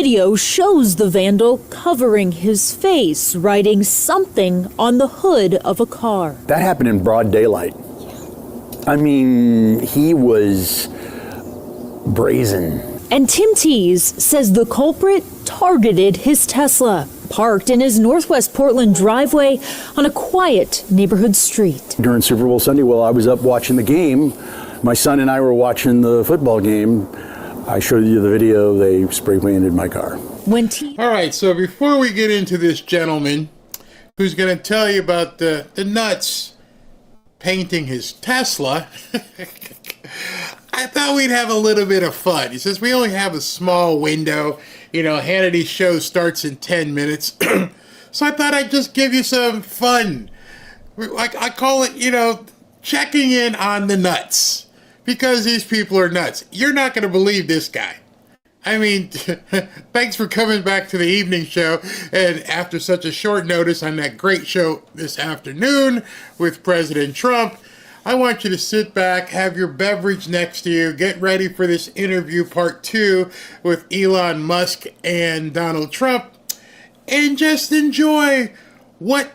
Video shows the vandal covering his face, writing something on the hood of a car. That happened in broad daylight. I mean, he was brazen. And Tim Tees says the culprit targeted his Tesla, parked in his Northwest Portland driveway on a quiet neighborhood street. During Super Bowl Sunday, while I was up watching the game, my son and I were watching the football game. I showed you the video. They spray painted my car. All right, so before we get into this gentleman who's going to tell you about the nuts painting his Tesla, I thought we'd have a little bit of fun. He says we only have a small window. You know, Hannity's show starts in 10 minutes. So I thought I'd just give you some fun. I call it, you know, checking in on the nuts. Because these people are nuts. You're not going to believe this guy. I mean, thanks for coming back to the evening show. And after such a short notice on that great show this afternoon with President Trump, I want you to sit back, have your beverage next to you, get ready for this interview part 2 with Elon Musk and Donald Trump, and just enjoy what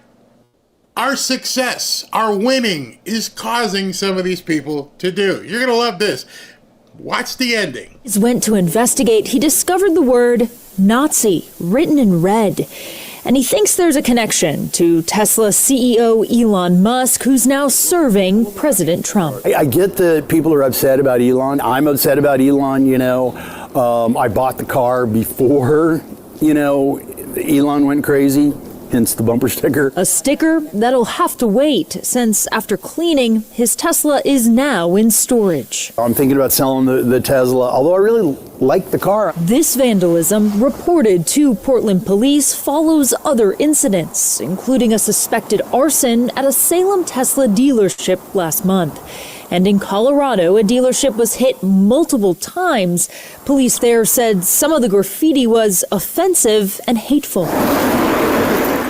our success, our winning, is causing some of these people to do. You're going to love this. Watch the ending. He went to investigate. He discovered the word Nazi written in red. And he thinks there's a connection to Tesla CEO Elon Musk, who's now serving President Trump. I get that people are upset about Elon. I'm upset about Elon, you know. I bought the car before, you know, Elon went crazy. Hence the bumper sticker. A sticker that'll have to wait, since after cleaning, his Tesla is now in storage. I'm thinking about selling the Tesla, although I really like the car. This vandalism, reported to Portland police, follows other incidents, including a suspected arson at a Salem Tesla dealership last month. And in Colorado, a dealership was hit multiple times. Police there said some of the graffiti was offensive and hateful.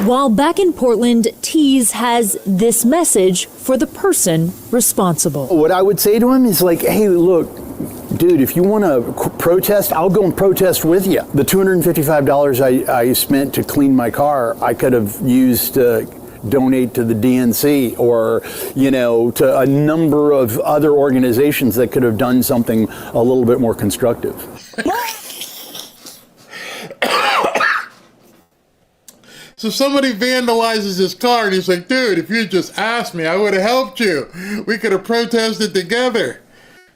While back in Portland, Tees has this message for the person responsible. What I would say to him is like, hey, look, dude, if you want to protest, I'll go and protest with you. The $255 I spent to clean my car, I could have used to donate to the DNC or, you know, to a number of other organizations that could have done something a little bit more constructive. So somebody vandalizes his car and he's like, dude, if you just asked me, I would have helped you. We could have protested together.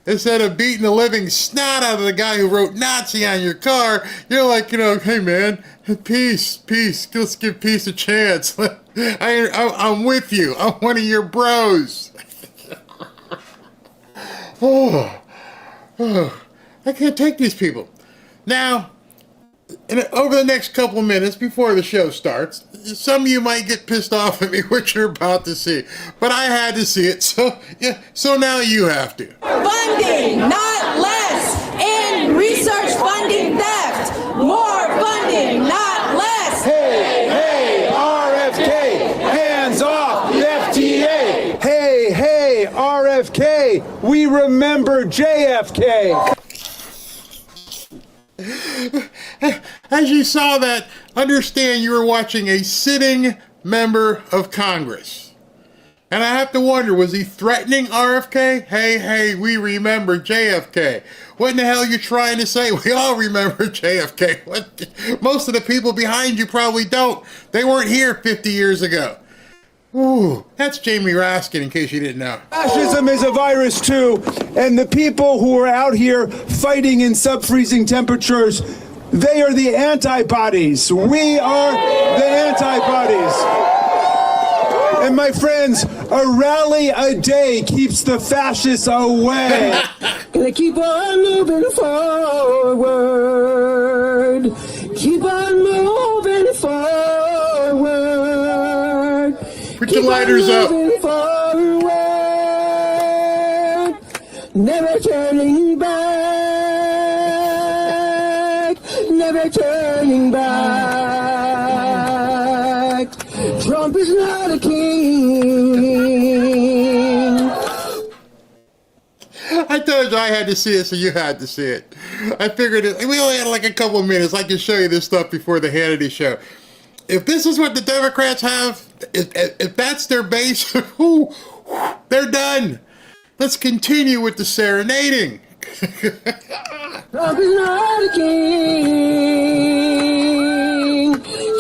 Instead of beating the living snot out of the guy who wrote Nazi on your car, you're like, you know, hey man, peace, let's give peace a chance. I'm with you. I'm one of your bros. I can't take these people. Now, over the next couple of minutes before the show starts, some of you might get pissed off at me what you're about to see, but I had to see it, so now you have to. Funding, not less, in research funding theft. More funding, not less. Hey, RFK, hands off the FDA. Hey, RFK, we remember JFK. As you saw that, understand you were watching a sitting member of Congress. And I have to wonder, was he threatening RFK? Hey, we remember JFK. What in the hell are you trying to say? We all remember JFK. Most of the people behind you probably don't. They weren't here 50 years ago. Ooh, that's Jamie Raskin, in case you didn't know. Fascism is a virus too, and the people who are out here fighting in sub-freezing temperatures, they are the antibodies. We are the antibodies. And my friends, a rally a day keeps the fascists away. Gonna keep on moving forward. Keep on moving forward. Put your lighters up. Forward. Never turning back. Never turning back. Trump is not a king. I told you I had to see it, so you had to see it. I figured we only had like a couple of minutes. I can show you this stuff before the Hannity show. If this is what the Democrats have, if that's their base, they're done. Let's continue with the serenading. Trump is not a king.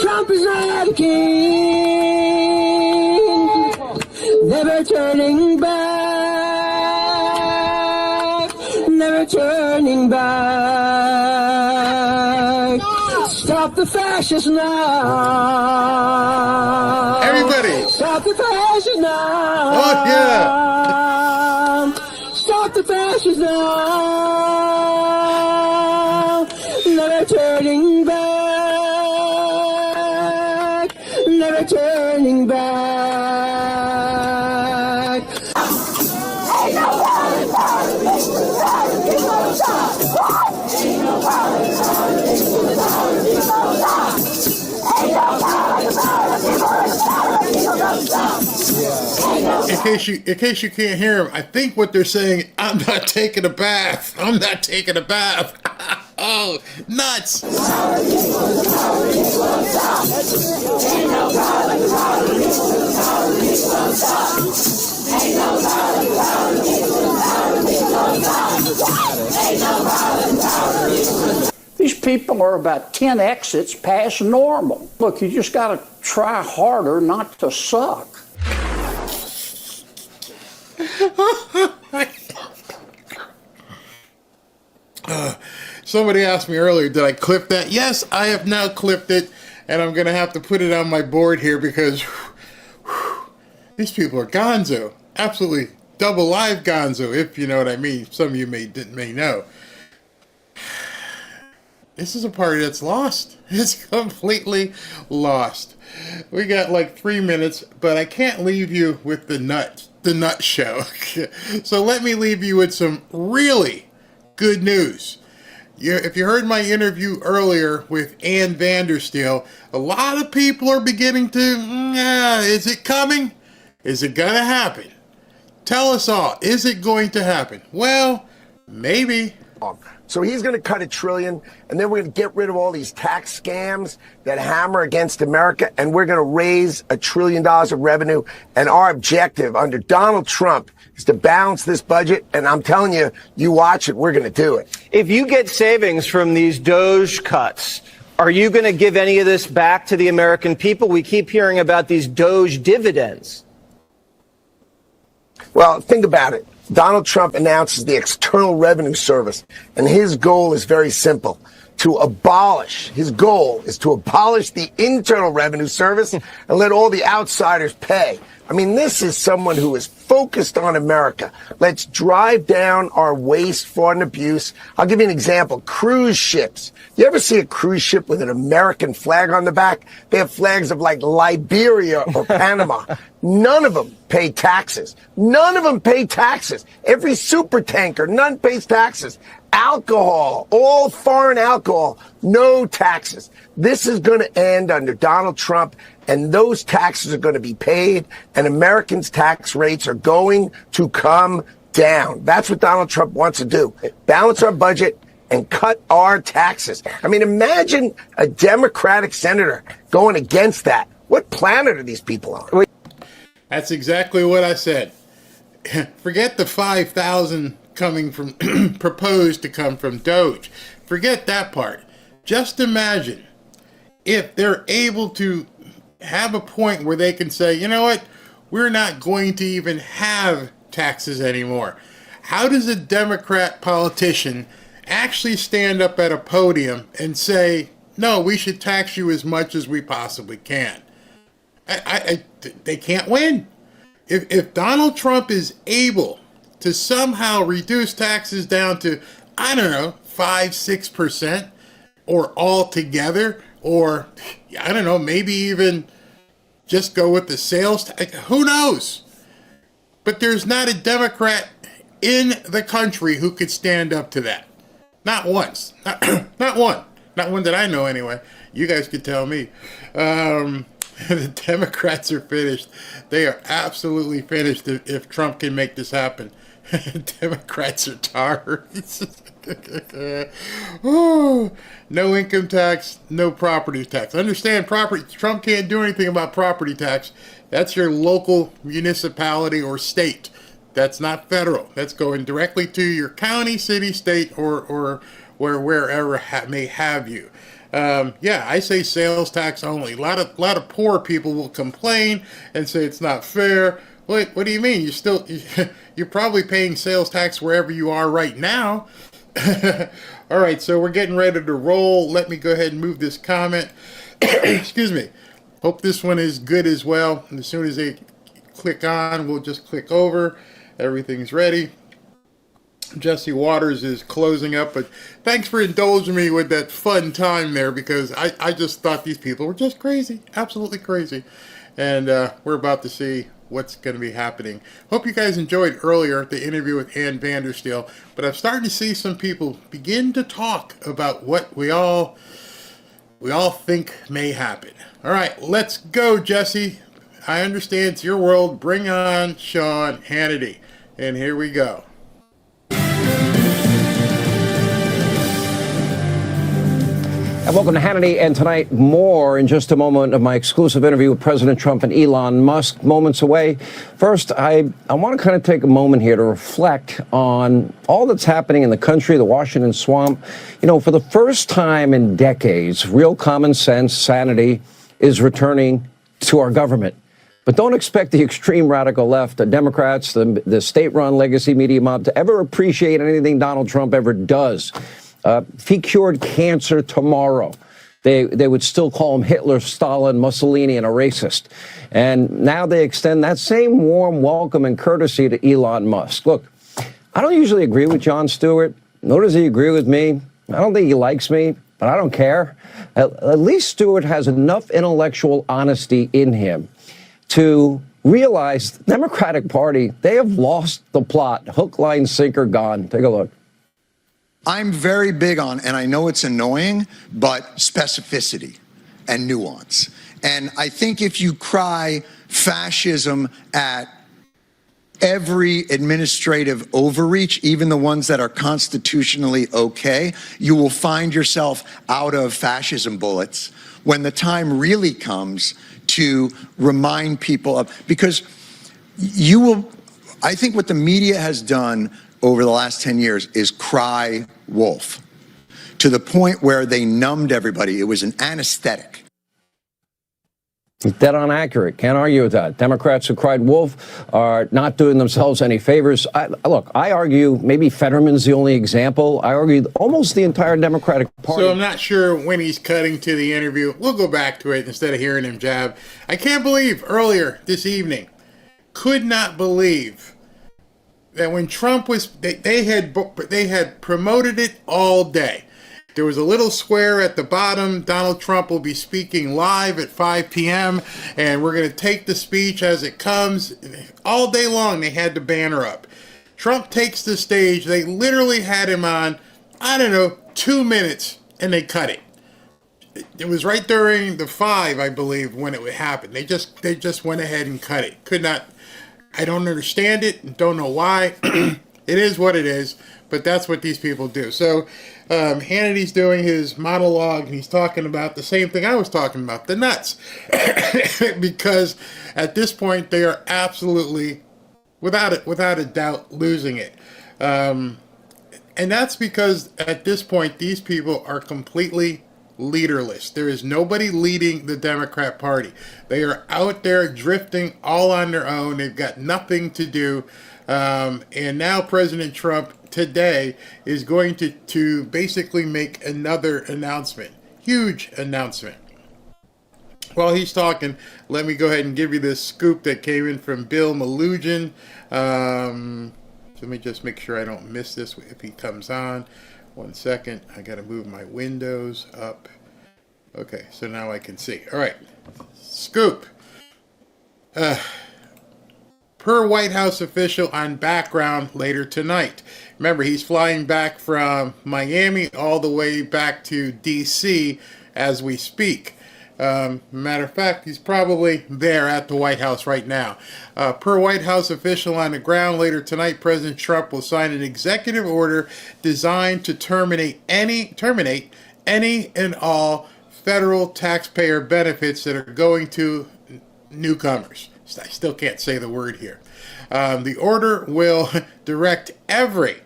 Trump is not a king. Never turning back. Never turning back. Stop the fascists now. Everybody. Stop the fascists now. Oh, yeah. Stop the fascists now. Never turning back. Never turning back. Ain't no politics without the people stop. Ain't no politics without the people stop. Ain't no politics without the people stop. In case you can't hear them, I think what they're saying, I'm not taking a bath. I'm not taking a bath. Oh, nuts. These people are about 10 exits past normal. Look, you just got to try harder not to suck. Somebody asked me earlier, did I clip that? Yes, I have now clipped it, and I'm going to have to put it on my board here because these people are gonzo. Absolutely double live gonzo, if you know what I mean. Some of you may know. This is a party that's lost. It's completely lost. We got like 3 minutes, but I can't leave you with the nut show. So let me leave you with some really good news. If you heard my interview earlier with Ann Vandersteel, a lot of people are beginning to, is it coming? Is it going to happen? Tell us all, is it going to happen? Well, maybe. So he's going to cut $1 trillion, and then we're going to get rid of all these tax scams that hammer against America, and we're going to raise $1 trillion of revenue. And our objective under Donald Trump is to balance this budget. And I'm telling you, you watch it, we're going to do it. If you get savings from these DOGE cuts, are you going to give any of this back to the American people? We keep hearing about these DOGE dividends. Well, think about it. Donald Trump announces the External Revenue Service, and his goal is very simple. His goal is to abolish the Internal Revenue Service and let all the outsiders pay. I mean, this is someone who is focused on America. Let's drive down our waste, fraud, and abuse. I'll give you an example. Cruise ships. You ever see a cruise ship with an American flag on the back? They have flags of like Liberia or Panama. None of them pay taxes. None of them pay taxes. Every super tanker, none pays taxes. Alcohol, all foreign alcohol, no taxes. This is going to end under Donald Trump, and those taxes are going to be paid, and Americans' tax rates are going to come down. That's what Donald Trump wants to do. Balance our budget and cut our taxes. I mean, imagine a Democratic senator going against that. What planet are these people on? That's exactly what I said. Forget the 5,000 coming from proposed to come from DOGE. Forget that part. Just imagine if they're able to have a point where they can say, you know what, we're not going to even have taxes anymore. How does a Democrat politician actually stand up at a podium and say, no, we should tax you as much as we possibly can? They can't win. If Donald Trump is able to somehow reduce taxes down to, 5-6%, or altogether, or maybe even just go with the sales tax, who knows? But there's not a Democrat in the country who could stand up to that. Not once. Not one. Not one that I know anyway. You guys could tell me. The Democrats are finished. They are absolutely finished if Trump can make this happen. Democrats are tars. Oh, no income tax, no property tax. Understand, Trump can't do anything about property tax. That's your local municipality or state. That's not federal. That's going directly to your county, city, state, or wherever may have you. Yeah, I say sales tax only. A lot of poor people will complain and say it's not fair. What do you mean? You're probably paying sales tax wherever you are right now. All right, so we're getting ready to roll. Let me go ahead and move this comment. Excuse me. Hope this one is good as well. And as soon as they click on, we'll just click over. Everything's ready. Jesse Waters is closing up, but thanks for indulging me with that fun time there, because I just thought these people were just crazy, absolutely crazy. And we're about to see what's going to be happening. Hope you guys enjoyed earlier the interview with Ann Vandersteel, but I'm starting to see some people begin to talk about what we all think may happen. All right, let's go, Jesse. I understand it's your world. Bring on Sean Hannity. And here we go. And welcome to Hannity, and tonight more in just a moment of my exclusive interview with President Trump and Elon Musk, moments away. First, I want to kind of take a moment here to reflect on all that's happening in the country, the Washington swamp. You know, for the first time in decades, real common sense, sanity is returning to our government. But don't expect the extreme radical left, the Democrats, the state-run legacy media mob to ever appreciate anything Donald Trump ever does. If he cured cancer tomorrow, they would still call him Hitler, Stalin, Mussolini, and a racist. And now they extend that same warm welcome and courtesy to Elon Musk. Look, I don't usually agree with Jon Stewart, nor does he agree with me. I don't think he likes me, but I don't care. At least Stewart has enough intellectual honesty in him to realize the Democratic Party, they have lost the plot. Hook, line, sinker, gone. Take a look. I'm very big on, and I know it's annoying, but specificity and nuance. And I think if you cry fascism at every administrative overreach, even the ones that are constitutionally okay, you will find yourself out of fascism bullets when the time really comes to remind people of, because you will, I think what the media has done over the last 10 years is cry wolf, to the point where they numbed everybody. It was an anesthetic. Dead on accurate. Can't argue with that. Democrats who cried wolf are not doing themselves any favors. Look, I argue maybe Fetterman's the only example. I argue almost the entire Democratic Party. So I'm not sure when he's cutting to the interview. We'll go back to it instead of hearing him jab. I can't believe earlier this evening, could not believe that when Trump was, they had promoted it all day. There was a little square at the bottom. Donald Trump will be speaking live at 5 p.m. and we're going to take the speech as it comes. All day long, they had the banner up. Trump takes the stage. They literally had him on, 2 minutes, and they cut it. It was right during the 5, I believe, when it would happen. They just went ahead and cut it. Could not. I don't understand it. Don't know why. It is what it is. But that's what these people do. So Hannity's doing his monologue, and he's talking about the same thing I was talking about, the nuts. Because at this point, they are absolutely, without a doubt, losing it. And that's because at this point, these people are completely leaderless. There is nobody leading the Democrat Party. They are out there drifting all on their own. They've got nothing to do. And now President Trump today is going to basically make another announcement. Huge announcement. While he's talking, let me go ahead and give you this scoop that came in from Bill Malugin. Let me just make sure I don't miss this if he comes on. 1 second. I got to move my windows up. Okay, so now I can see. All right. Scoop. Per White House official on background later tonight. Remember, he's flying back from Miami all the way back to D.C. as we speak. Matter of fact, he's probably there at the White House right now. Per White House official on the ground, later tonight, President Trump will sign an executive order designed to terminate any and all federal taxpayer benefits that are going to newcomers. I still can't say the word here. The order will direct every,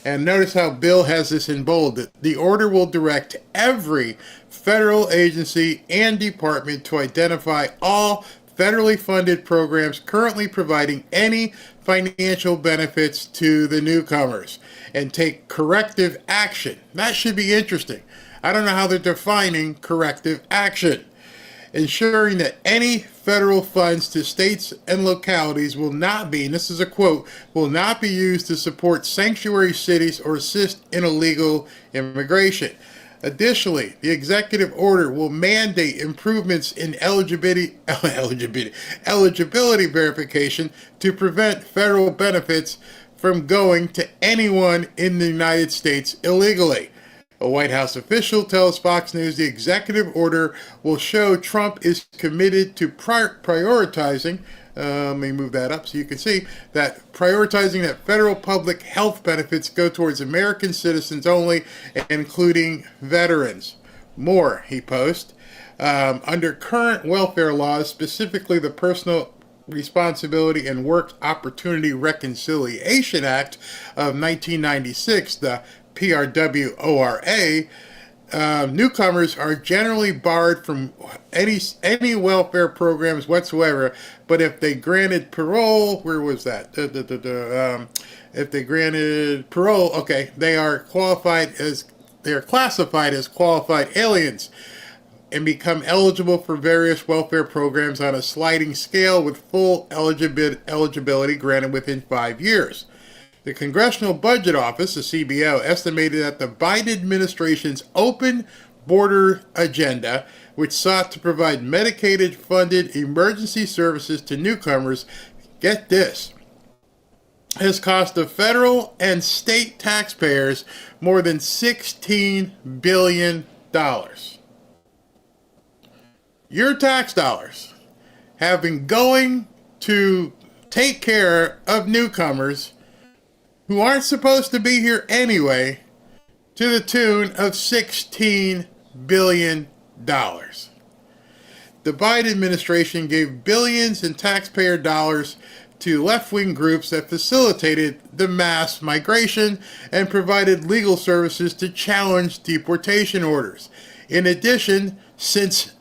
and notice how Bill has this in bold, the order will direct every federal agency and department to identify all federally funded programs currently providing any financial benefits to the newcomers and take corrective action. That should be interesting. I don't know how they're defining corrective action. Ensuring that any federal funds to states and localities will not be, and this is a quote, will not be used to support sanctuary cities or assist in illegal immigration. Additionally, the executive order will mandate improvements in eligibility verification to prevent federal benefits from going to anyone in the United States illegally. A White House official tells Fox News the executive order will show Trump is committed to prioritizing, let me move that up so you can see, that prioritizing that federal public health benefits go towards American citizens only, including veterans. More, he posts, under current welfare laws, specifically the Personal Responsibility and Work Opportunity Reconciliation Act of 1996, the PRWORA, newcomers are generally barred from any welfare programs whatsoever, but if they granted parole, where was that? If they granted parole, okay, they are classified as qualified aliens and become eligible for various welfare programs on a sliding scale with full eligibility granted within 5 years. The Congressional Budget Office, the CBO, estimated that the Biden administration's open border agenda, which sought to provide Medicaid-funded emergency services to newcomers, get this, has cost the federal and state taxpayers more than $16 billion. Your tax dollars have been going to take care of newcomers who aren't supposed to be here anyway, to the tune of $16 billion. The Biden administration gave billions in taxpayer dollars to left-wing groups that facilitated the mass migration and provided legal services to challenge deportation orders. In addition, since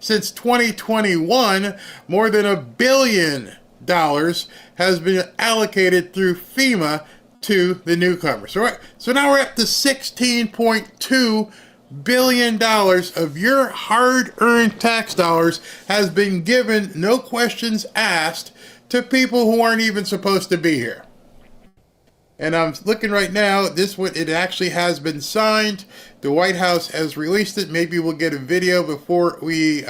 2021, more than $1 billion has been allocated through FEMA to the newcomers. So now we're at the $16.2 billion of your hard-earned tax dollars has been given, no questions asked, to people who aren't even supposed to be here. And I'm looking right now, it actually has been signed. The White House has released it. Maybe we'll get a video before we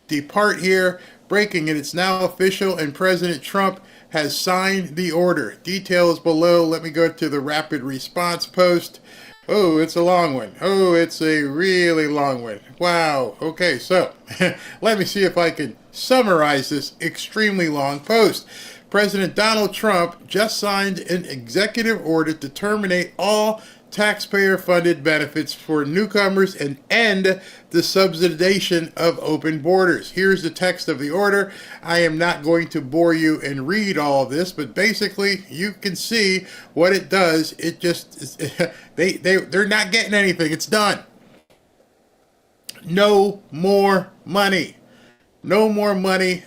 depart here. Breaking it, it's now official, and President Trump has signed the order. Details below. Let me go to the rapid response post. Oh, it's a long one. Oh, it's a really long one. Wow. Okay, so let me see if I can summarize this extremely long post. President Donald Trump just signed an executive order to terminate all taxpayer-funded benefits for newcomers and end the subsidization of open borders. Here's the text of the order. I am not going to bore you and read all of this, but basically you can see what it does. It just, they're not getting anything. It's done. No more money. No more money.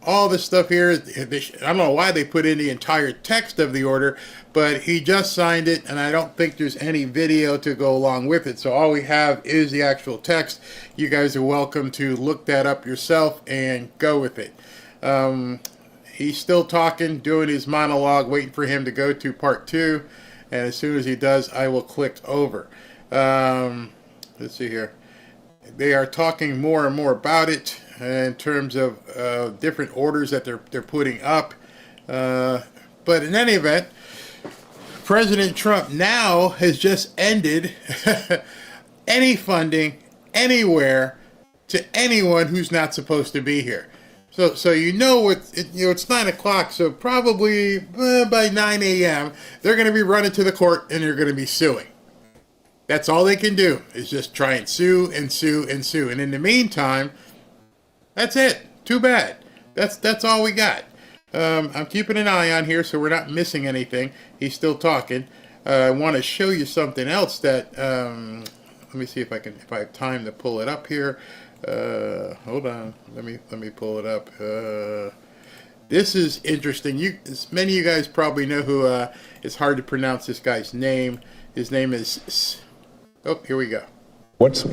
All this stuff here, I don't know why they put in the entire text of the order, but he just signed it, and I don't think there's any video to go along with it. So all we have is the actual text. You guys are welcome to look that up yourself and go with it. He's still talking, doing his monologue, waiting for him to go to part 2. And as soon as he does, I will click over. Let's see here. They are talking more and more about it in terms of different orders that they're putting up. But in any event, President Trump now has just ended any funding anywhere to anyone who's not supposed to be here. So it's 9 o'clock, so probably by 9 a.m. they're going to be running to the court and they're going to be suing. That's all they can do, is just try and sue and sue and sue. And in the meantime, that's it. Too bad. That's all we got. I'm keeping an eye on here so we're not missing anything. He's still talking. I want to show you something else that let me see if I have time to pull it up here. Hold on. Let me pull it up. This is interesting. Many of you guys probably know who. It's hard to pronounce this guy's name. His name is. Oh, here we go. What's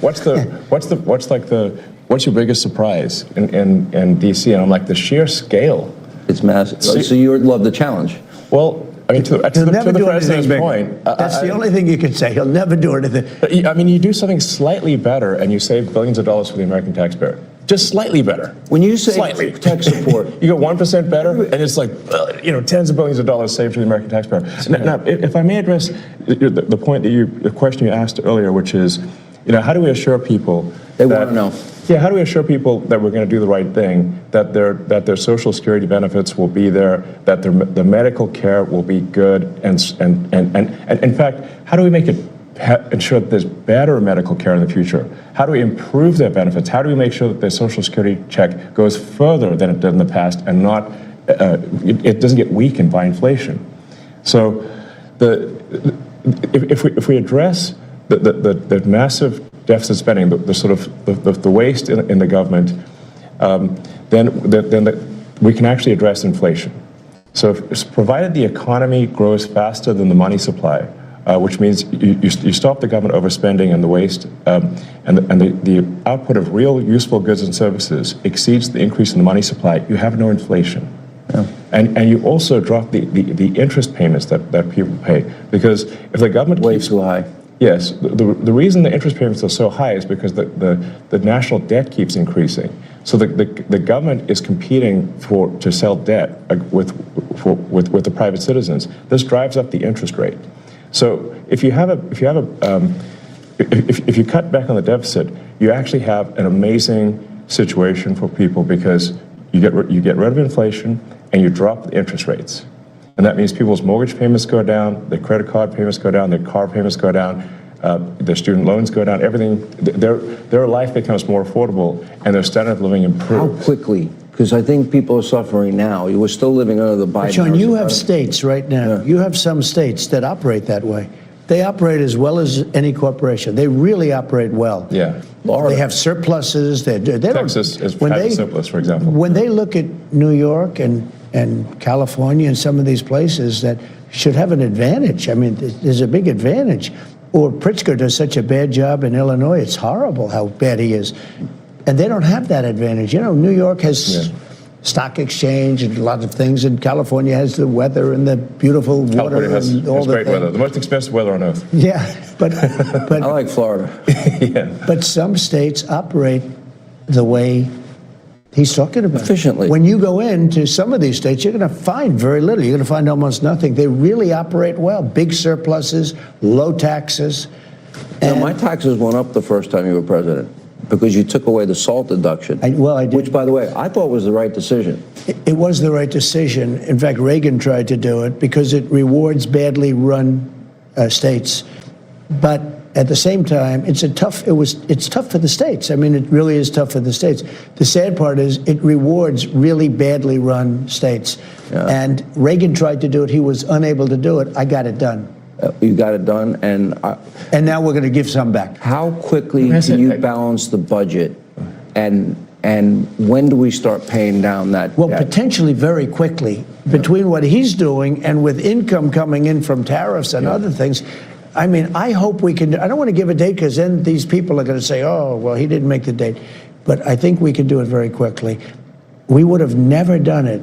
your biggest surprise in D.C.? And I'm like, the sheer scale. It's massive. So you love the challenge. Well, I mean, to the president's point, that's the only thing you can say. He'll never do anything. I mean, you do something slightly better, and you save billions of dollars for the American taxpayer. Just slightly better. When you say slightly tech support, you go 1% better, and it's like tens of billions of dollars saved for the American taxpayer. Now, if I may address the point the question you asked earlier, which is, how do we assure people they want to know? Yeah, how do we assure people that we're going to do the right thing, that their Social Security benefits will be there, that their medical care will be good, and in fact, how do we make it ensure that there's better medical care in the future? How do we improve their benefits? How do we make sure that their Social Security check goes further than it did in the past and not it doesn't get weakened by inflation? So if we address the massive deficit spending, the waste in the government, then we can actually address inflation. So provided the economy grows faster than the money supply, which means you stop the government overspending and the waste, and the output of real useful goods and services exceeds the increase in the money supply, you have no inflation. Yeah. And you also drop the interest payments that people pay, because if the government keeps too high. Yes, the reason the interest payments are so high is because the national debt keeps increasing. So the government is competing to sell debt with the private citizens. This drives up the interest rate. So if you cut back on the deficit, you actually have an amazing situation for people, because you get rid of inflation and you drop the interest rates. And that means people's mortgage payments go down, their credit card payments go down, their car payments go down, their student loans go down, everything, their life becomes more affordable and their standard of living improves. How quickly? Because I think people are suffering now. We're still living under the Biden. John, you have states right now. Yeah. You have some states that operate that way. They operate as well as any corporation. They really operate well. Yeah. They have surpluses. Texas has a surplus, for example. When they look at New York and California and some of these places that should have an advantage. I mean, there's a big advantage. Or Pritzker does such a bad job in Illinois. It's horrible how bad he is. And they don't have that advantage. New York has stock exchange and a lot of things, and California has the weather and the beautiful water and all the great weather. The most expensive weather on earth. Yeah, but I like Florida. Yeah. But some states operate the way he's talking about. Efficiently. When you go into some of these states, you're going to find very little. You're going to find almost nothing. They really operate well. Big surpluses, low taxes. And my taxes went up the first time you were president because you took away the SALT deduction. I did. Which, by the way, I thought was the right decision. It was the right decision. In fact, Reagan tried to do it because it rewards badly run states. But at the same time, it's tough for the states. I mean, it really is tough for the states. The sad part is it rewards really badly run states. Yeah. And Reagan tried to do it. He was unable to do it. I got it done. You got it done, and now we're going to give some back. How quickly do you balance the budget, and when do we start paying down that debt? Potentially very quickly. Between what he's doing and with income coming in from tariffs and other things, I mean, I hope we can. I don't want to give a date because then these people are going to say, "Oh, well, he didn't make the date." But I think we can do it very quickly. We would have never done it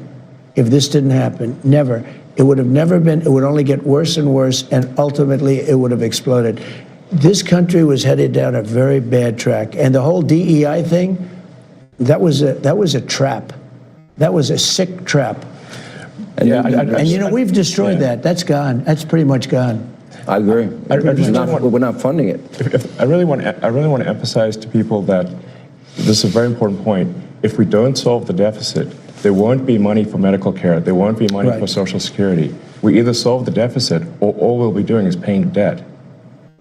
if this didn't happen. Never. It would have never been. It would only get worse and worse, and ultimately it would have exploded. This country was headed down a very bad track, and the whole DEI thing, that was a trap. That was a sick trap. And we've destroyed that. That's gone. That's pretty much gone. I agree. We're not funding it. I really want to emphasize to people that this is a very important point. If we don't solve the deficit, there won't be money for medical care. There won't be money for Social Security. We either solve the deficit, or all we'll be doing is paying debt.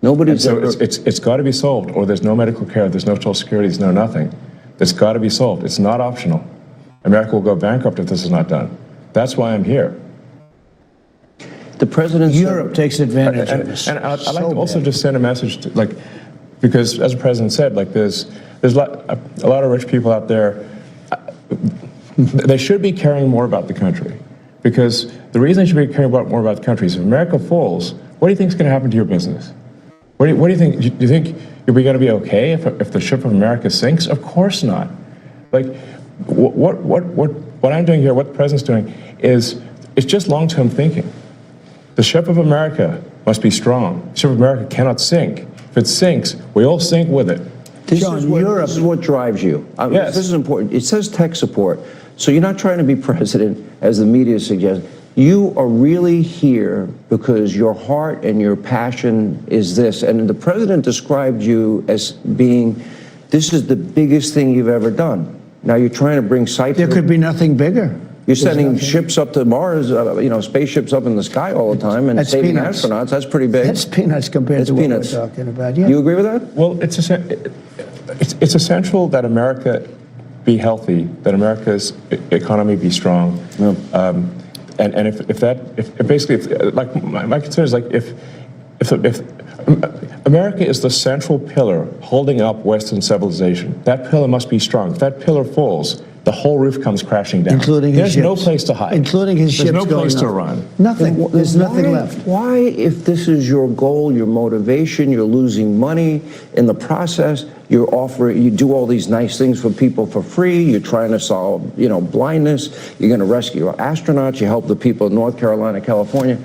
It's got to be solved, or there's no medical care, there's no Social Security, there's no nothing. It's got to be solved. It's not optional. America will go bankrupt if this is not done. That's why I'm here. The president. Europe takes advantage of this. And I'd like to also just send a message to, because as the president said, there's a lot of rich people out there. They should be caring more about the country, because the reason they should be caring more about the country is if America falls, what do you think is going to happen to your business? What do you think? Do you think you're going to be okay if the ship of America sinks? Of course not. What I'm doing here, what the president's doing, is it's just long-term thinking. The ship of America must be strong. The ship of America cannot sink. If it sinks, we all sink with it. This is what drives you. Yes. This is important. It says tech support. So you're not trying to be president, as the media suggests. You are really here because your heart and your passion is this. And the president described you as being, this is the biggest thing you've ever done. Now you're trying to bring sight. There could be nothing bigger. You're sending ships up to Mars, spaceships up in the sky all the time, and saving astronauts. That's pretty big. That's peanuts compared to what we're talking about. Yeah. You agree with that? Well, it's essential that America be healthy, that America's economy be strong. Yeah. And if my concern is if America is the central pillar holding up Western civilization, that pillar must be strong. If that pillar falls, the whole roof comes crashing down. Including his ships. There's no place to hide. Including his ships. There's no place to up. run. Nothing. There's nothing left. Why, if this is your goal, your motivation, you're losing money in the process, you do all these nice things for people for free, you're trying to solve, blindness, you're going to rescue astronauts, you help the people in North Carolina, California.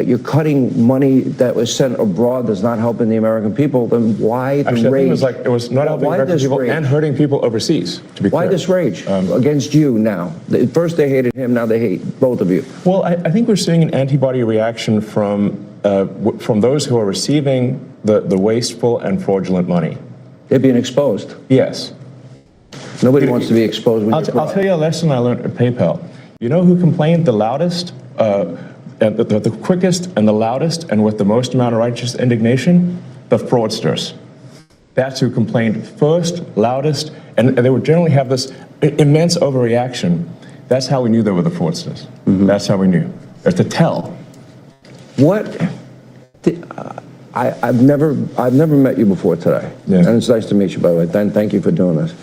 You're cutting money that was sent abroad that's not helping the American people, then why the Actually, rage? I think it was not helping American people and hurting people overseas, to be clear. Why this rage against you now? First they hated him, now they hate both of you. Well, I think we're seeing an antibody reaction from those who are receiving the wasteful and fraudulent money. They're being exposed. Yes. Nobody wants to be exposed when I'll tell you a lesson I learned at PayPal. You know who complained the loudest? And the quickest and the loudest and with the most amount of righteous indignation? The fraudsters. That's who complained first, loudest, and they would generally have this immense overreaction. That's how we knew they were the fraudsters. Mm-hmm. That's how we knew. There's the tell. I've never met you before today. Yeah. And it's nice to meet you, by the way. Thank you for doing this.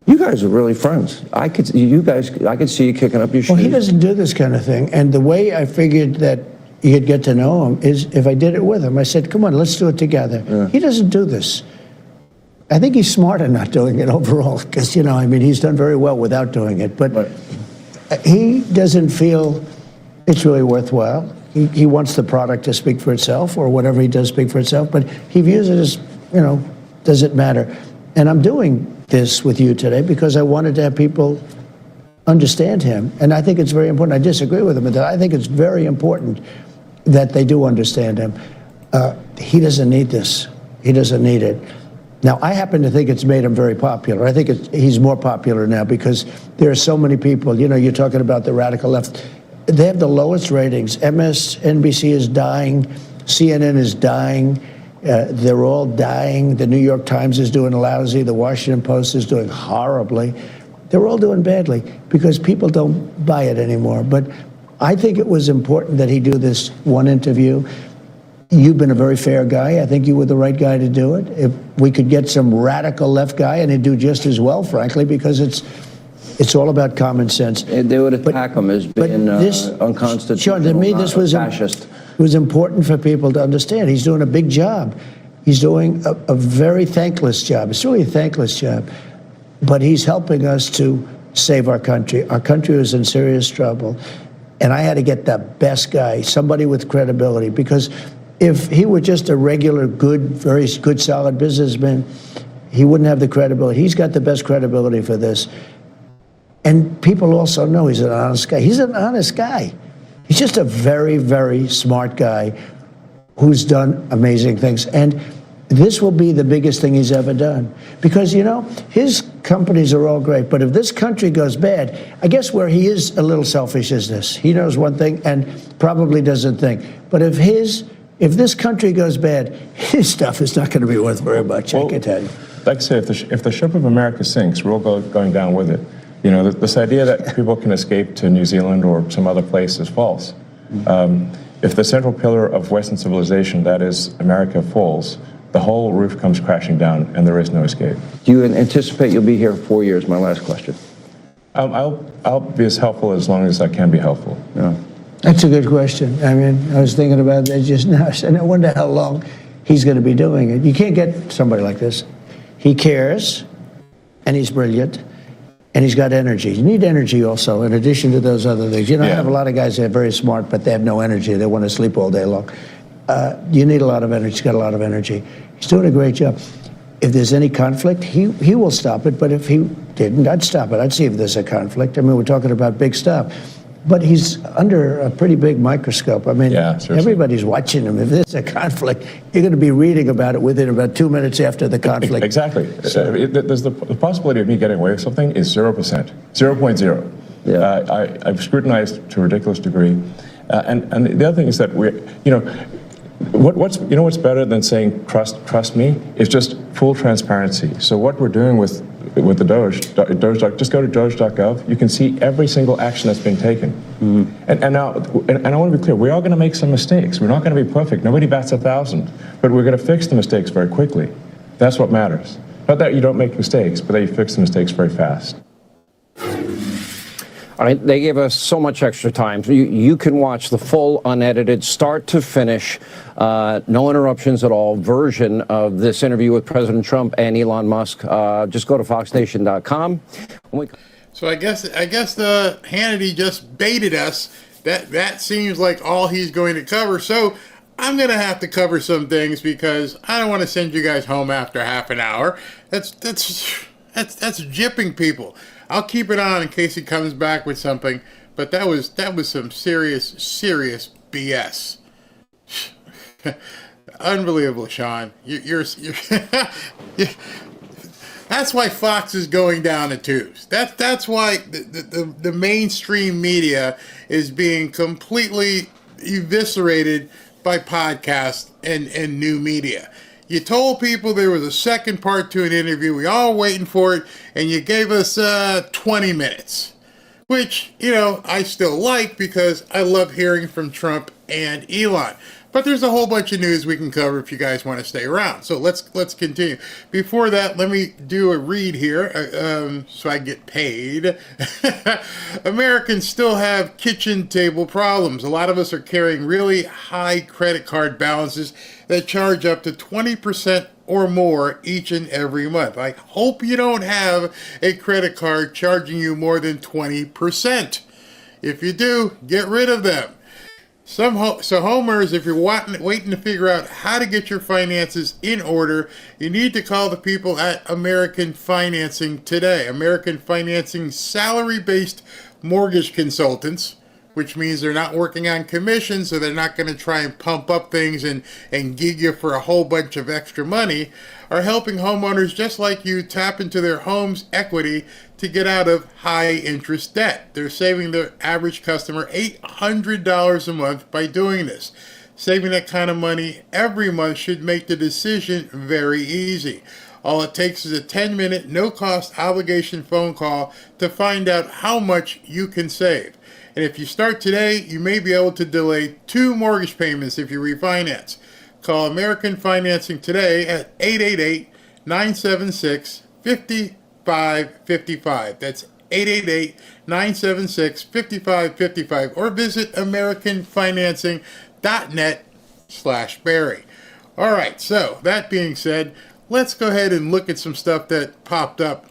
You guys are really friends. I could see you kicking up your shoes. Well, he doesn't do this kind of thing. And the way I figured that you'd get to know him is if I did it with him. I said, come on, let's do it together. Yeah. He doesn't do this. I think he's smarter not doing it overall because, he's done very well without doing it. But he doesn't feel it's really worthwhile. He wants the product to speak for itself or whatever he does speak for itself. But he views it as, does it matter? And I'm doing this with you today because I wanted to have people understand him. And I think it's very important. I disagree with him, but I think it's very important that they do understand him. He doesn't need this. He doesn't need it. Now, I happen to think it's made him very popular. I think he's more popular now because there are so many people. You're talking about the radical left. They have the lowest ratings. MSNBC is dying. CNN is dying. They're all dying. The New York Times is doing lousy. The Washington Post is doing horribly. They're all doing badly because people don't buy it anymore. But I think it was important that he do this one interview. You've been a very fair guy. I think you were the right guy to do it. If we could get some radical left guy, and he'd do just as well, frankly, because it's all about common sense. And they would attack him as being unconstitutional. Sean, to me, this was fascist. It was important for people to understand. He's doing a big job. He's doing a very thankless job. It's really a thankless job. But he's helping us to save our country. Our country was in serious trouble. And I had to get the best guy, somebody with credibility, because if he were just a regular, very good, solid businessman, he wouldn't have the credibility. He's got the best credibility for this. And people also know he's an honest guy. He's an honest guy. He's just a very, very smart guy who's done amazing things. And this will be the biggest thing he's ever done. Because, you know, his companies are all great, but if this country goes bad, I guess where he is a little selfish is this. He knows one thing and probably doesn't think. But if this country goes bad, his stuff is not going to be worth very much, I can tell you. Like I say, if the ship of America sinks, we're all going down with it. You know, this idea that people can escape to New Zealand or some other place is false. If the central pillar of Western civilization, that is America, falls, the whole roof comes crashing down and there is no escape. Do you anticipate you'll be here 4 years? My last question. I'll be as helpful as long as I can be helpful. Yeah. That's a good question. I mean, I was thinking about that just now, and I wonder how long he's going to be doing it. You can't get somebody like this. He cares, and he's brilliant, and he's got energy. You need energy also, in addition to those other things. You know, I have a lot of guys that are very smart, but they have no energy. They want to sleep all day long. You need a lot of energy. He's got a lot of energy. He's doing a great job. If there's any conflict, he will stop it, but if he didn't, I'd stop it. I'd see if there's a conflict. I mean, we're talking about big stuff. But he's under a pretty big microscope. I mean, everybody's watching him. If there's a conflict, you're going to be reading about it within about 2 minutes after the conflict. Exactly. There's the possibility of me getting away with something is 0%, 0.0. Yeah. I've scrutinized to a ridiculous degree. And the other thing is that what's better than saying trust me is just full transparency. So what we're doing with the Doge, just go to doge.gov. You can see every single action that's been taken. And now I want to be clear, we are going to make some mistakes. We're not going to be perfect. Nobody bats 1,000, but we're going to fix the mistakes very quickly. That's what matters. Not that you don't make mistakes, but that you fix the mistakes very fast. All right, they gave us so much extra time. You can watch the full, unedited, start to finish, no interruptions at all version of this interview with President Trump and Elon Musk. Just go to foxnation.com. So I guess the Hannity just baited us. That seems like all he's going to cover. So I'm going to have to cover some things because I don't want to send you guys home after half an hour. That's gypping people. I'll keep it on in case he comes back with something, but that was some serious BS. Unbelievable, Sean. You're that's why Fox is going down the tubes. That's why the mainstream media is being completely eviscerated by podcasts and new media. You told people there was a second part to an interview. We all waiting for it, and you gave us 20 minutes, which, I still like because I love hearing from Trump and Elon. But there's a whole bunch of news we can cover if you guys want to stay around. So let's continue. Before that, let me do a read here so I get paid. Americans still have kitchen table problems. A lot of us are carrying really high credit card balances that charge up to 20% or more each and every month. I hope you don't have a credit card charging you more than 20%. If you do, get rid of them. So homers, if you're waiting to figure out how to get your finances in order, you need to call the people at American Financing today. American Financing salary-based mortgage consultants, which means they're not working on commission, so they're not going to try and pump up things and gig you for a whole bunch of extra money, are helping homeowners just like you tap into their home's equity to get out of high-interest debt. They're saving the average customer $800 a month by doing this. Saving that kind of money every month should make the decision very easy. All it takes is a 10-minute, no-cost obligation phone call to find out how much you can save. And if you start today, you may be able to delay 2 mortgage payments if you refinance. Call American Financing today at 888-976-5555. That's 888-976-5555. Or visit AmericanFinancing.net/Barry. All right, so that being said, let's go ahead and look at some stuff that popped up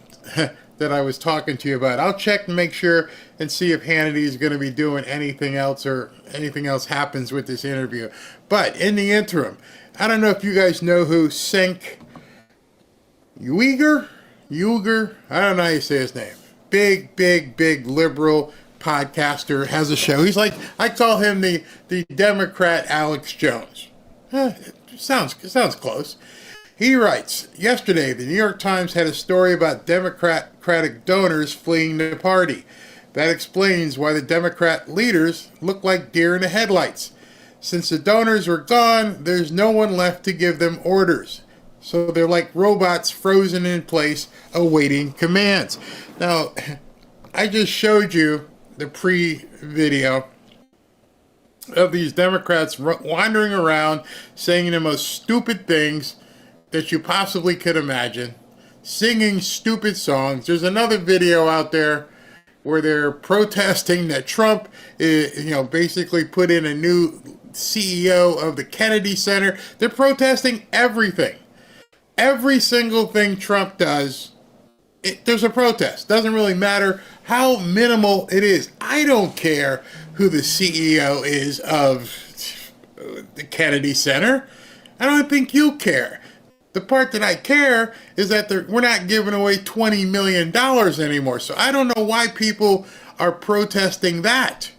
that I was talking to you about. I'll check and make sure and see if Hannity is going to be doing anything else or anything else happens with this interview. But in the interim, I don't know if you guys know who Cenk Uygur, I don't know how you say his name. Big liberal podcaster, has a show. He's like, I call him the Democrat Alex Jones. It sounds close. He writes, yesterday, the New York Times had a story about Democratic donors fleeing the party. That explains why the Democrat leaders look like deer in the headlights. Since the donors were gone, there's no one left to give them orders. So they're like robots frozen in place, awaiting commands. Now, I just showed you the pre-video of these Democrats wandering around saying the most stupid things that you possibly could imagine, singing stupid songs. There's another video out there where they're protesting that Trump, basically put in a new CEO of the Kennedy Center. They're protesting everything. Every single thing Trump does, there's a protest. Doesn't really matter how minimal it is. I don't care who the CEO is of the Kennedy Center. I don't think you care. The part that I care is that we're not giving away $20 million anymore. So I don't know why people are protesting that.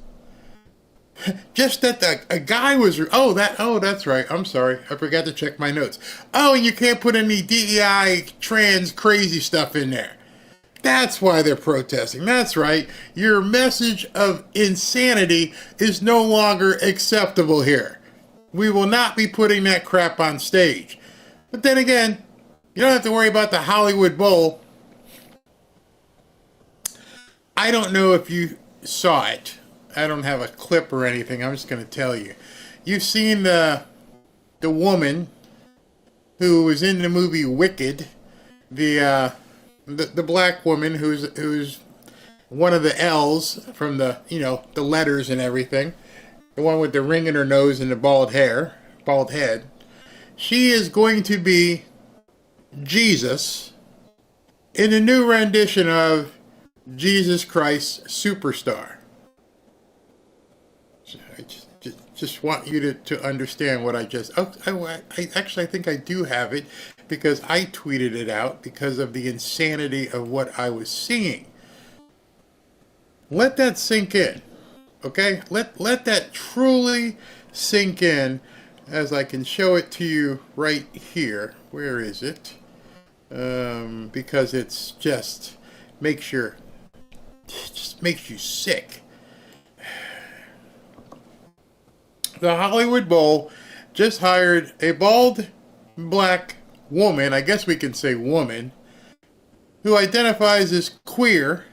Just that a guy was, that's right. I'm sorry. I forgot to check my notes. Oh, and you can't put any DEI trans crazy stuff in there. That's why they're protesting. That's right. Your message of insanity is no longer acceptable here. We will not be putting that crap on stage. But then again, you don't have to worry about the Hollywood Bowl. I don't know if you saw it. I don't have a clip or anything. I'm just going to tell you. You've seen the woman who was in the movie Wicked, the black woman who's one of the L's from the letters and everything, the one with the ring in her nose and the bald head. She is going to be Jesus in a new rendition of Jesus Christ Superstar. I just want you to understand what I just... I think I do have it because I tweeted it out because of the insanity of what I was seeing. Let that sink in, okay? Let that truly sink in as I can show it to you right here. Where is it? Because it's just makes you sick. The Hollywood Bowl just hired a bald black woman, I guess we can say woman, who identifies as queer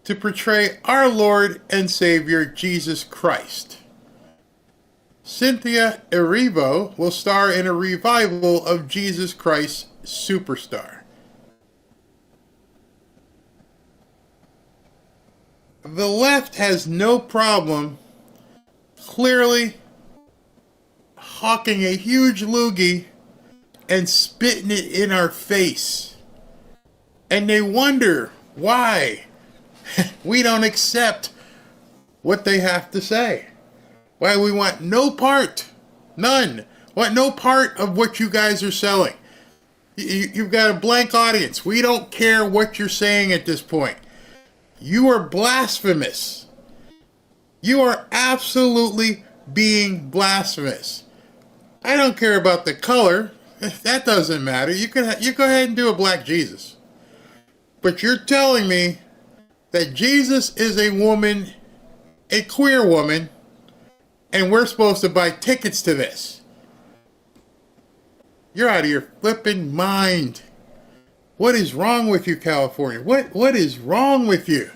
to portray our Lord and Savior Jesus Christ. Cynthia Erivo will star in a revival of Jesus Christ Superstar. The left has no problem clearly hawking a huge loogie and spitting it in our face. And they wonder why we don't accept what they have to say. Why we want no part, none, want no part of what you guys are selling. You've got a blank audience. We don't care what you're saying at this point. You are blasphemous. You are absolutely being blasphemous. I don't care about the color. That doesn't matter. You go ahead and do a black Jesus. But you're telling me that Jesus is a woman, a queer woman, and we're supposed to buy tickets to this. You're out of your flipping mind. What is wrong with you, California? What is wrong with you?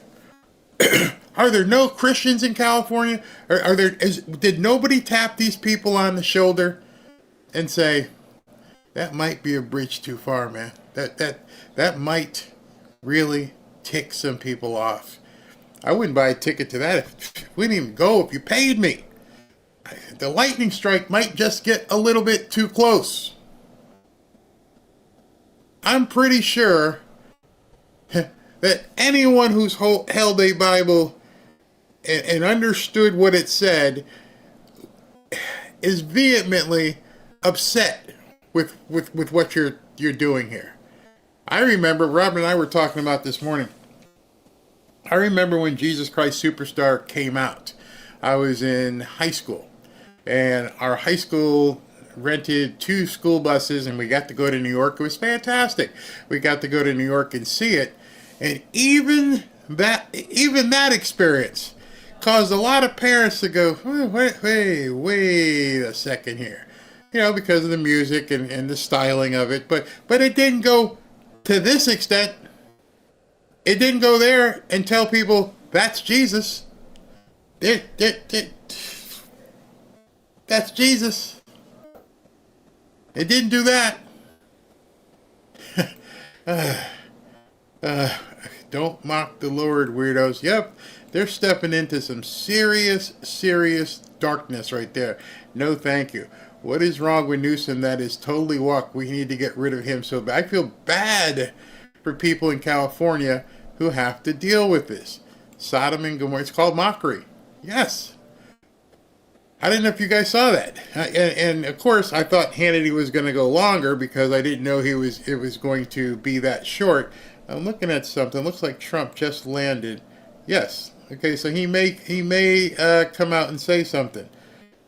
Are there no Christians in California? Did nobody tap these people on the shoulder and say, that might be a bridge too far, man. That might really tick some people off. I wouldn't buy a ticket to that. We didn't even go if you paid me. The lightning strike might just get a little bit too close. I'm pretty sure that anyone who's held a Bible and understood what it said is vehemently upset with what you're doing here. I remember, Robin and I were talking about this morning. I remember when Jesus Christ Superstar came out. I was in high school, and our high school rented 2 school buses, and we got to go to New York. It was fantastic. We got to go to New York and see it. And even that experience caused a lot of parents to go, wait a second here. You know, because of the music and the styling of it. But it didn't go to this extent. It didn't go there and tell people, that's Jesus. That's Jesus. It didn't do that. Don't mock the Lord, weirdos. Yep, they're stepping into some serious darkness right there. No, thank you. What is wrong with Newsom? That is totally walk. We need to get rid of him so bad. I feel bad for people in California who have to deal with this. Sodom and Gomorrah. It's called mockery. Yes. I didn't know if you guys saw that. And of course, I thought Hannity was going to go longer because I didn't know it was going to be that short. I'm looking at something. Looks like Trump just landed. Yes. Okay, so he may come out and say something.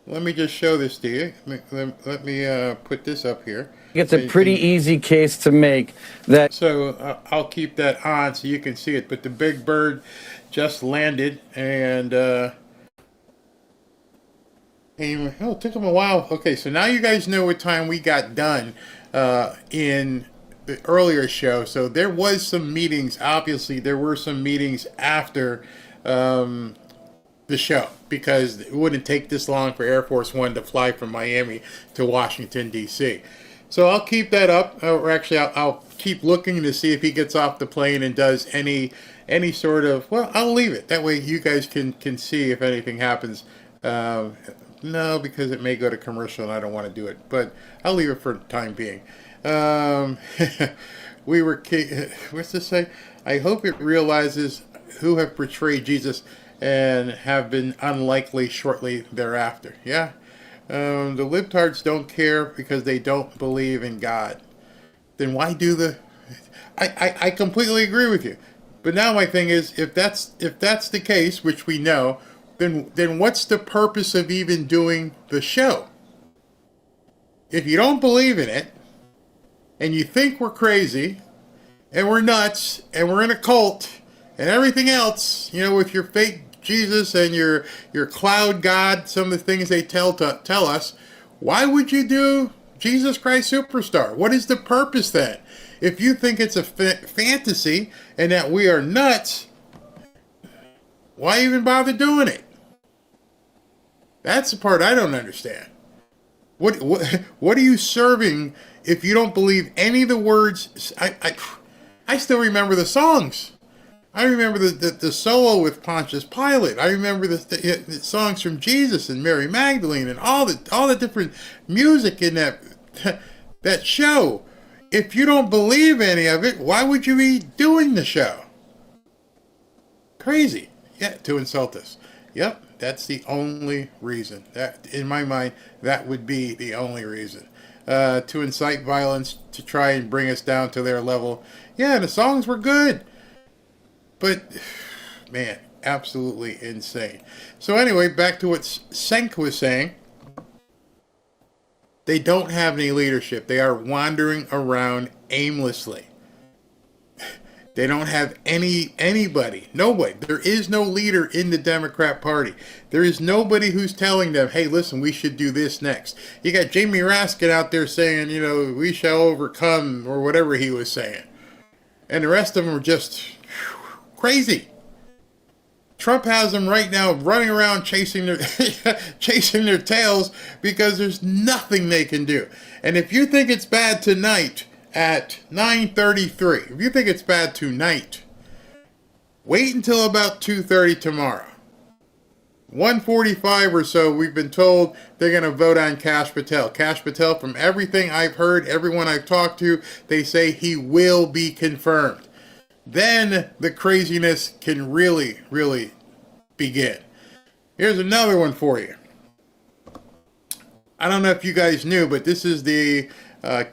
Let me just show this to you. Let me put this up here. It's a pretty easy case to make that. So I'll keep that on so you can see it. But the big bird just landed, and it took him a while. Okay, so now you guys know what time we got done in the earlier show. So there was some meetings. Obviously, there were some meetings after the show, because it wouldn't take this long for Air Force One to fly from Miami to Washington, D.C. So I'll keep that up. Or actually, I'll keep looking to see if he gets off the plane and does any sort of, well, I'll leave it. That way you guys can see if anything happens. No, because it may go to commercial and I don't want to do it. But I'll leave it for the time being. What's this say? I hope it realizes who have betrayed Jesus and have been unlikely shortly thereafter. Yeah. The libtards don't care because they don't believe in God. Then why do I completely agree with you. But now my thing is, if that's the case, which we know, then what's the purpose of even doing the show? If you don't believe in it, and you think we're crazy, and we're nuts, and we're in a cult, and everything else, you know, with your fake Jesus and your cloud God, some of the things they tell us, why would you do Jesus Christ Superstar? What is the purpose then? If you think it's a fantasy and that we are nuts, why even bother doing it? That's the part I don't understand. What are you serving if you don't believe any of the words? I still remember the songs. I remember the solo with Pontius Pilate. I remember the songs from Jesus and Mary Magdalene and all the different music in that show. If you don't believe any of it, why would you be doing the show? Crazy. Yeah, to insult us. Yep, that's the only reason. That, in my mind, that would be the only reason. To incite violence, to try and bring us down to their level. Yeah, the songs were good. But, man, absolutely insane. So anyway, back to what Senk was saying. They don't have any leadership. They are wandering around aimlessly. They don't have anybody. Nobody. There is no leader in the Democrat Party. There is nobody who's telling them, hey, listen, we should do this next. You got Jamie Raskin out there saying, you know, we shall overcome, or whatever he was saying. And the rest of them are just crazy. Trump has them right now running around chasing their tails because there's nothing they can do. And if you think it's bad tonight at 9:33, if you think it's bad tonight, wait until about 2:30 tomorrow. 1:45 or so, we've been told they're going to vote on Kash Patel. Kash Patel, from everything I've heard, everyone I've talked to, they say he will be confirmed. Then the craziness can really, really begin. Here's another one for you. I don't know if you guys knew, but this is the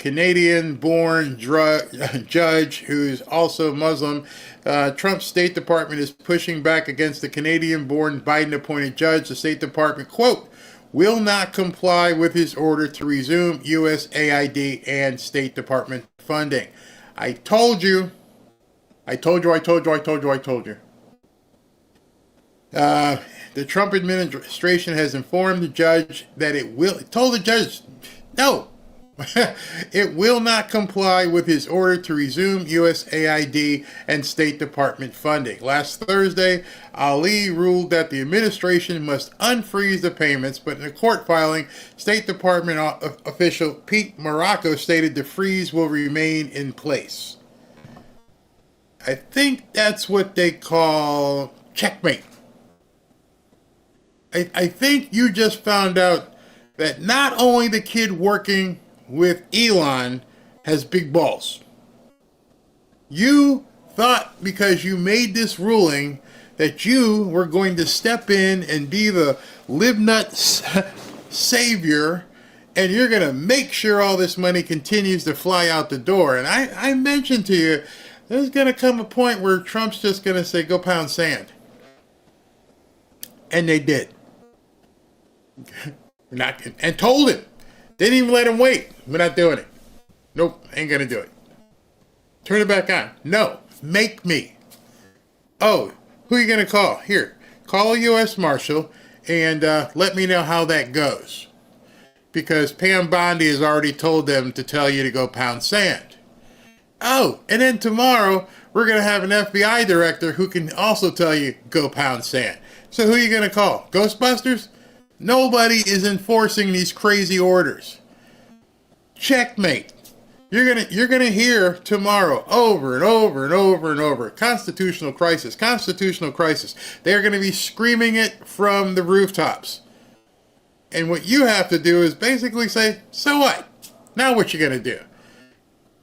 Canadian-born judge who's also Muslim. Trump's State Department is pushing back against the Canadian-born Biden-appointed judge. The State Department, quote, will not comply with his order to resume USAID and State Department funding. I told you. The Trump administration has informed the judge that it will, told the judge, no, it will not comply with his order to resume USAID and State Department funding. Last Thursday, Ali ruled that the administration must unfreeze the payments, but in a court filing, State Department official Pete Morocco stated the freeze will remain in place. I think that's what they call checkmate. I think you just found out that not only the kid working with Elon has big balls. You thought because you made this ruling that you were going to step in and be the libnut savior, and you're going to make sure all this money continues to fly out the door. And I mentioned to you, there's going to come a point where Trump's just going to say, go pound sand. And they did. And told him. Didn't even let him wait. We're not doing it. Nope, ain't gonna do it. Turn it back on. No, make me. Oh, who are you gonna call? Here, call a U.S. Marshal and let me know how that goes. Because Pam Bondi has already told them to tell you to go pound sand. Oh, and then tomorrow we're gonna have an FBI director who can also tell you go pound sand. So who are you gonna call? Ghostbusters? Nobody is enforcing these crazy orders. Checkmate. You're gonna hear tomorrow over and over and over and over. Constitutional crisis. Constitutional crisis. They're gonna be screaming it from the rooftops. And what you have to do is basically say, so what? Now what you gonna do?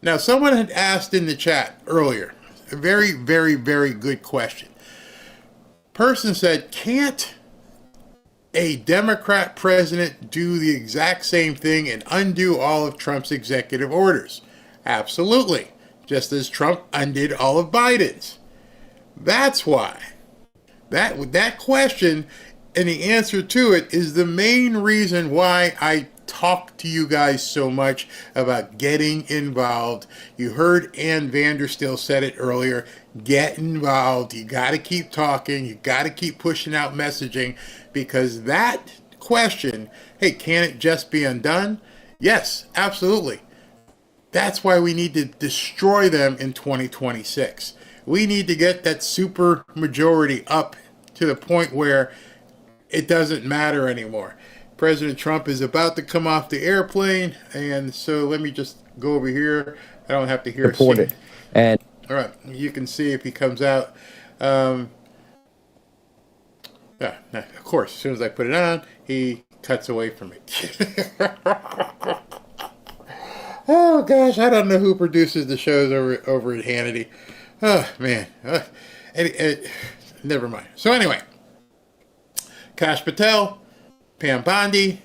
Now someone had asked in the chat earlier, a very, very, very good question. Person said, can't a Democrat president do the exact same thing and undo all of Trump's executive orders? Absolutely. Just as Trump undid all of Biden's. That's why. That question and the answer to it is the main reason why I talk to you guys so much about getting involved. You heard Ann Vanderstill said it earlier. Get involved. You got to keep talking. You got to keep pushing out messaging, because that question, hey, can it just be undone? Yes, absolutely. That's why we need to destroy them in 2026. We need to get that super majority up to the point where it doesn't matter anymore. President Trump is about to come off the airplane, and so let me just go over here. I don't have to hear reported. And all right, you can see if he comes out. Yeah, of course, as soon as I put it on, he cuts away from it. Oh gosh, I don't know who produces the shows over at Hannity. Oh man, never mind. So anyway, Kash Patel, Pam Bondi,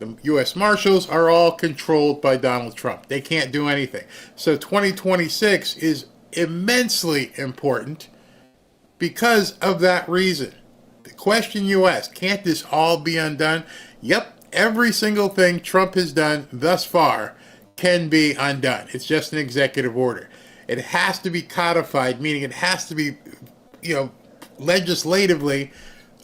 the U.S. Marshals are all controlled by Donald Trump. They can't do anything. So 2026 is immensely important because of that reason. The question you asked, can't this all be undone? Yep, every single thing Trump has done thus far can be undone. It's just an executive order. It has to be codified, meaning it has to be, legislatively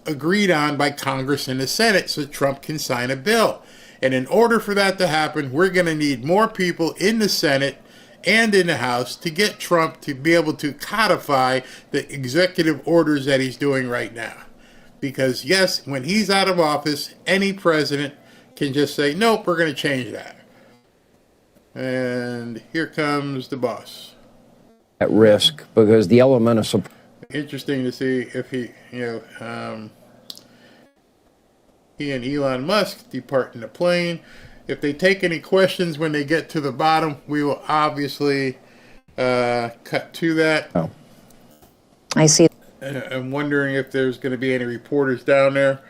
agreed on by Congress and the Senate so Trump can sign a bill. And in order for that to happen, we're going to need more people in the Senate and in the House to get Trump to be able to codify the executive orders that he's doing right now. Because yes, when he's out of office, any president can just say, nope, we're going to change that. And here comes the boss. At risk because the element of support. Interesting to see if he and Elon Musk depart in a plane. If they take any questions when they get to the bottom, we will obviously cut to that. Oh. I see. I'm wondering if there's going to be any reporters down there.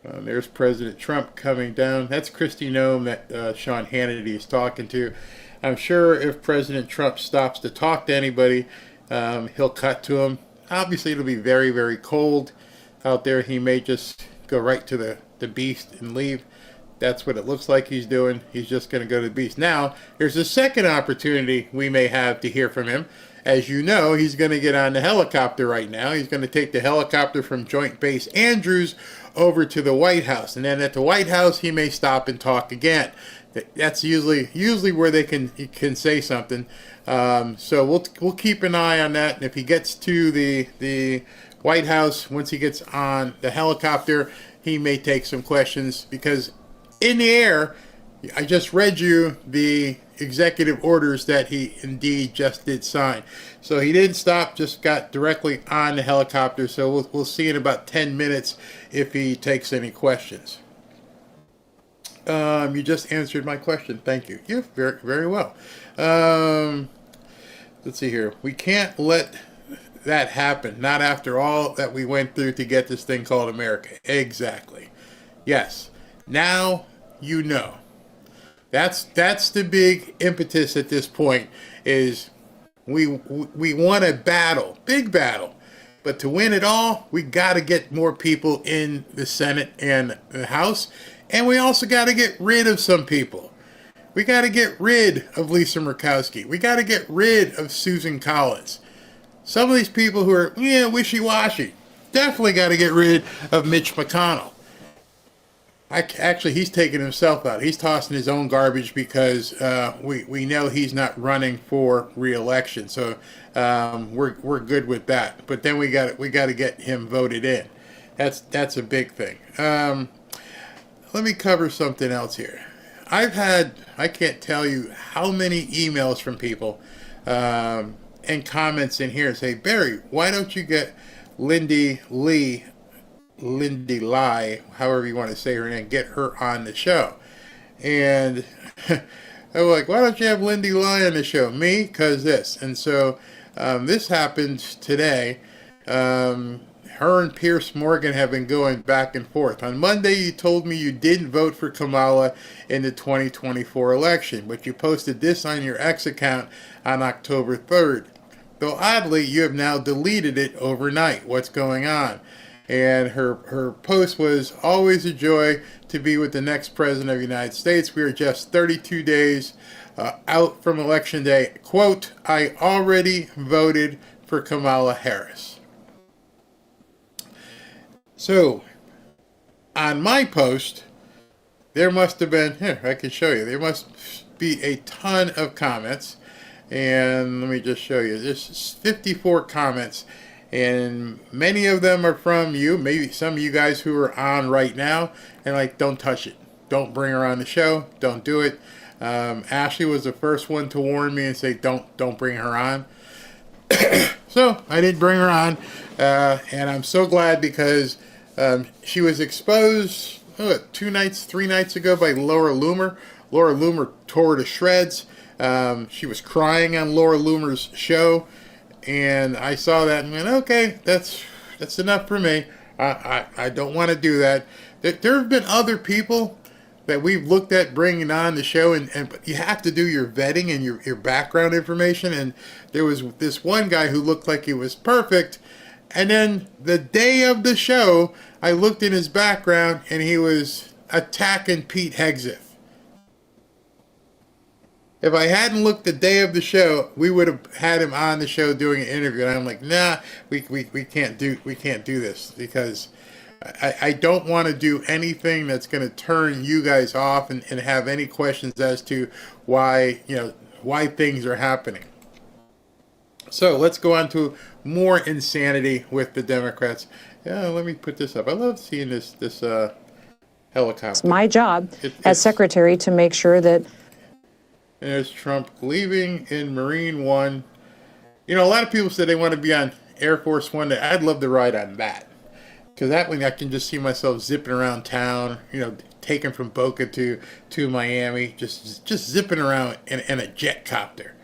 There's President Trump coming down. That's Kristi Noem that Sean Hannity is talking to. I'm sure if President Trump stops to talk to anybody, he'll cut to him. Obviously, it'll be very, very cold out there. He may just go right to the the beast and leave. That's what it looks like he's doing. He's just going to go to the beast. Now, there's a second opportunity we may have to hear from him. As you know, he's going to get on the helicopter right now. He's going to take the helicopter from Joint Base Andrews over to the White House. And then at the White House, he may stop and talk again. That's usually where they can say something. So we'll keep an eye on that. And if he gets to the White House, once he gets on the helicopter, he may take some questions, because in the air, I just read you the executive orders that he indeed just did sign. So he didn't stop, just got directly on the helicopter. So we'll see in about 10 minutes if he takes any questions. You just answered my question. Thank you. Yeah, very, very well. Let's see here. We can't let that happen. Not after all that we went through to get this thing called America. Exactly. Yes. Now you know. That's the big impetus at this point, is we want a battle, big battle. But to win it all, we got to get more people in the Senate and the House. And we also got to get rid of some people. We got to get rid of Lisa Murkowski. We got to get rid of Susan Collins. Some of these people who are, wishy-washy. Definitely got to get rid of Mitch McConnell. Actually, he's taking himself out. He's tossing his own garbage, because we know he's not running for re-election. So we're good with that. But then we got to get him voted in. That's a big thing. Let me cover something else here. I can't tell you how many emails from people and comments in here say, Barry, why don't you get Lindy Lai, however you want to say her name, get her on the show? And I'm like, why don't you have Lindy Lai on the show? Me? Because this. And so this happened today. Her and Pierce Morgan have been going back and forth. On Monday, you told me you didn't vote for Kamala in the 2024 election, but you posted this on your X account on October 3rd. Though oddly, you have now deleted it overnight. What's going on? And her post was, always a joy to be with the next president of the United States. We are just 32 days out from Election Day. Quote, I already voted for Kamala Harris. So, on my post, there must have been, here, I can show you, there must be a ton of comments. And let me just show you, there's 54 comments. And many of them are from you, maybe some of you guys who are on right now, and like, don't touch it. Don't bring her on the show. Don't do it. Ashley was the first one to warn me and say, don't bring her on. So I didn't bring her on, and I'm so glad, because she was exposed 3 nights ago by Laura Loomer. Laura Loomer tore her to shreds. She was crying on Laura Loomer's show, and I saw that and went, okay, that's enough for me. I don't want to do that. There have been other people that we've looked at bringing on the show, and you have to do your vetting and your background information. And there was this one guy who looked like he was perfect, and then the day of the show, I looked in his background, and he was attacking Pete Hegseth. If I hadn't looked the day of the show, we would have had him on the show doing an interview. And I'm like, nah, we can't do this, because I don't want to do anything that's going to turn you guys off and have any questions as to why things are happening. So let's go on to more insanity with the Democrats. Yeah, let me put this up. I love seeing this helicopter. It's my job as secretary to make sure that. There's Trump leaving in Marine One. A lot of people said they want to be on Air Force One. I'd love to ride on that, because that way I can just see myself zipping around town, taken from Boca to Miami, just zipping around in a jet copter.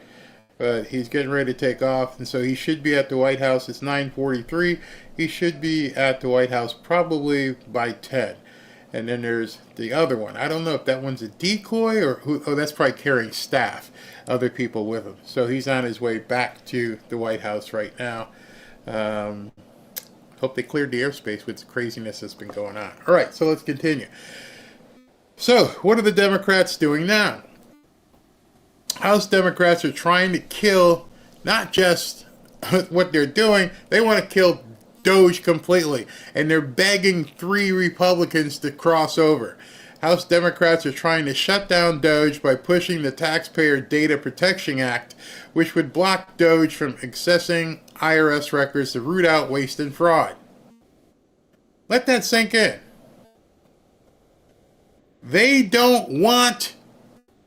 But he's getting ready to take off, and so he should be at the White House. It's 9:43. He should be at the White House probably by 10. And then there's the other one. I don't know if that one's a decoy or who. Oh, that's probably carrying staff, other people with him. So he's on his way back to the White House right now. Hope they cleared the airspace with the craziness that's been going on. All right, so let's continue. So, what are the Democrats doing now? House Democrats are trying to kill not just what they're doing, they want to kill DOGE completely. And they're begging 3 Republicans to cross over. House Democrats are trying to shut down DOGE by pushing the Taxpayer Data Protection Act, which would block DOGE from accessing IRS records to root out waste and fraud. Let that sink in. They don't want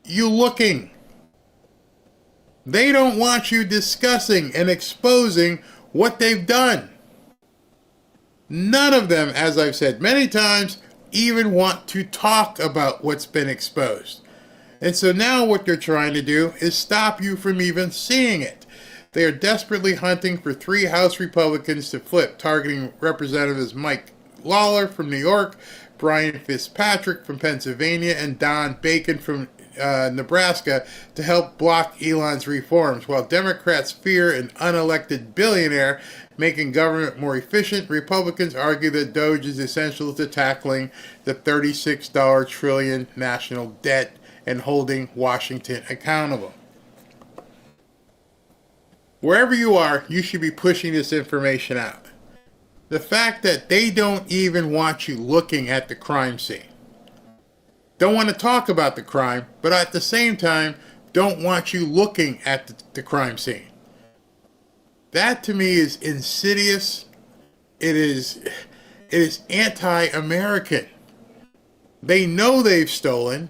you looking. They don't want you discussing and exposing what they've done. None of them, as I've said many times, even want to talk about what's been exposed. And so now what they're trying to do is stop you from even seeing it. They are desperately hunting for 3 House Republicans to flip, targeting Representatives Mike Lawler from New York, Brian Fitzpatrick from Pennsylvania, and Don Bacon from Nebraska to help block Elon's reforms. While Democrats fear an unelected billionaire making government more efficient, Republicans argue that DOGE is essential to tackling the $36 trillion national debt and holding Washington accountable. Wherever you are, you should be pushing this information out. The fact that they don't even want you looking at the crime scene. Don't want to talk about the crime, but at the same time, don't want you looking at the crime scene. That to me is insidious. It is anti-American. They know they've stolen.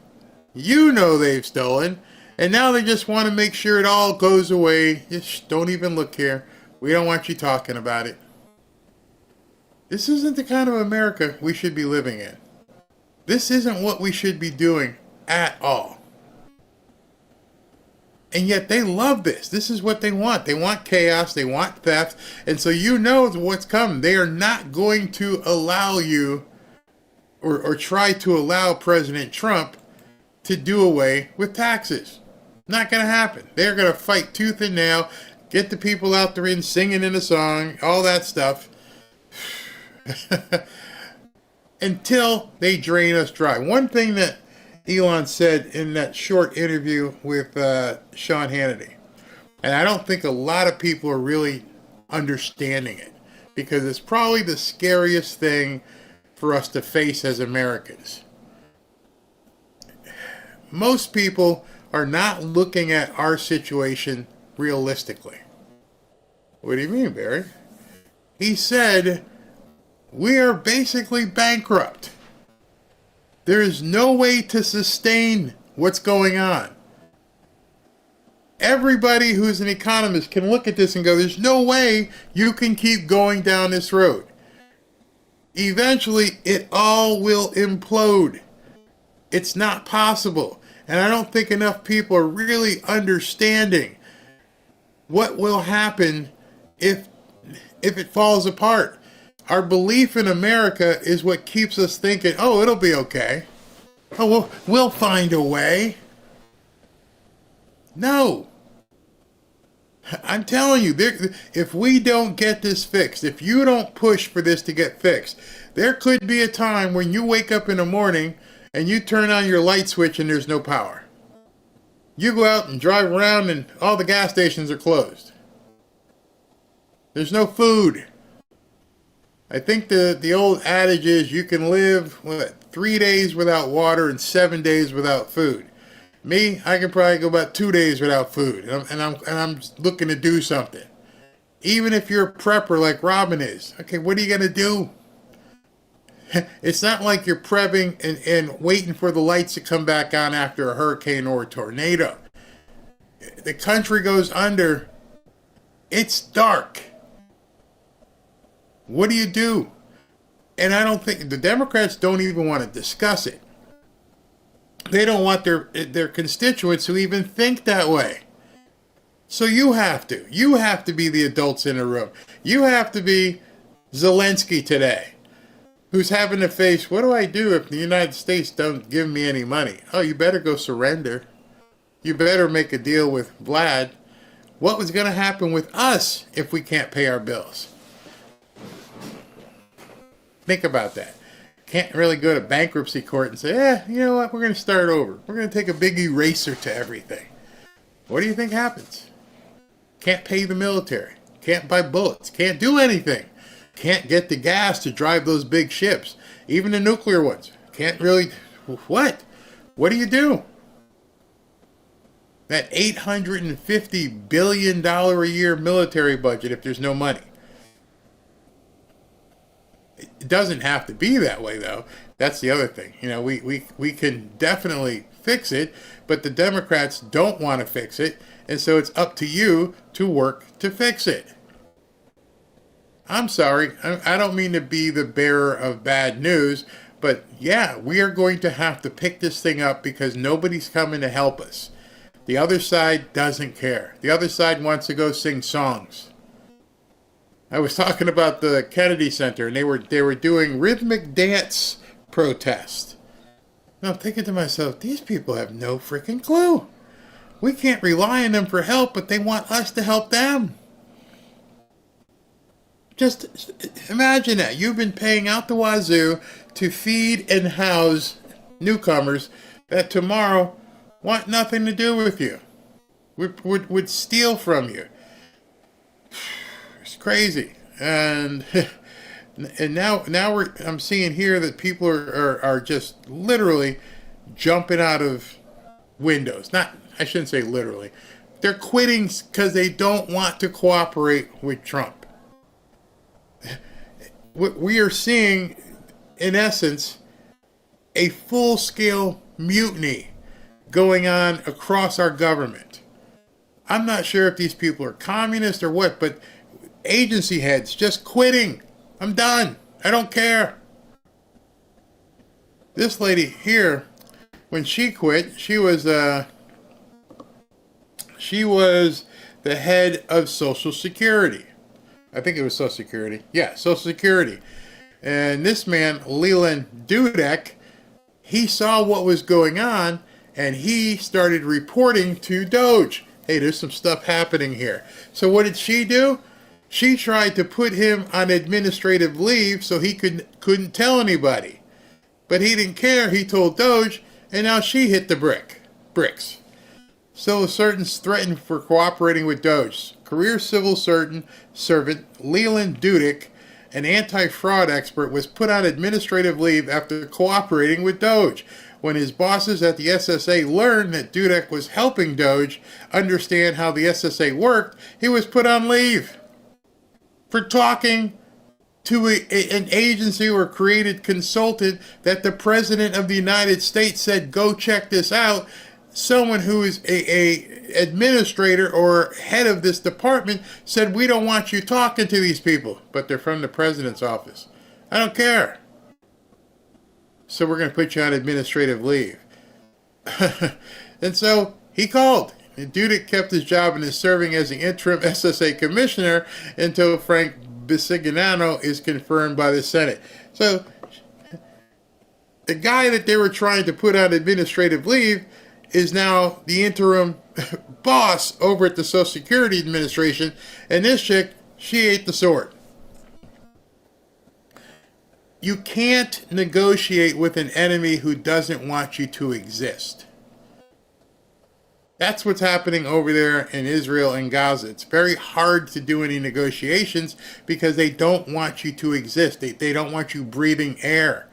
You know they've stolen. And now they just want to make sure it all goes away. Just don't even look here. We don't want you talking about it. This isn't the kind of America we should be living in. This isn't what we should be doing at all. And yet they love this. This is what they want. They want chaos. They want theft. And so you know what's coming. They are not going to allow you or try to allow President Trump to do away with taxes. Not going to happen. They're going to fight tooth and nail, get the people out there in singing in a song, all that stuff. Until they drain us dry. One thing that Elon said in that short interview with Sean Hannity, and I don't think a lot of people are really understanding it, because it's probably the scariest thing for us to face as Americans. Most people are not looking at our situation realistically. What do you mean, Barry? He said, we are basically bankrupt. There is no way to sustain what's going on. Everybody who's an economist can look at this and go, there's no way you can keep going down this road. Eventually, it all will implode. It's not possible. And I don't think enough people are really understanding what will happen if it falls apart. Our belief in America is what keeps us thinking, oh, it'll be okay. Oh, we'll find a way. No. I'm telling you, if we don't get this fixed, if you don't push for this to get fixed, there could be a time when you wake up in the morning and you turn on your light switch and there's no power. You go out and drive around and all the gas stations are closed. There's no food. I think the old adage is you can live 3 days without water and 7 days without food. Me, I can probably go about 2 days without food, and I'm looking to do something. Even if you're a prepper like Robin is, okay, what are you gonna do? It's not like you're prepping and waiting for the lights to come back on after a hurricane or a tornado. The country goes under. It's dark. What do you do? And I don't think the Democrats don't even want to discuss it. They don't want their constituents to even think that way. So you have to. You have to be the adults in the room. You have to be Zelensky today, who's having to face, what do I do if the United States don't give me any money? Oh, you better go surrender. You better make a deal with Vlad. What was going to happen with us if we can't pay our bills? Think about that. Can't really go to bankruptcy court and say, you know what, we're going to start over. We're going to take a big eraser to everything. What do you think happens? Can't pay the military. Can't buy bullets. Can't do anything. Can't get the gas to drive those big ships. Even the nuclear ones. Can't really... What? What do you do? That $850 billion a year military budget if there's no money. It doesn't have to be that way, though. That's the other thing. You know, we can definitely fix it, but the Democrats don't want to fix it, and so it's up to you to work to fix it. I'm sorry. I don't mean to be the bearer of bad news, but yeah, we are going to have to pick this thing up because nobody's coming to help us. The other side doesn't care. The other side wants to go sing songs. I was talking about the Kennedy Center, and they were doing rhythmic dance protest. And I'm thinking to myself, these people have no freaking clue. We can't rely on them for help, but they want us to help them. Just imagine that. You've been paying out the wazoo to feed and house newcomers that tomorrow want nothing to do with you. Would steal from you. It's crazy. And now I'm seeing here that people are just literally jumping out of windows. I shouldn't say literally. They're quitting because they don't want to cooperate with Trump. We are seeing, in essence, a full-scale mutiny going on across our government. I'm not sure if these people are communists or what, but agency heads just quitting. I'm done. I don't care. This lady here, when she quit, she was the head of Social Security. I think it was Social Security. Yeah, Social Security. And this man, Leland Dudek, he saw what was going on, and he started reporting to DOGE. Hey, there's some stuff happening here. So what did she do? She tried to put him on administrative leave so he couldn't tell anybody. But he didn't care. He told DOGE, and now she hit the bricks. Civil servants threatened for cooperating with DOGE. Career civil servant Leland Dudek, an anti-fraud expert, was put on administrative leave after cooperating with DOGE. When his bosses at the SSA learned that Dudek was helping DOGE understand how the SSA worked, he was put on leave for talking to an agency or created consultant that the President of the United States said, go check this out. Someone who is a administrator or head of this department said, we don't want you talking to these people, but they're from the president's office. I don't care. So we're going to put you on administrative leave. And so he called. And Dudek kept his job and is serving as the interim SSA commissioner until Frank Bisignano is confirmed by the Senate. So the guy that they were trying to put on administrative leave is now the interim boss over at the Social Security Administration, and this chick, she ate the sword. You can't negotiate with an enemy who doesn't want you to exist. That's what's happening over there in Israel and Gaza. It's very hard to do any negotiations because they don't want you to exist. They don't want you breathing air.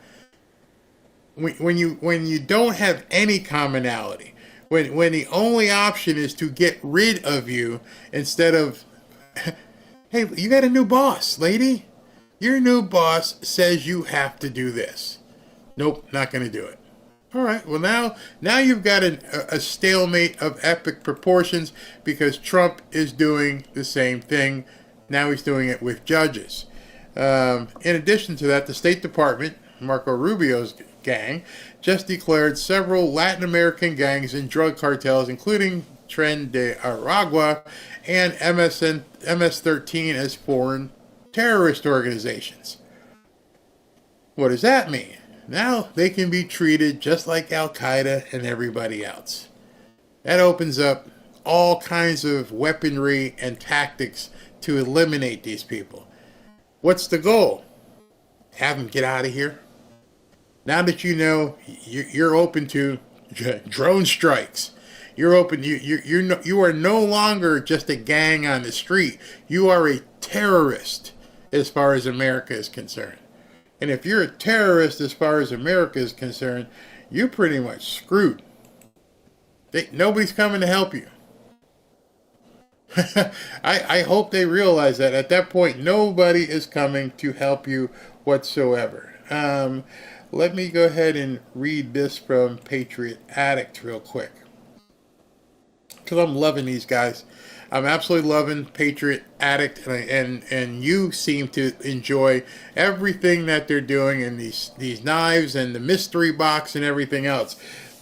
When you don't have any commonality, when the only option is to get rid of you instead of, hey, you got a new boss, lady. Your new boss says you have to do this. Nope, not going to do it. All right, well now you've got a stalemate of epic proportions because Trump is doing the same thing. Now he's doing it with judges. In addition to that, the State Department, Marco Rubio's gang, just declared several Latin American gangs and drug cartels, including Tren de Aragua and MS-13 as foreign terrorist organizations. What does that mean? Now they can be treated just like Al-Qaeda and everybody else. That opens up all kinds of weaponry and tactics to eliminate these people. What's the goal? have them get out of here? Now that you know you're open to drone strikes, you are no longer just a gang on the street. You are a terrorist as far as America is concerned. And if you're a terrorist as far as America is concerned, you're pretty much screwed. Nobody's coming to help you. I hope they realize that at that point, nobody is coming to help you whatsoever. Let me go ahead and read this from Patriot Addict real quick, because I'm loving these guys. I'm absolutely loving Patriot Addict, and you seem to enjoy everything that they're doing, and these knives and the mystery box and everything else.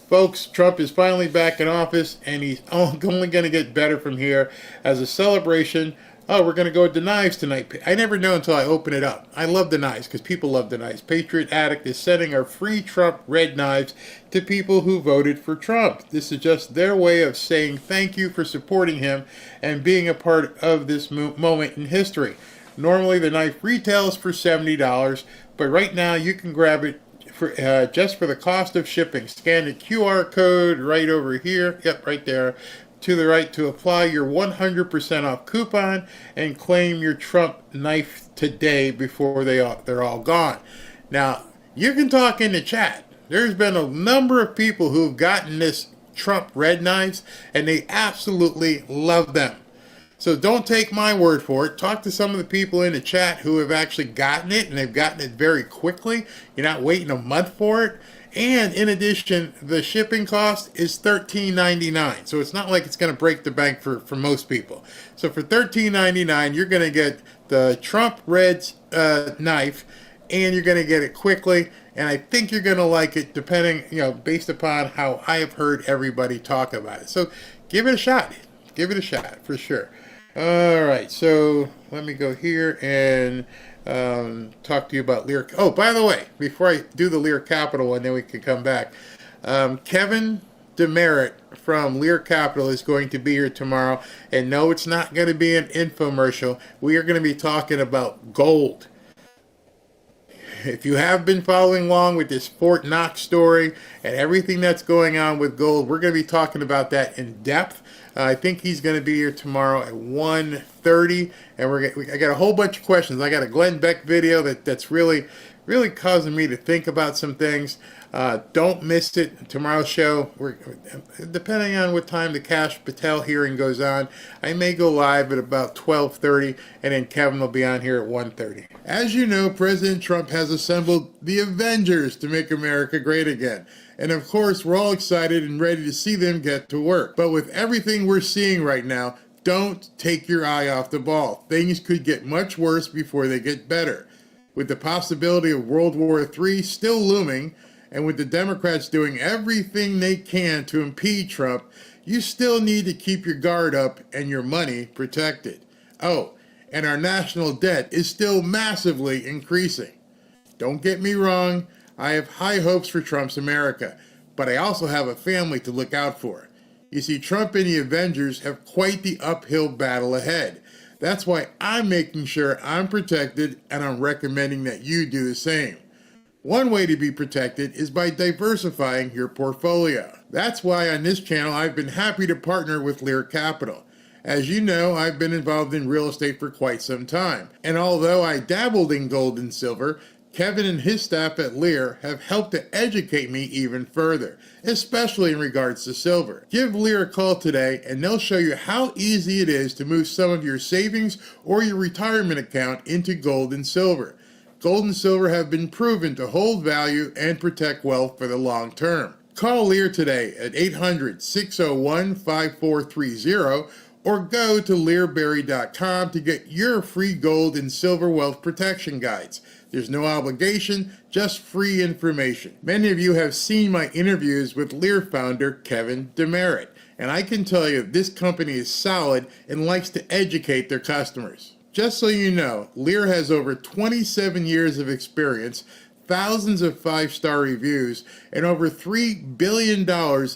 Folks, Trump is finally back in office, and he's only going to get better from here. As a celebration, we're going to go with the knives tonight. I never know until I open it up. I love the knives because people love the knives. Patriot Addict is sending our free Trump red knives to people who voted for Trump. This is just their way of saying thank you for supporting him and being a part of this moment in history. Normally, the knife retails for $70, but right now you can grab it for just for the cost of shipping. Scan the QR code right over here. Yep, right there. To the right to apply your 100% off coupon and claim your Trump knife today before they're all gone. Now, you can talk in the chat. There's been a number of people who've gotten this Trump red knives, and they absolutely love them. So don't take my word for it. Talk to some of the people in the chat who have actually gotten it, and they've gotten it very quickly. You're not waiting a month for it. And in addition, the shipping cost is $13.99. So it's not like it's going to break the bank for most people. So for $13.99, you're going to get the Trump Reds knife, and you're going to get it quickly. And I think you're going to like it, depending, based upon how I have heard everybody talk about it. So give it a shot. Give it a shot for sure. All right. So let me go here and talk to you about Lear. Oh, by the way, before I do the Lear Capital and then we can come back, Kevin Demerit from Lear Capital is going to be here tomorrow. And no, it's not going to be an infomercial. We are going to be talking about gold. If you have been following along with this Fort Knox story and everything that's going on with gold, we're going to be talking about that in depth. I think he's going to be here tomorrow at 1:30, and I got a whole bunch of questions. I got a Glenn Beck video that's really causing me to think about some things. Don't miss it. Tomorrow's show, depending on what time the Kash Patel hearing goes on, I may go live at about 12:30, and then Kevin will be on here at 1:30. As you know, President Trump has assembled the Avengers to make America great again. And of course, we're all excited and ready to see them get to work. But with everything we're seeing right now, don't take your eye off the ball. Things could get much worse before they get better. With the possibility of World War III still looming, and with the Democrats doing everything they can to impede Trump, you still need to keep your guard up and your money protected. Oh, and our national debt is still massively increasing. Don't get me wrong, I have high hopes for Trump's America, but I also have a family to look out for. You see, Trump and the Avengers have quite the uphill battle ahead. That's why I'm making sure I'm protected, and I'm recommending that you do the same. One way to be protected is by diversifying your portfolio. That's why on this channel I've been happy to partner with Lear Capital. As you know, I've been involved in real estate for quite some time, and although I dabbled in gold and silver, Kevin and his staff at Lear have helped to educate me even further, especially in regards to silver. Give Lear a call today and they'll show you how easy it is to move some of your savings or your retirement account into gold and silver. Gold and silver have been proven to hold value and protect wealth for the long term. Call Lear today at 800-601-5430 or go to learberry.com to get your free gold and silver wealth protection guides. There's no obligation, just free information. Many of you have seen my interviews with Lear founder Kevin Demerit, and I can tell you this company is solid and likes to educate their customers. Just so you know, Lear has over 27 years of experience, thousands of 5-star reviews, and over $3 billion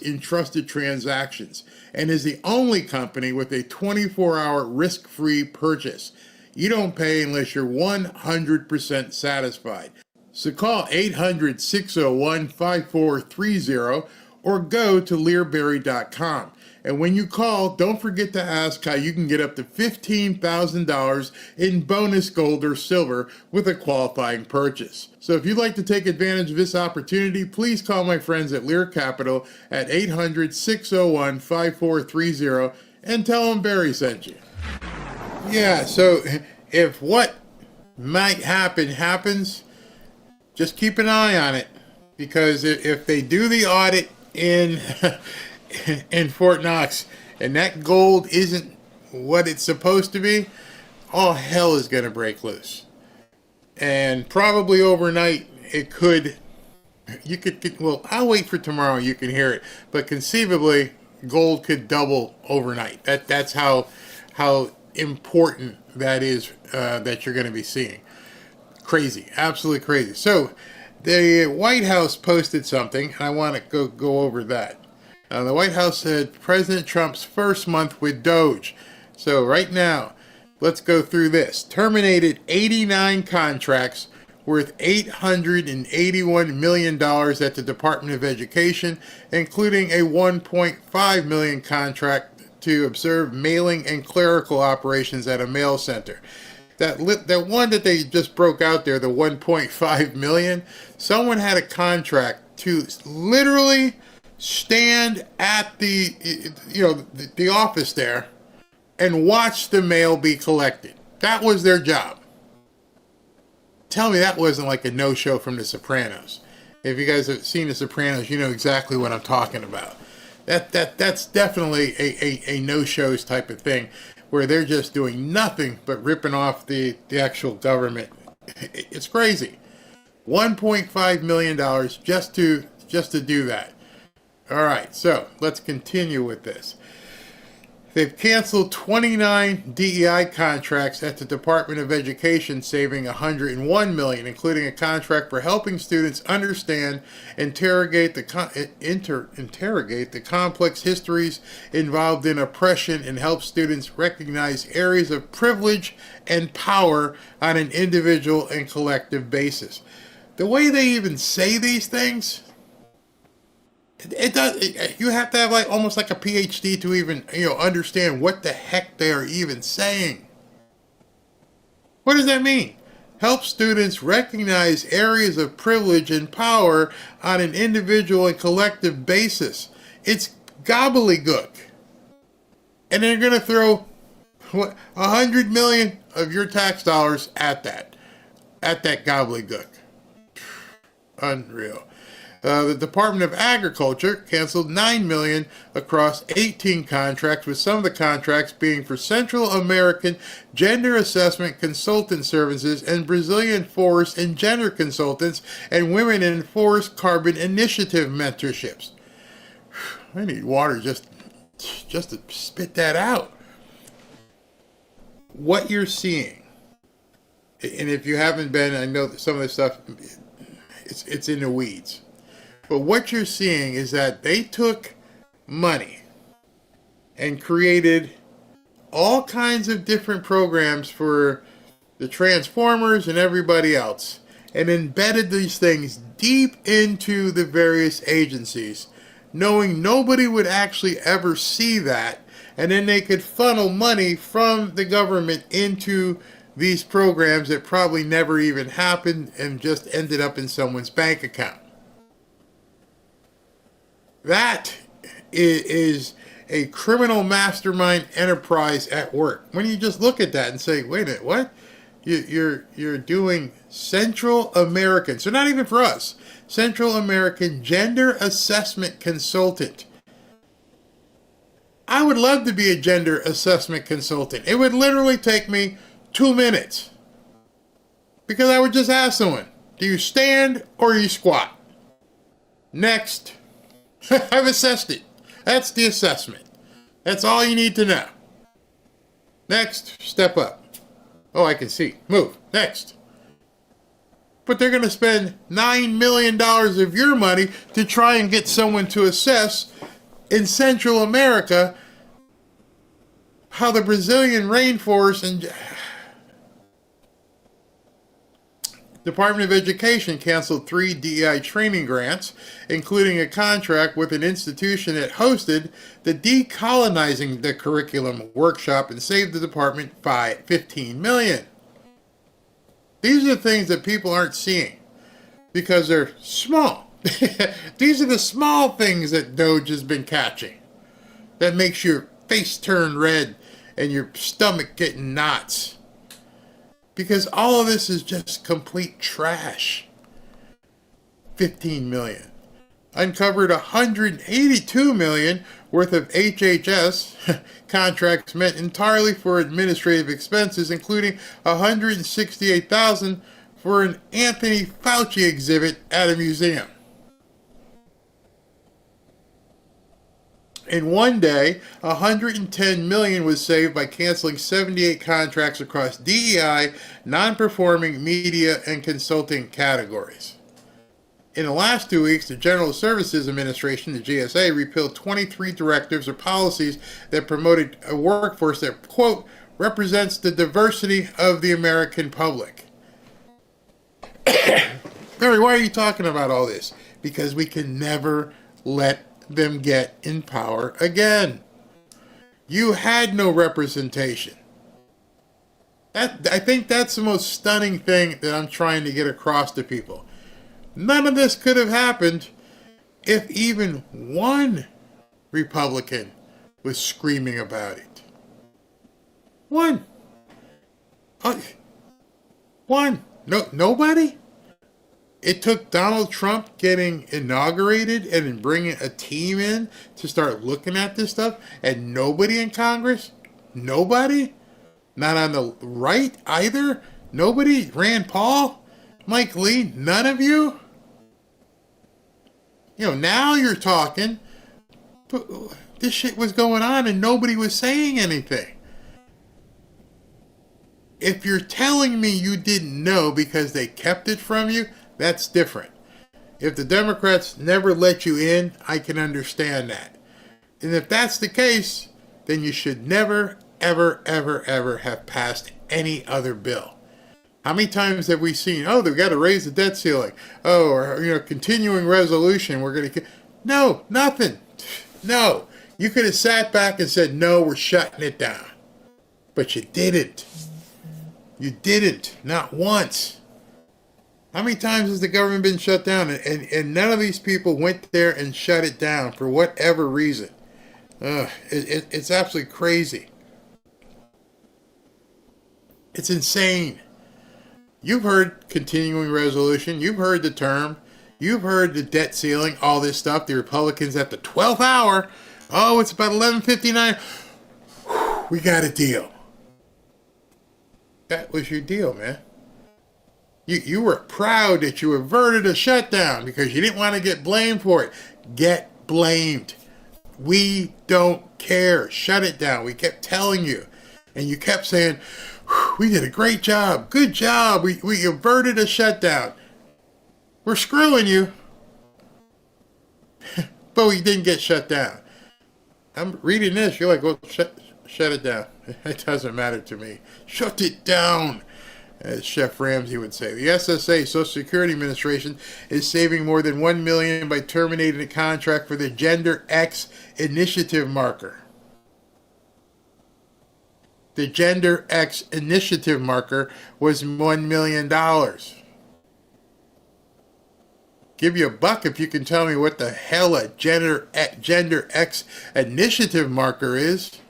in trusted transactions, and is the only company with a 24-hour risk-free purchase. You don't pay unless you're 100% satisfied. So call 800-601-5430 or go to learberry.com. And when you call, don't forget to ask how you can get up to $15,000 in bonus gold or silver with a qualifying purchase. So if you'd like to take advantage of this opportunity, please call my friends at Lear Capital at 800-601-5430 and tell them Barry sent you. Yeah, so if what might happen happens, just keep an eye on it, because if they do the audit in in Fort Knox and that gold isn't what it's supposed to be, all hell is going to break loose. And probably overnight it could, well, I'll wait for tomorrow, you can hear it, but conceivably gold could double overnight. That's how important that is, that you're going to be seeing. Crazy, absolutely crazy. So the White House posted something, and I want to go over that. The White House said President Trump's first month with DOGE. So right now, let's go through this. Terminated 89 contracts worth $881 million at the Department of Education, including a $1.5 million contract to observe mailing and clerical operations at a mail center. That one that they just broke out there, the 1.5 million, someone had a contract to literally stand at the office there and watch the mail be collected. That was their job. Tell me that wasn't like a no-show from The Sopranos. If you guys have seen The Sopranos, you know exactly what I'm talking about. That's definitely a no-shows type of thing, where they're just doing nothing but ripping off the actual government. It's crazy. $1.5 million just to do that. All right, so let's continue with this. They've canceled 29 DEI contracts at the Department of Education, saving $101 million, including a contract for helping students understand, interrogate the complex histories involved in oppression, and help students recognize areas of privilege and power on an individual and collective basis. The way they even say these things, you have to have almost like a PhD to even understand what the heck they are even saying. What does that mean? Help students recognize areas of privilege and power on an individual and collective basis. It's gobbledygook. And they're going to throw $100 million of your tax dollars at that gobbledygook. Unreal. The Department of Agriculture canceled $9 million across 18 contracts, with some of the contracts being for Central American gender assessment consultant services and Brazilian forest and gender consultants and women in forest carbon initiative mentorships. I need water just to spit that out. What you're seeing, and if you haven't been, I know that some of this stuff, it's in the weeds. But what you're seeing is that they took money and created all kinds of different programs for the Transformers and everybody else, and embedded these things deep into the various agencies, knowing nobody would actually ever see that, and then they could funnel money from the government into these programs that probably never even happened and just ended up in someone's bank account. That is a criminal mastermind enterprise at work. When you just look at that and say, wait a minute, what? You're doing Central American, so not even for us, Central American Gender Assessment Consultant. I would love to be a gender assessment consultant. It would literally take me 2 minutes. Because I would just ask someone, do you stand or do you squat? Next. I've assessed it. That's the assessment. That's all you need to know. Next, step up. Oh, I can see. Move. Next. But they're going to spend $9 million of your money to try and get someone to assess in Central America how the Brazilian rainforest and Department of Education canceled 3 DEI training grants, including a contract with an institution that hosted the Decolonizing the Curriculum workshop and saved the department $15 million. These are the things that people aren't seeing because they're small. These are the small things that DOGE has been catching that makes your face turn red and your stomach getting knots. Because all of this is just complete trash. 15 million. Uncovered 182 million worth of HHS contracts meant entirely for administrative expenses, including 168,000 for an Anthony Fauci exhibit at a museum. In one day, 110 million was saved by canceling 78 contracts across DEI, non-performing, media, and consulting categories. In the last 2 weeks, the General Services Administration, the GSA, repealed 23 directives or policies that promoted a workforce that, quote, represents the diversity of the American public. Barry, why are you talking about all this? Because we can never let them get in power again. You had no representation. I think that's the most stunning thing that I'm trying to get across to people. None of this could have happened if even one Republican was screaming about it. One. One. No, nobody? It took Donald Trump getting inaugurated and bringing a team in to start looking at this stuff, and nobody in Congress? Nobody? Not on the right either? Nobody? Rand Paul? Mike Lee? None of you? You know, now you're talking. But this shit was going on and nobody was saying anything. If you're telling me you didn't know because they kept it from you, that's different. If the Democrats never let you in, I can understand that. And if that's the case, then you should never, ever, ever, ever have passed any other bill. How many times have we seen, oh, they've got to raise the debt ceiling. Oh, or, continuing resolution, we're going to... No, nothing. No. You could have sat back and said, no, we're shutting it down. But you didn't. You didn't. Not once. How many times has the government been shut down? And none of these people went there and shut it down for whatever reason. It's absolutely crazy. It's insane. You've heard continuing resolution. You've heard the term. You've heard the debt ceiling, all this stuff. The Republicans at the 12th hour. Oh, it's about 11:59. We got a deal. That was your deal, man. You were proud that you averted a shutdown because you didn't want to get blamed for it. Get blamed. We don't care. Shut it down. We kept telling you. And you kept saying, we did a great job. Good job. We averted a shutdown. We're screwing you. But we didn't get shut down. I'm reading this. You're like, well, shut it down. It doesn't matter to me. Shut it down, as Chef Ramsay would say. The SSA, Social Security Administration, is saving more than $1 million by terminating a contract for the Gender X Initiative marker. The Gender X Initiative marker was $1 million. Give you $1 if you can tell me what the hell a Gender X Initiative marker is.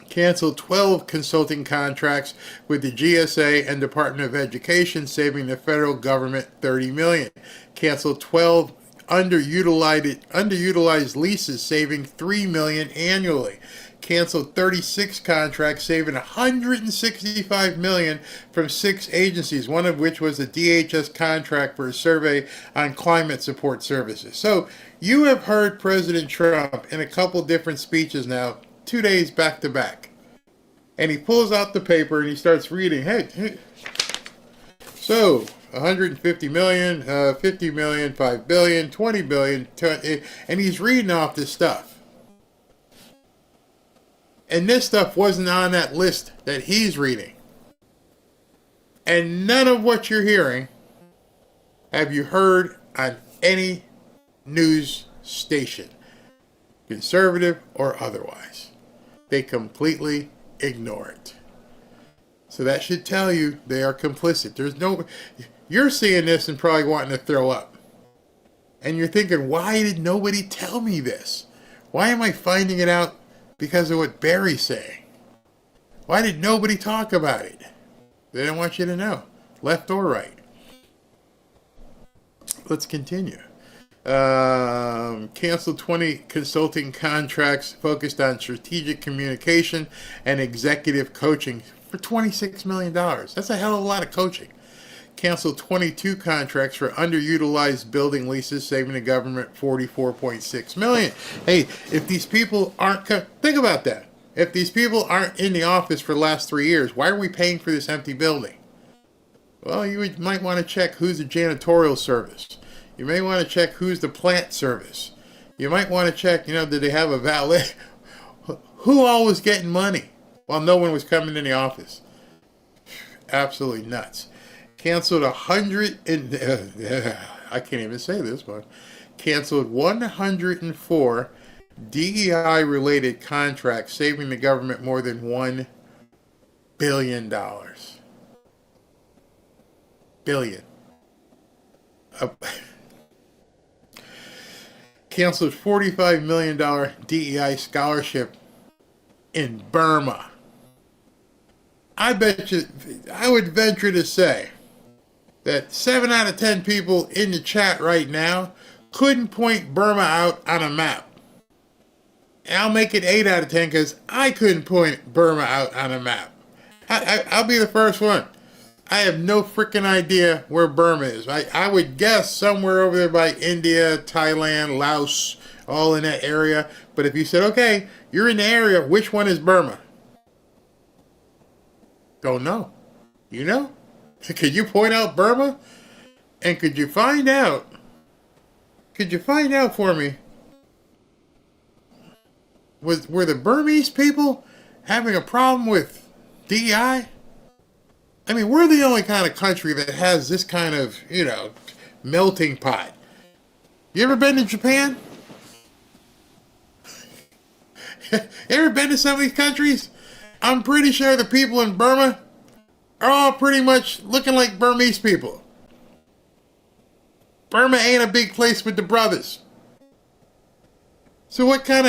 Canceled 12 consulting contracts with the GSA and Department of Education, saving the federal government $30 million. Canceled 12 underutilized leases, saving $3 million annually. Canceled 36 contracts, saving $165 million from 6 agencies, one of which was a DHS contract for a survey on climate support services. So you have heard President Trump in a couple different speeches now, 2 days back to back. And he pulls out the paper and he starts reading, hey, so 150 million, 50 million, 5 billion, 20 billion, and he's reading off this stuff. And this stuff wasn't on that list that he's reading. And none of what you're hearing have you heard on any news station, conservative or otherwise. They completely ignore it. So that should tell you they are complicit. You're seeing this and probably wanting to throw up. And you're thinking, why did nobody tell me this? Why am I finding it out because of what Barry's saying? Why did nobody talk about it? They don't want you to know, left or right. Let's continue. Canceled 20 consulting contracts focused on strategic communication and executive coaching for $26 million. That's a hell of a lot of coaching. Canceled 22 contracts for underutilized building leases, saving the government $44.6 million. Hey, if these people aren't... Think about that. If these people aren't in the office for the last 3 years, why are we paying for this empty building? Well, might want to check who's the janitorial service. You may want to check who's the plant service. You might want to check, did they have a valet? Who all was getting money while no one was coming in the office? Absolutely nuts. Canceled 100 and I can't even say this one. Canceled 104 DEI-related contracts, saving the government more than $1 billion. Billion. Canceled $45 million DEI scholarship in Burma. I bet you, I would venture to say that 7 out of 10 people in the chat right now couldn't point Burma out on a map. And I'll make it 8 out of 10 because I couldn't point Burma out on a map. I'll be the first one. I have no freaking idea where Burma is. I would guess somewhere over there by India, Thailand, Laos, all in that area. But if you said, okay, you're in the area, which one is Burma? Don't know. You know? Could you point out Burma? And could you find out for me, were the Burmese people having a problem with DEI? I mean, we're the only kind of country that has this kind of, melting pot. You ever been to Japan? You ever been to some of these countries? I'm pretty sure the people in Burma are all pretty much looking like Burmese people. Burma ain't a big place with the brothers. So what kind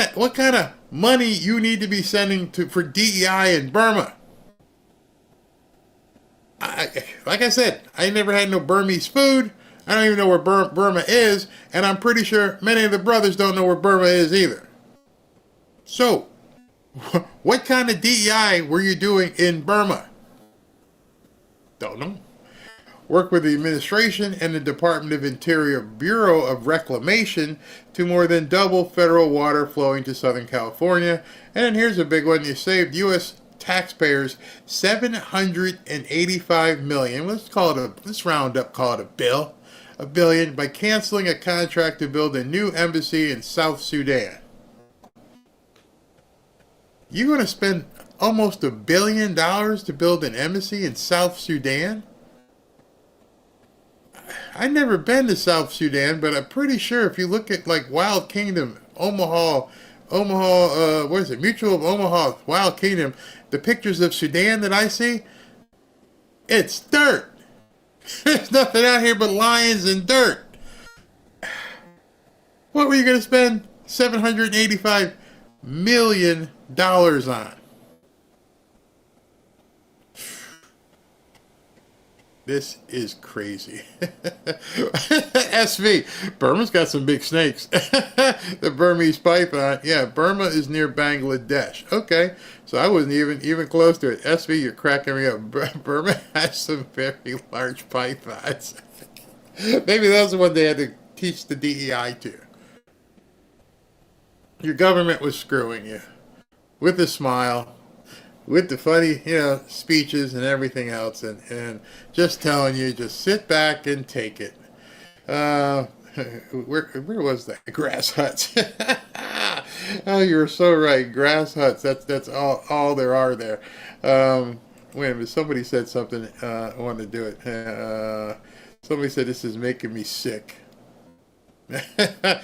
of money you need to be sending for DEI in Burma? Like I said, I never had no Burmese food. I don't even know where Burma is, and I'm pretty sure many of the brothers don't know where Burma is either. So, what kind of DEI were you doing in Burma? Don't know. Work with the administration and the Department of Interior Bureau of Reclamation to more than double federal water flowing to Southern California. And here's a big one. You saved U.S. taxpayers $785 million. Let's round up, call it $1 billion by canceling a contract to build a new embassy in South Sudan. You're going to spend almost $1 billion to build an embassy in South Sudan? I've never been to South Sudan, but I'm pretty sure if you look at like Wild Kingdom, Omaha, Mutual of Omaha, Wild Kingdom, the pictures of Sudan that I see, it's dirt. There's nothing out here but lions and dirt. What were you going to spend $785 million on? This is crazy. SV, Burma's got some big snakes. The Burmese python. Yeah, Burma is near Bangladesh. Okay, so I wasn't even close to it. SV, you're cracking me up. Burma has some very large pythons. Maybe that's what they had to teach the DEI to. Your government was screwing you. With a smile. With the funny, speeches and everything else, and just telling you, just sit back and take it. Where was that? Grass huts. Oh, you're so right. Grass huts. That's all there are there. Wait a minute, somebody said something. I wanted to do it. Somebody said this is making me sick. Okay,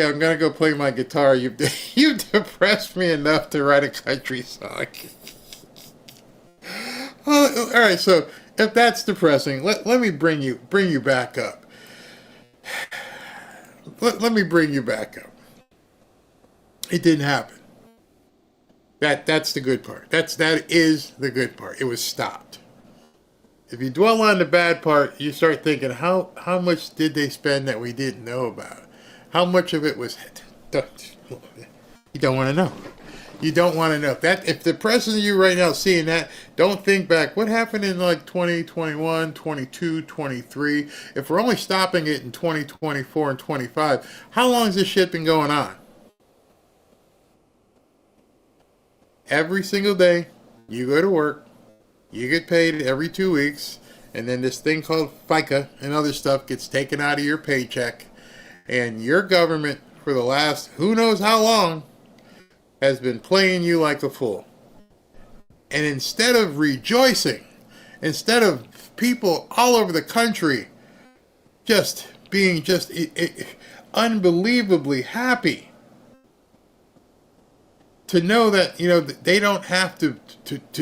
I'm gonna go play my guitar. You depressed me enough to write a country song. All right, so if that's depressing, let me bring you back up. Let me bring you back up. It didn't happen. That's the good part. That is the good part. It was stopped. If you dwell on the bad part, you start thinking, how much did they spend that we didn't know about? How much of it was... You don't want to know. You don't want to know. If the president of you right now seeing that, don't think back. What happened in like 2021, 22, 23? If we're only stopping it in 2024 and 25, how long has this shit been going on? Every single day, you go to work, you get paid every 2 weeks, and then this thing called FICA and other stuff gets taken out of your paycheck, and your government, for the last who knows how long, has been playing you like a fool. And instead of rejoicing, instead of people all over the country just being unbelievably happy to know that, they don't have to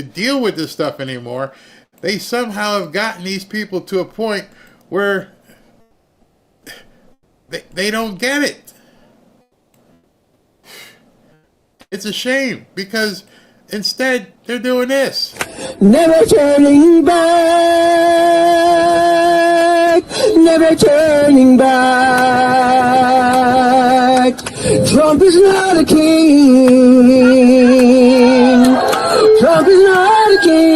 deal with this stuff anymore, they somehow have gotten these people to a point where they don't get it. It's a shame, because instead they're doing this. Never turning back, never turning back. Trump is not a king. Trump is not a king.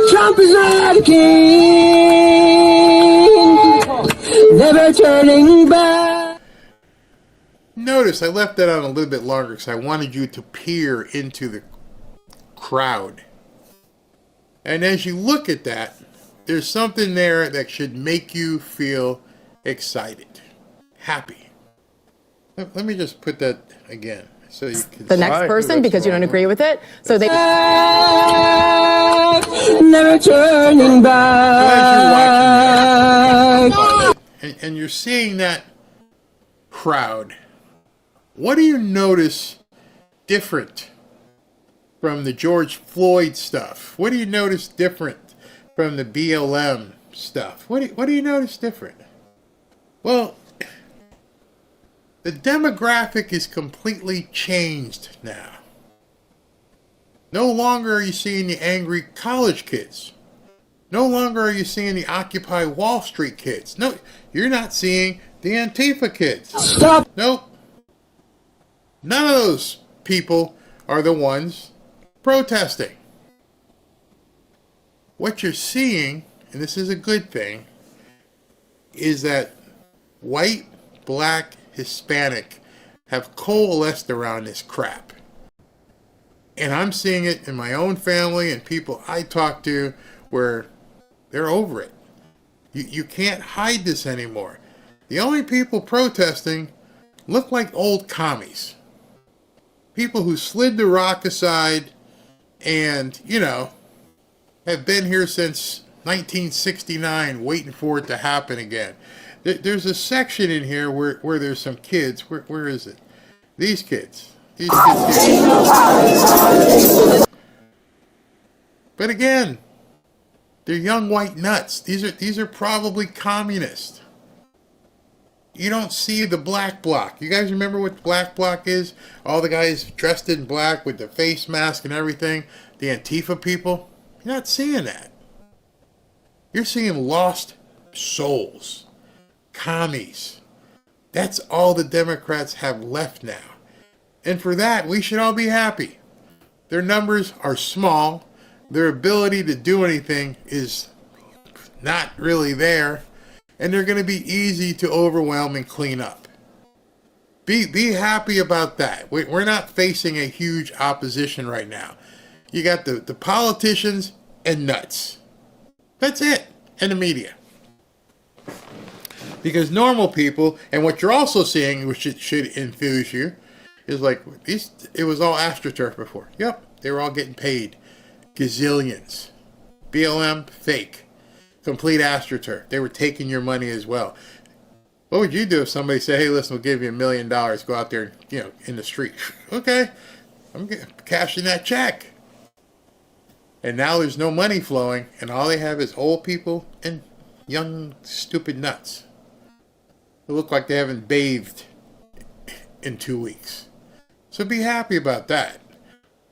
Trump is not a king. Never turning back. Notice I left that on a little bit longer because I wanted you to peer into the crowd. And as you look at that, there's something there that should make you feel excited, happy. Let me just put that again so you can the next person because you don't agree with it. So they never turning back. And you're seeing that crowd. What do you notice different from the George Floyd stuff? What do you notice different from the BLM stuff? What do you notice different? Well, the demographic is completely changed now. No longer are you seeing the angry college kids. No longer are you seeing the Occupy Wall Street kids. No, you're not seeing the Antifa kids. Stop! Nope. None of those people are the ones protesting. What you're seeing, and this is a good thing, is that white, black, Hispanic have coalesced around this crap. And I'm seeing it in my own family and people I talk to where they're over it. You can't hide this anymore. The only people protesting look like old commies. People who slid the rock aside and, have been here since 1969 waiting for it to happen again. There's a section in here where there's some kids. Where is it? These kids. These kids here. But again, they're young white nuts. These are probably communists. You don't see the black bloc. You guys remember what black bloc is? All the guys dressed in black with the face mask and everything. The Antifa people. You're not seeing that. You're seeing lost souls. Commies. That's all the Democrats have left now. And for that, we should all be happy. Their numbers are small. Their ability to do anything is not really there. And they're going to be easy to overwhelm and clean up. Be happy about that. We're not facing a huge opposition right now. You got the politicians and nuts. That's it. And the media. Because normal people, and what you're also seeing, which should infuse you, It's like, it was all AstroTurf before. Yep, they were all getting paid. Gazillions. BLM, fake. Complete AstroTurf. They were taking your money as well. What would you do if somebody said, hey, listen, we'll give you $1 million, go out there, in the street? Okay, I'm cashing that check. And now there's no money flowing, and all they have is old people and young, stupid nuts who look like they haven't bathed in 2 weeks. So be happy about that.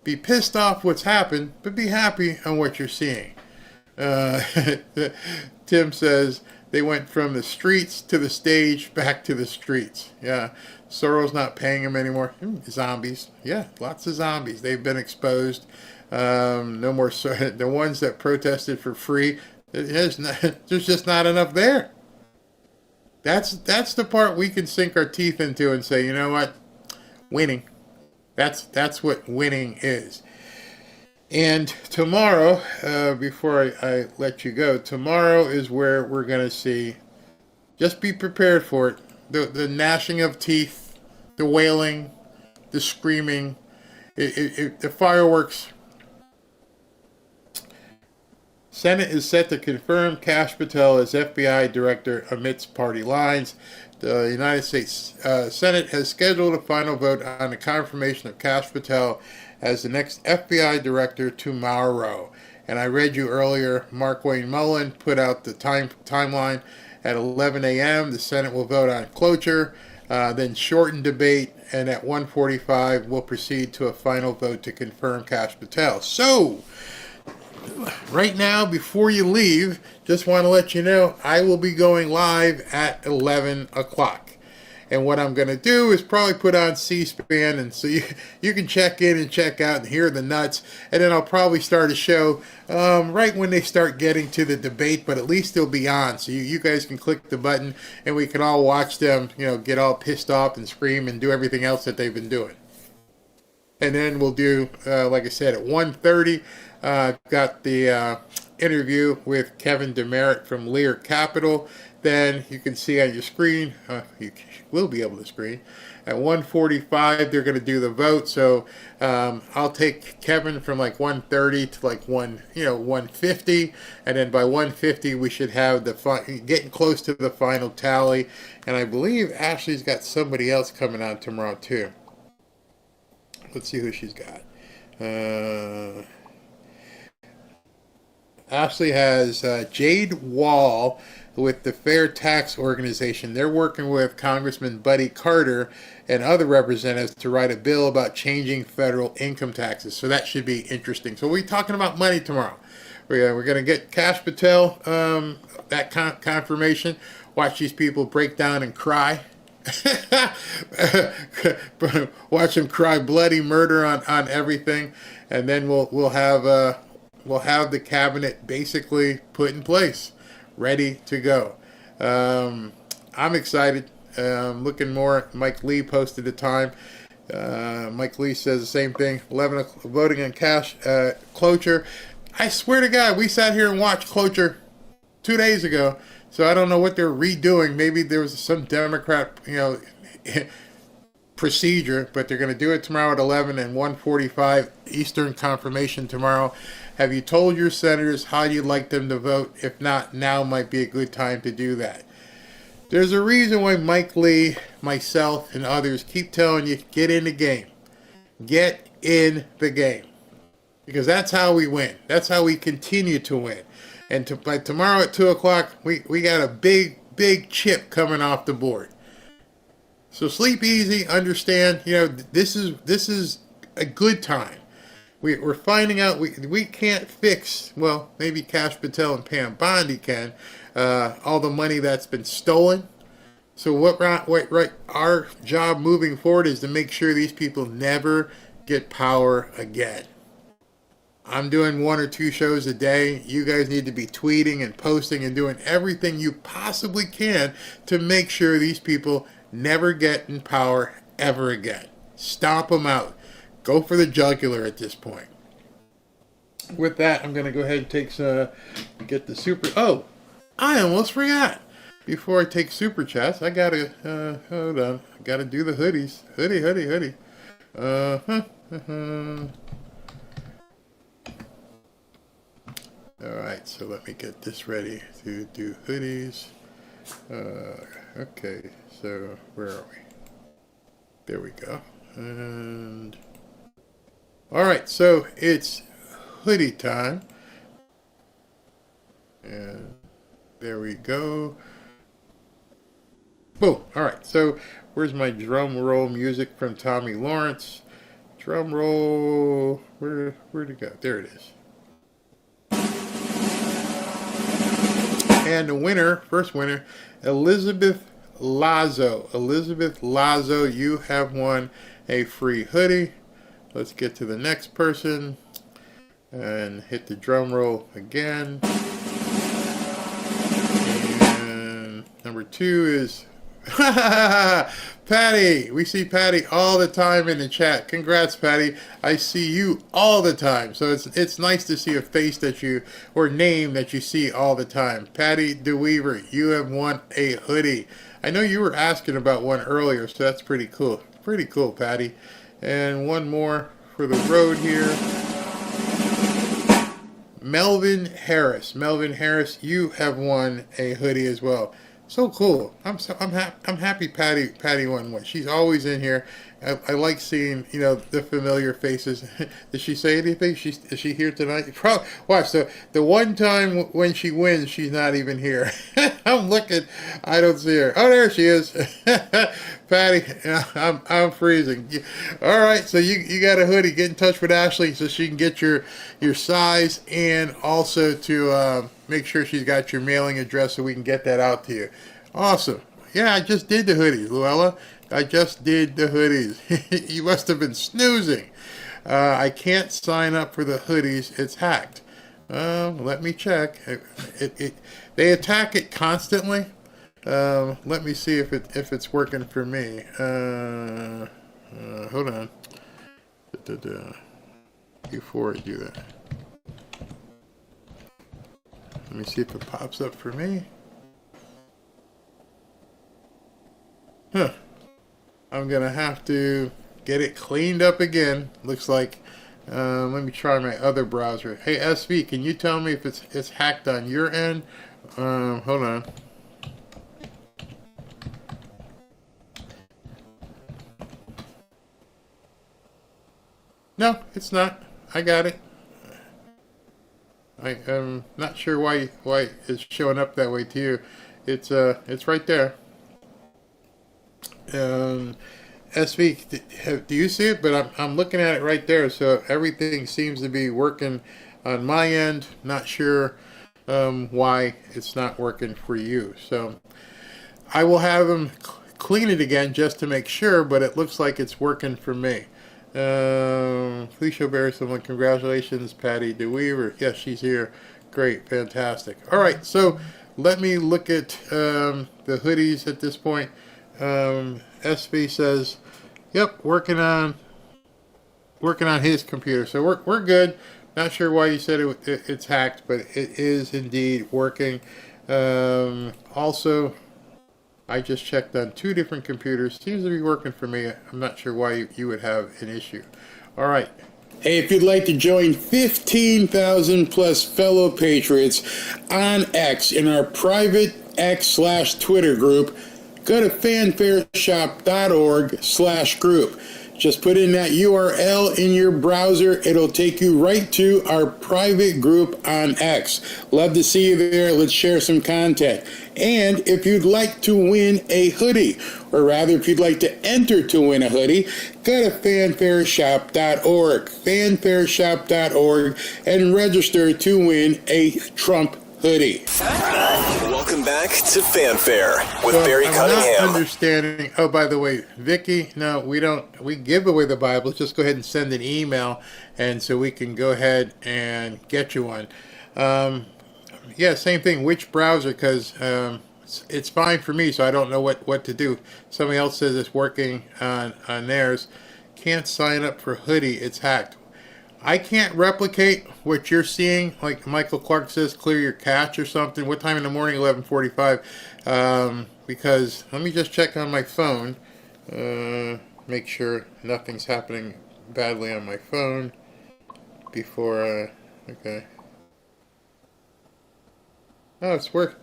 Be pissed off what's happened, but be happy on what you're seeing. Tim says they went from the streets to the stage, back to the streets. Yeah, Soros not paying them anymore. Zombies. Yeah, lots of zombies. They've been exposed. No more. The ones that protested for free, there's just not enough there. That's the part we can sink our teeth into and say, you know what, winning. That's what winning is. And tomorrow, before I let you go, tomorrow is where we're going to see, just be prepared for it, the gnashing of teeth, the wailing, the screaming, the fireworks. Senate is set to confirm Kash Patel as FBI director amidst party lines. The United States Senate has scheduled a final vote on the confirmation of Kash Patel as the next FBI director tomorrow. And I read you earlier, Mark Wayne Mullen put out the timeline at 11 a.m. The Senate will vote on cloture, then shorten debate, and at 1:45 we'll proceed to a final vote to confirm Kash Patel. So, right now, before you leave, just want to let you know I will be going live at 11 o'clock. And what I'm going to do is probably put on C-SPAN, and so you can check in and check out and hear the nuts. And then I'll probably start a show right when they start getting to the debate, but at least they'll be on. So you guys can click the button, and we can all watch them, get all pissed off and scream and do everything else that they've been doing. And then we'll do, like I said, at 1:30, got the interview with Kevin Demerit from Lear Capital. Then you can see on your screen, you will be able to screen. At 1:45, they're going to do the vote. So I'll take Kevin from like 1:30 to like 1:50, and then by 1:50 we should have getting close to the final tally. And I believe Ashley's got somebody else coming on tomorrow too. Let's see who she's got. Ashley has Jade Wall with the Fair Tax Organization. They're working with Congressman Buddy Carter and other representatives to write a bill about changing federal income taxes. So that should be interesting. So we'll be talking about money tomorrow. We're going to get Kash Patel, that confirmation. Watch these people break down and cry. Watch them cry bloody murder on everything, and then we'll have the cabinet basically put in place, ready to go. I'm excited. Looking more. Mike Lee posted the time. Mike Lee says the same thing. 11 o'clock, voting on cash cloture. I swear to God, we sat here and watched cloture 2 days ago. So I don't know what they're redoing. Maybe there was some Democrat, procedure, but they're going to do it tomorrow at 11 and 1:45 Eastern confirmation tomorrow. Have you told your senators how you'd like them to vote? If not, now might be a good time to do that. There's a reason why Mike Lee, myself, and others keep telling you, get in the game. Get in the game. Because that's how we win. That's how we continue to win. And by tomorrow at 2 o'clock, we got a big chip coming off the board. So sleep easy, understand, this is a good time. We're finding out we can't fix, well, maybe Kash Patel and Pam Bondi can, all the money that's been stolen. So what our job moving forward is to make sure these people never get power again. I'm doing 1 or 2 shows a day. You guys need to be tweeting and posting and doing everything you possibly can to make sure these people never get in power ever again. Stomp them out. Go for the jugular at this point. With that, I'm going to go ahead and get the super... Oh, I almost forgot. Before I take super chats, I got to... hold on. I got to do the hoodies. Hoodie. Alright, so let me get this ready to do hoodies. Okay, so where are we? There we go. And alright, so it's hoodie time. And there we go. Boom. Alright, so where's my drum roll music from Tommy Lawrence? Drum roll. Where'd it go? There it is. And the winner, first winner, Elizabeth Lazo. Elizabeth Lazo, you have won a free hoodie. Let's get to the next person and hit the drum roll again. And number 2 is Patty. We see Patty all the time in the chat. Congrats, Patty. I see you all the time. So it's nice to see a face that you, or name that you see all the time. Patty DeWeaver, you have won a hoodie. I know you were asking about one earlier, so that's pretty cool. Pretty cool, Patty. And one more for the road here. Melvin Harris. Melvin Harris, you have won a hoodie as well. So cool. I'm happy Patty won one. She's always in here. I like seeing, you know, the familiar faces. Did she say anything? Is she here tonight? Watch, the one time when she wins, she's not even here. I'm looking. I don't see her. Oh, there she is. Patty, I'm freezing. All right, so you got a hoodie. Get in touch with Ashley so she can get your size, and also to make sure she's got your mailing address so we can get that out to you. Awesome. Yeah, I just did the hoodies, Luella. I just did the hoodies. You must have been snoozing. I can't sign up for the hoodies. It's hacked. Let me check. They attack it constantly. Let me see if it's working for me. Hold on. Before I do that, let me see if it pops up for me. Huh. I'm gonna have to get it cleaned up again. Looks like. Let me try my other browser. Hey SV, can you tell me if it's hacked on your end? Hold on. No, it's not. I got it. I'm not sure why it's showing up that way to you. It's right there. SV, do you see it? But I'm looking at it right there. So everything seems to be working on my end. Not sure why it's not working for you. So I will have them clean it again just to make sure. But it looks like it's working for me. Please show Barry someone. Congratulations, Patty DeWeaver. Yes, she's here. Great, fantastic. All right, so let me look at the hoodies at this point. SV says, "Yep, working on his computer." So we're good. Not sure why you said it's hacked, but it is indeed working. Also, I just checked on 2 different computers. Seems to be working for me. I'm not sure why you would have an issue. All right. Hey, if you'd like to join 15,000 plus fellow patriots on X in our private X/Twitter group, go to fanfareshop.org/group. Just put in that URL in your browser. It'll take you right to our private group on X. Love to see you there. Let's share some content. And if you'd like to win a hoodie, or rather if you'd like to enter to win a hoodie, go to fanfareshop.org, fanfareshop.org, and register to win a Trump hoodie. Welcome back to Fanfare with Barry Cunningham. Not understanding. Oh, by the way, Vicky, no, we don't. We give away the Bible. Just go ahead and send an email, and so we can go ahead and get you one. Yeah, same thing. Which browser? Because it's fine for me, so I don't know what to do. Somebody else says it's working on theirs. Can't sign up for hoodie. It's hacked. I can't replicate what you're seeing. Like Michael Clark says, clear your cache or something. What time in the morning? 11:45. Because let me just check on my phone. make sure nothing's happening badly on my phone before, okay. Oh, it's work.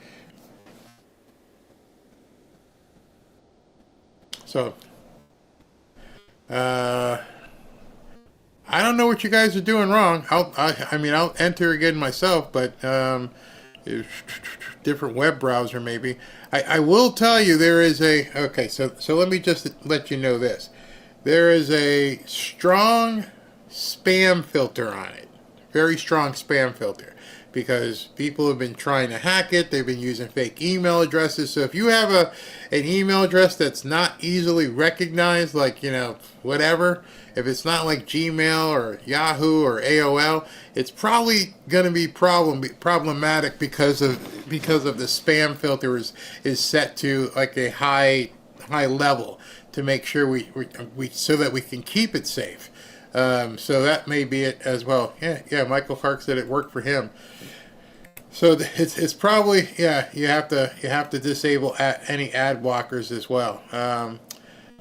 So, I don't know what you guys are doing wrong. I mean, I'll enter again myself, but different web browser maybe. I will tell you there is a, okay, so let me just let you know this. There is a strong spam filter on it. Very strong spam filter. Because people have been trying to hack it. They've been using fake email addresses. So if you have an email address that's not easily recognized, like, you know, whatever, if it's not like Gmail or Yahoo or AOL, it's probably going to be problematic because of the spam filter is set to like a high level to make sure we so that we can keep it safe. So that may be it as well. Yeah. Michael Clark said it worked for him. So it's probably, yeah. You have to disable any ad blockers as well.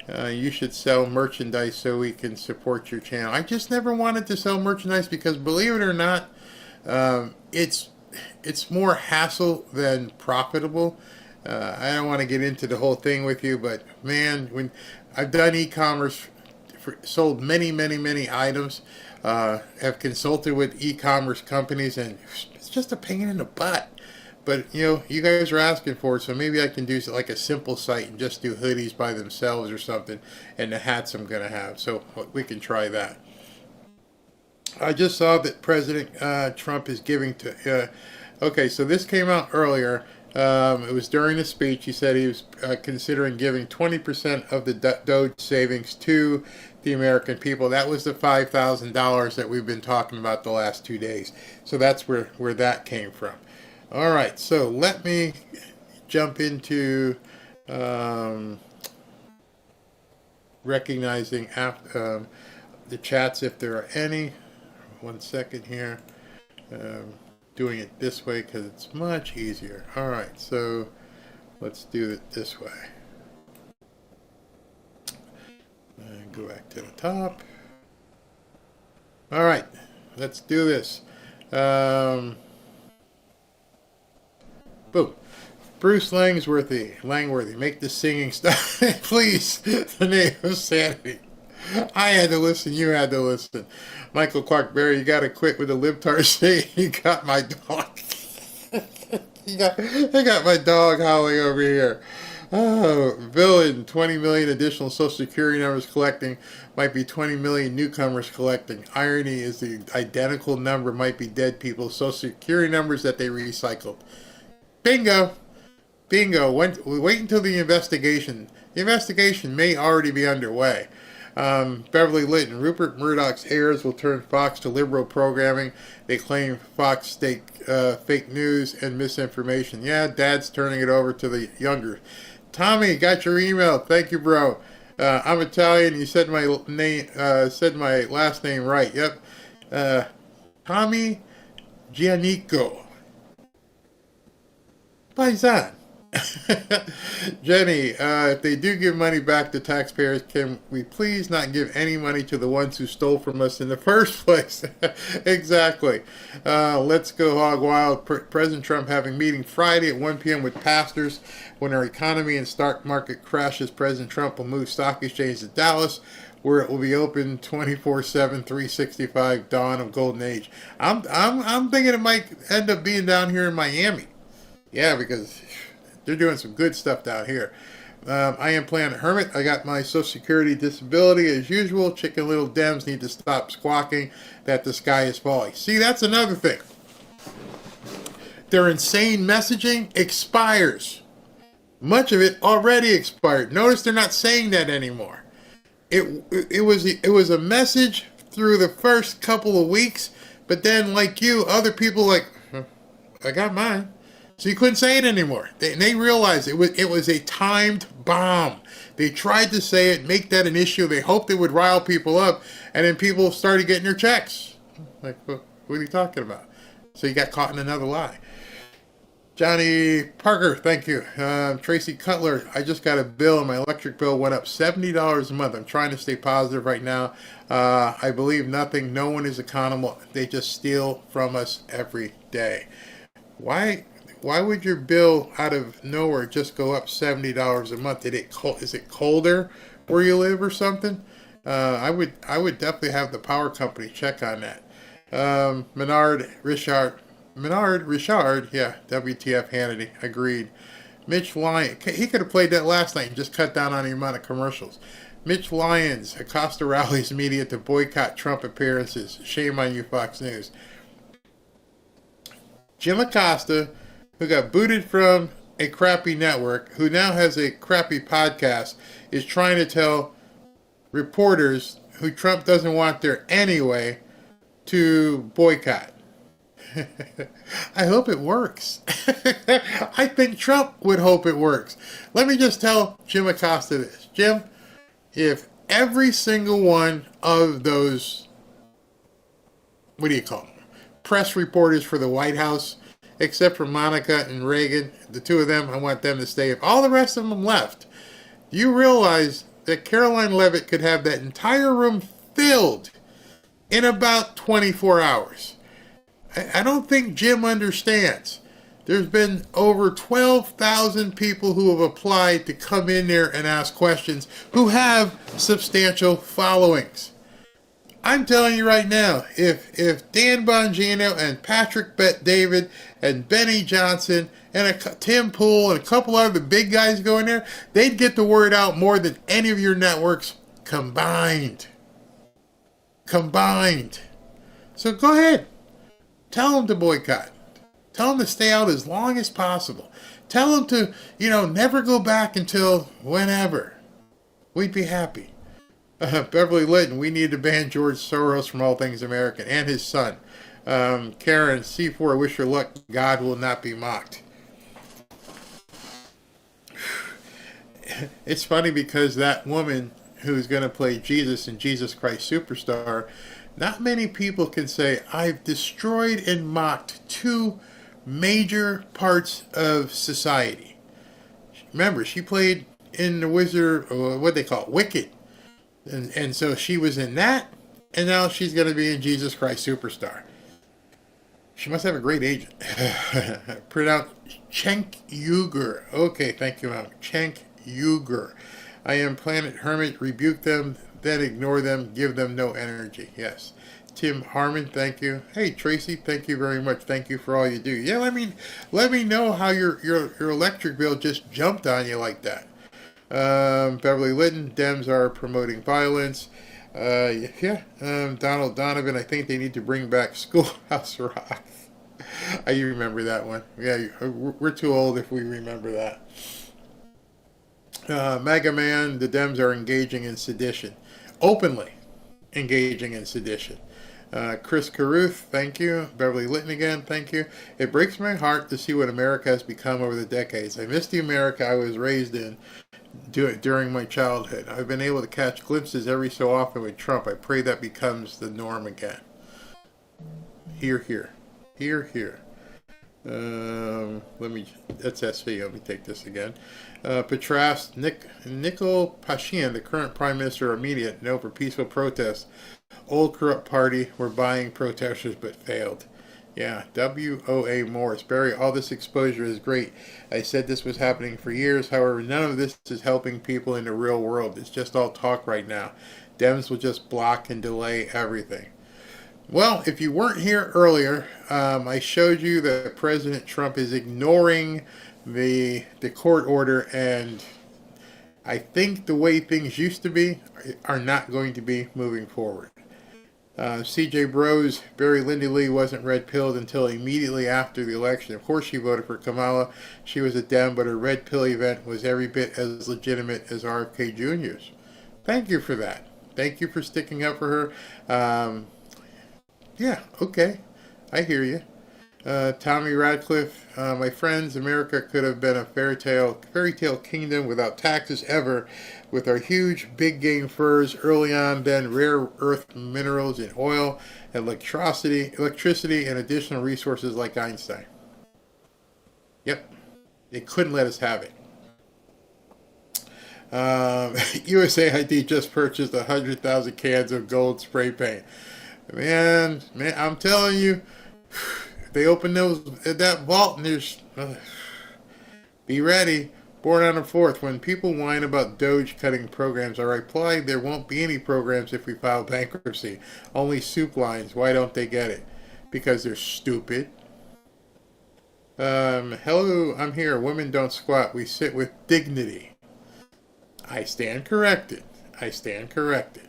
You should sell merchandise so we can support your channel. I just never wanted to sell merchandise because, believe it or not, it's more hassle than profitable. I don't want to get into the whole thing with you, but man, when I've done e-commerce, sold many items, have consulted with e-commerce companies, and it's just a pain in the butt. But, you know, you guys are asking for it, so maybe I can do like a simple site and just do hoodies by themselves or something, and the hats I'm going to have. So we can try that. I just saw that President Trump is giving to... okay, so this came out earlier. It was during the speech. He said he was considering giving 20% of the DOGE savings to the American people. That was the $5,000 that we've been talking about the last 2 days. So that's where that came from. All right, so let me jump into recognizing the chats if there are any. 1 second here. Doing it this way because it's much easier. All right, so let's do it this way. And go back to the top. All right, let's do this. Boom. Bruce Langworthy, make the singing stop. Please, the name of sanity. I had to listen, you had to listen. Michael Clark Berry, you got to quit with the libtards saying you got my dog. I got my dog howling over here. Oh, villain, 20 million additional Social Security numbers collecting might be 20 million newcomers collecting. Irony is the identical number might be dead people's Social Security numbers that they recycled. Bingo. Wait until the investigation. The investigation may already be underway. Beverly Litton, Rupert Murdoch's heirs will turn Fox to liberal programming. They claim Fox fake news and misinformation. Yeah, Dad's turning it over to the younger. Tommy, got your email. Thank you, bro. I'm Italian. You said my name, said my last name right. Yep. Tommy Giannico. Paisan. Jenny, if they do give money back to taxpayers, can we please not give any money to the ones who stole from us in the first place? Exactly. Let's go hog wild. President Trump having meeting Friday at 1 p.m. with pastors. When our economy and stock market crashes, President Trump will move stock exchange to Dallas, where it will be open 24/7, 365, dawn of golden age. I'm thinking it might end up being down here in Miami. Yeah, because they're doing some good stuff down here. I am Planet Hermit. I got my Social Security disability as usual. Chicken Little Dems need to stop squawking that the sky is falling. See, that's another thing. Their insane messaging expires. Much of it already expired. Notice they're not saying that anymore. It was a message through the first couple of weeks, but then like you, other people like, I got mine. So you couldn't say it anymore. They realized it was a timed bomb. They tried to say it, make that an issue. They hoped it would rile people up, and then people started getting their checks. Like, what are you talking about? So you got caught in another lie. Johnny Parker, thank you. Tracy Cutler, I just got a bill and my electric bill went up $70 a month. I'm trying to stay positive right now. I believe no one is accountable. They just steal from us every day. Why would your bill out of nowhere just go up $70 a month? Is it colder where you live or something? I would definitely have the power company check on that. Menard Richard, yeah, WTF Hannity, agreed. Mitch Lyon, he could have played that last night and just cut down on the amount of commercials. Mitch Lyons, Acosta rallies media to boycott Trump appearances. Shame on you, Fox News. Jim Acosta, who got booted from a crappy network, who now has a crappy podcast, is trying to tell reporters who Trump doesn't want there anyway to boycott. I hope it works. I think Trump would hope it works. Let me just tell Jim Acosta this. Jim, if every single one of those, what do you call them, press reporters for the White House, except for Monica and Reagan, the two of them, I want them to stay. If all the rest of them left, do you realize that Caroline Leavitt could have that entire room filled in about 24 hours? I don't think Jim understands. There's been over 12,000 people who have applied to come in there and ask questions who have substantial followings. I'm telling you right now, if Dan Bongino and Patrick Bet-David and Benny Johnson and Tim Pool and a couple other big guys go in there, they'd get the word out more than any of your networks combined. So go ahead. Tell them to boycott. Tell them to stay out as long as possible. Tell them to, never go back until whenever. We'd be happy. Beverly Litton, we need to ban George Soros from all things American and his son. Karen, C4, wish her luck. God will not be mocked. It's funny because that woman who's going to play Jesus in Jesus Christ Superstar, not many people can say, I've destroyed and mocked two major parts of society. Remember, she played in the Wizard, what they call it, Wicked. And so she was in that, and now she's going to be in Jesus Christ Superstar. She must have a great agent. Pronounced Cenk Uygur. Okay, thank you, Mom. Cenk Uygur. I am Planet Hermit. Rebuke them, then ignore them. Give them no energy. Yes. Tim Harmon, thank you. Hey, Tracy, thank you very much. Thank you for all you do. Yeah, let me know how your electric bill just jumped on you like that. Beverly Litton, Dems are promoting violence. Donald Donovan, I think they need to bring back Schoolhouse Rock. You remember that one. Yeah, we're too old if we remember that. Mega Man, the Dems are engaging in sedition. Openly engaging in sedition. Chris Caruth, thank you. Beverly Litton again, thank you. It breaks my heart to see what America has become over the decades. I miss the America I was raised in during my childhood. I've been able to catch glimpses every so often with Trump. I pray that becomes the norm again. Hear, hear. Hear, hear. That's SV. Let me take this again. Petras, Nikol Pashinyan, the current Prime Minister of Armenia, known for peaceful protests. Old corrupt party were buying protesters but failed. Yeah, W.O.A. Morris. Barry, all this exposure is great. I said this was happening for years. However, none of this is helping people in the real world. It's just all talk right now. Dems will just block and delay everything. Well, if you weren't here earlier, I showed you that President Trump is ignoring the court order, and I think the way things used to be are not going to be moving forward. CJ Bros, Barry Lindy Lee wasn't red-pilled until immediately after the election. Of course she voted for Kamala. She was a Dem, but her red pill event was every bit as legitimate as RFK Jr.'s. Thank you for that. Thank you for sticking up for her. Yeah, okay. I hear you. Tommy Radcliffe, my friends, America could have been a fairy tale kingdom without taxes ever, with our huge big game furs early on, then rare earth minerals and oil, electricity, and additional resources like Einstein. Yep. They couldn't let us have it. USAID just purchased 100,000 cans of gold spray paint. Man, I'm telling you, they open that vault and there's... be ready. Born on the 4th. When people whine about DOGE cutting programs, I reply, there won't be any programs if we file bankruptcy. Only soup lines. Why don't they get it? Because they're stupid. Hello, I'm here. Women don't squat. We sit with dignity. I stand corrected. I stand corrected.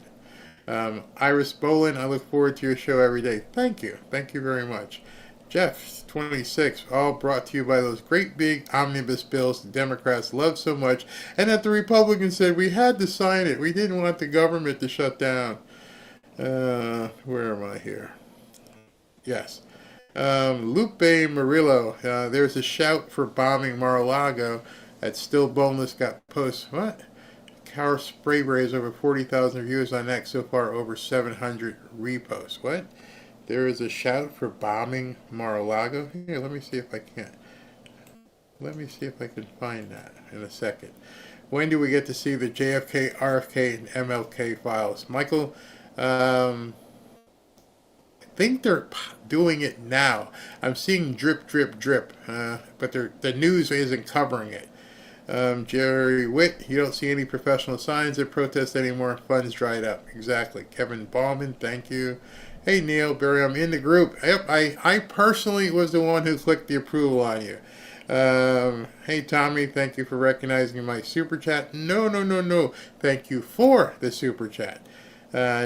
Iris Bolin, I look forward to your show every day. Thank you. Thank you very much. Jeff, 26, all brought to you by those great big omnibus bills the Democrats love so much, and that the Republicans said we had to sign it. We didn't want the government to shut down. Where am I here? Yes. Lupe Murillo, there's a shout for bombing Mar-a-Lago. That still boneless got post. What? Car Sprayberry has over 40,000 views on X so far, over 700 reposts. What? There is a shout for bombing Mar-a-Lago. Here, let me see if I can. Let me see if I can find that in a second. When do we get to see the JFK, RFK, and MLK files? Michael, I think they're doing it now. I'm seeing drip, drip, drip, but the news isn't covering it. Jerry Witt, you don't see any professional signs of protest anymore. Funds dried up. Exactly. Kevin Ballman, thank you. Hey Neil, Barry, I'm in the group. Yep, I personally was the one who clicked the approval on you. Hey Tommy, thank you for recognizing my super chat. No. Thank you for the super chat.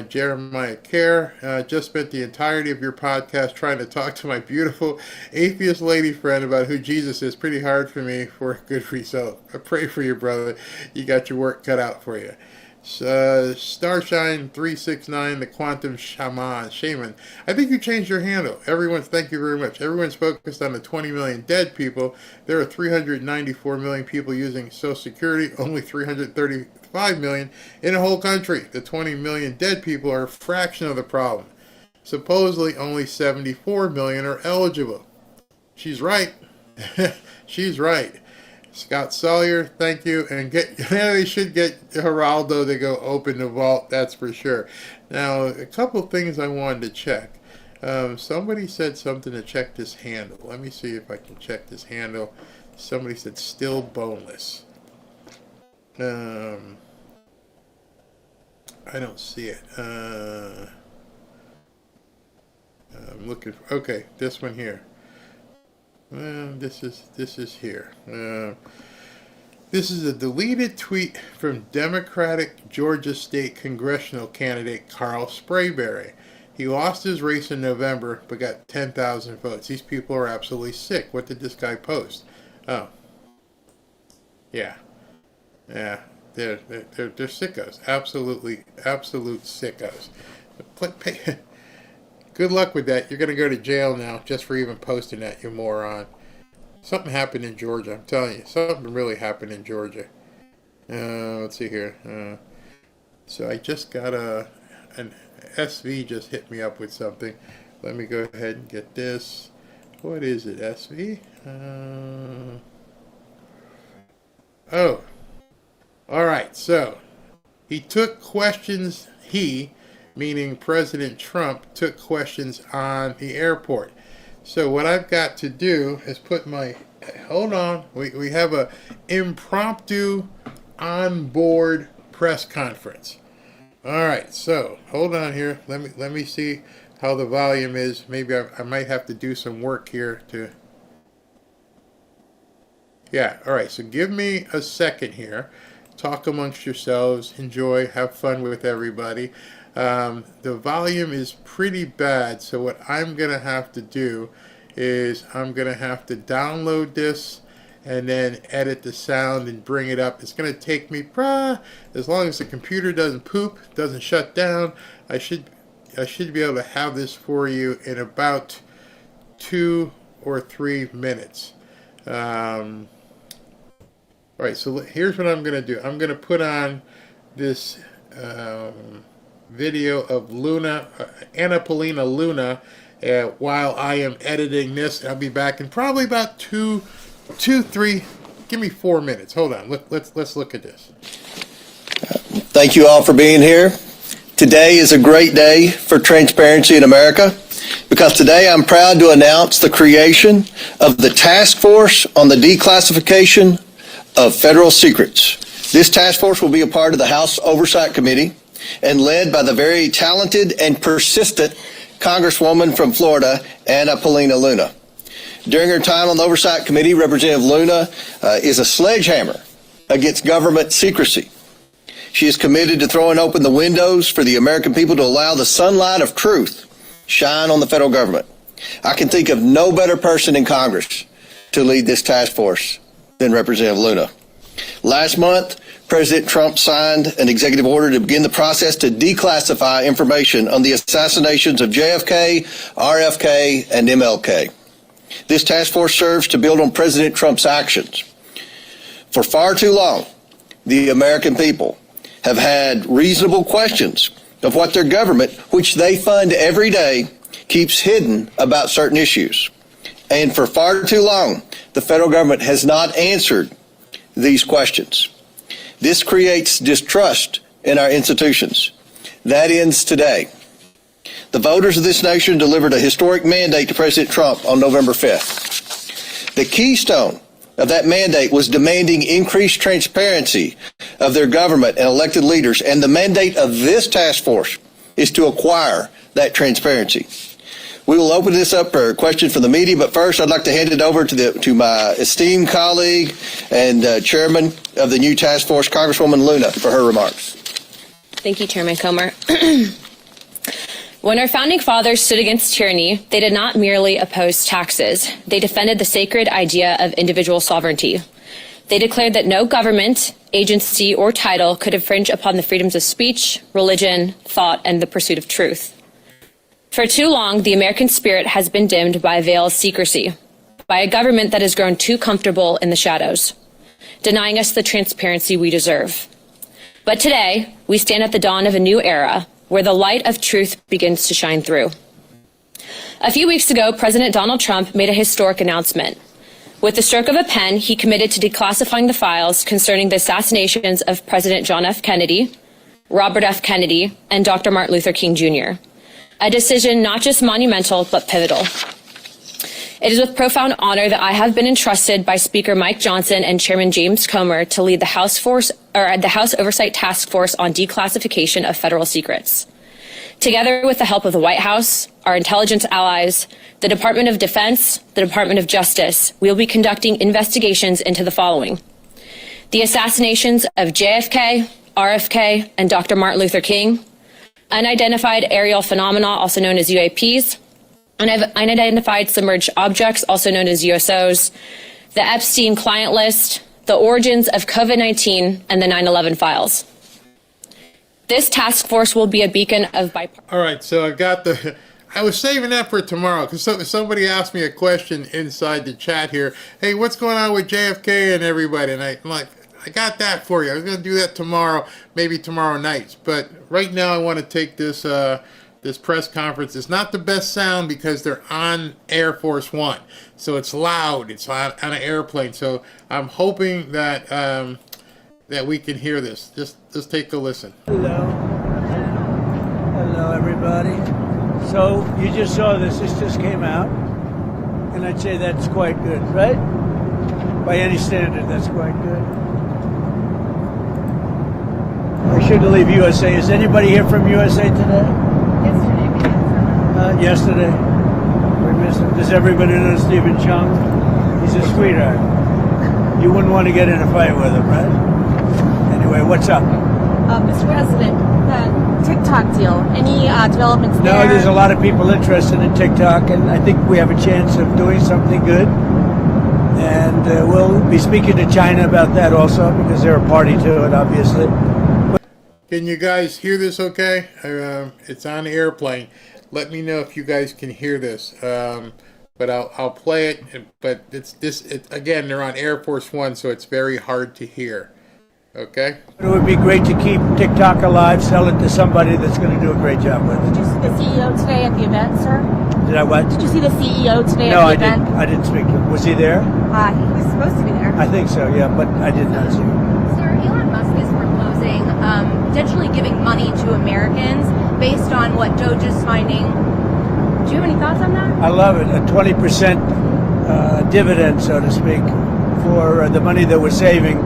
Jeremiah Kerr, just spent the entirety of your podcast trying to talk to my beautiful atheist lady friend about who Jesus is. Pretty hard for me for a good result. I pray for you, brother. You got your work cut out for you. Starshine 369, the Quantum Shaman. I think you changed your handle. Thank you very much. Everyone's focused on the 20 million dead people. There are 394 million people using Social Security, only 335 million in the whole country. The 20 million dead people are a fraction of the problem. Supposedly, only 74 million are eligible. She's right. She's right. Scott Sawyer, thank you, and they should get Geraldo to go open the vault, that's for sure. Now, a couple things I wanted to check. Somebody said something to check this handle. Let me see if I can check this handle. Somebody said still boneless. I don't see it. I'm looking for, okay, this one here. This is here. This is a deleted tweet from Democratic Georgia State congressional candidate Carl Sprayberry. He lost his race in November, but got 10,000 votes. These people are absolutely sick. What did this guy post? Oh, yeah. They're sickos. Absolute sickos. Good luck with that. You're going to go to jail now just for even posting that, you moron. Something happened in Georgia. I'm telling you. Something really happened in Georgia. Let's see here. So I just got an SV just hit me up with something. Let me go ahead and get this. What is it, SV? Oh. All right. So he took questions. Meaning President Trump, took questions on the airport. So what I've got to do is put my, hold on, we have a impromptu on-board press conference. All right, so hold on here. Let me see how the volume is. Maybe I might have to do some work here to. Yeah, all right, so give me a second here. Talk amongst yourselves, enjoy, have fun with everybody. The volume is pretty bad, so what I'm going to have to do is I'm going to have to download this and then edit the sound and bring it up. It's going to take me, as long as the computer doesn't poop, doesn't shut down, I should be able to have this for you in about 2 or 3 minutes. All right, so here's what I'm going to do. I'm going to put on this video of Anna Paulina Luna, while I am editing this. I'll be back in probably about 2 2, 3, give me 4 minutes. Hold on. Let's look at this. Thank you all for being here. Today is a great day for transparency in America because today I'm proud to announce the creation of the Task Force on the Declassification of Federal Secrets. This task force will be a part of the House Oversight Committee and led by the very talented and persistent Congresswoman from Florida, Anna Paulina Luna. During her time on the Oversight Committee, Representative Luna is a sledgehammer against government secrecy. She is committed to throwing open the windows for the American people to allow the sunlight of truth shine on the federal government. I can think of no better person in Congress to lead this task force than Representative Luna. Last month, President Trump signed an executive order to begin the process to declassify information on the assassinations of JFK, RFK, and MLK. This task force serves to build on President Trump's actions. For far too long, the American people have had reasonable questions of what their government, which they fund every day, keeps hidden about certain issues. And for far too long, the federal government has not answered these questions. This creates distrust in our institutions. That ends today. The voters of this nation delivered a historic mandate to President Trump on November 5th. The keystone of that mandate was demanding increased transparency of their government and elected leaders, and the mandate of this task force is to acquire that transparency. We will open this up for questions from the media, but first I'd like to hand it over to my esteemed colleague and chairman of the new task force, Congresswoman Luna, for her remarks. Thank you, Chairman Comer. When our founding fathers stood against tyranny, they did not merely oppose taxes. They defended the sacred idea of individual sovereignty. They declared that no government, agency, or title could infringe upon the freedoms of speech, religion, thought, and the pursuit of truth. For too long, the American spirit has been dimmed by a veil of secrecy, by a government that has grown too comfortable in the shadows, denying us the transparency we deserve. But today, we stand at the dawn of a new era, where the light of truth begins to shine through. A few weeks ago, President Donald Trump made a historic announcement. With the stroke of a pen, he committed to declassifying the files concerning the assassinations of President John F. Kennedy, Robert F. Kennedy, and Dr. Martin Luther King Jr., a decision not just monumental, but pivotal. It is with profound honor that I have been entrusted by Speaker Mike Johnson and Chairman James Comer to lead the House Oversight Task Force on Declassification of Federal Secrets. Together with the help of the White House, our intelligence allies, the Department of Defense, the Department of Justice, we will be conducting investigations into the following: the assassinations of JFK, RFK, and Dr. Martin Luther King, unidentified aerial phenomena, also known as UAPs, unidentified submerged objects, also known as USOs, the Epstein client list, the origins of COVID-19, and the 9/11 files. This task force will be a beacon of bipartisan. All right, so I was saving that for tomorrow because somebody asked me a question inside the chat here. Hey, what's going on with JFK and everybody? And I'm like, I got that for you. I was going to do that tomorrow, maybe tomorrow night. But right now I want to take this this press conference. It's not the best sound because they're on Air Force One. So it's loud. It's on an airplane. So I'm hoping that that we can hear this. Just take a listen. Hello, everybody. So you just saw this. This just came out. And I'd say that's quite good, right? By any standard, that's quite good. I shouldn't leave USA. Is anybody here from USA today? Yesterday. We missed him. Does everybody know Stephen Chung? He's a sweetheart. You wouldn't want to get in a fight with him, right? Anyway, what's up? Mr. President, the TikTok deal, any developments there? No, there's a lot of people interested in TikTok, and I think we have a chance of doing something good. And we'll be speaking to China about that also, because they're a party to it, obviously. Can you guys hear this okay? It's on the airplane. Let me know if you guys can hear this. But I'll play it. But again, they're on Air Force One, so it's very hard to hear. Okay? It would be great to keep TikTok alive, sell it to somebody that's going to do a great job with it. Did you see the CEO today at the event, sir? Did I what? Did you see the CEO today no, at the event? No, I didn't speak to him. Was he there? He was supposed to be there. I think so, yeah, but I did not see him. Sir, Elon Musk is proposing potentially giving money to Americans based on what DOGE is finding. Do you have any thoughts on that? I love it. A 20% dividend, so to speak, for the money that we're saving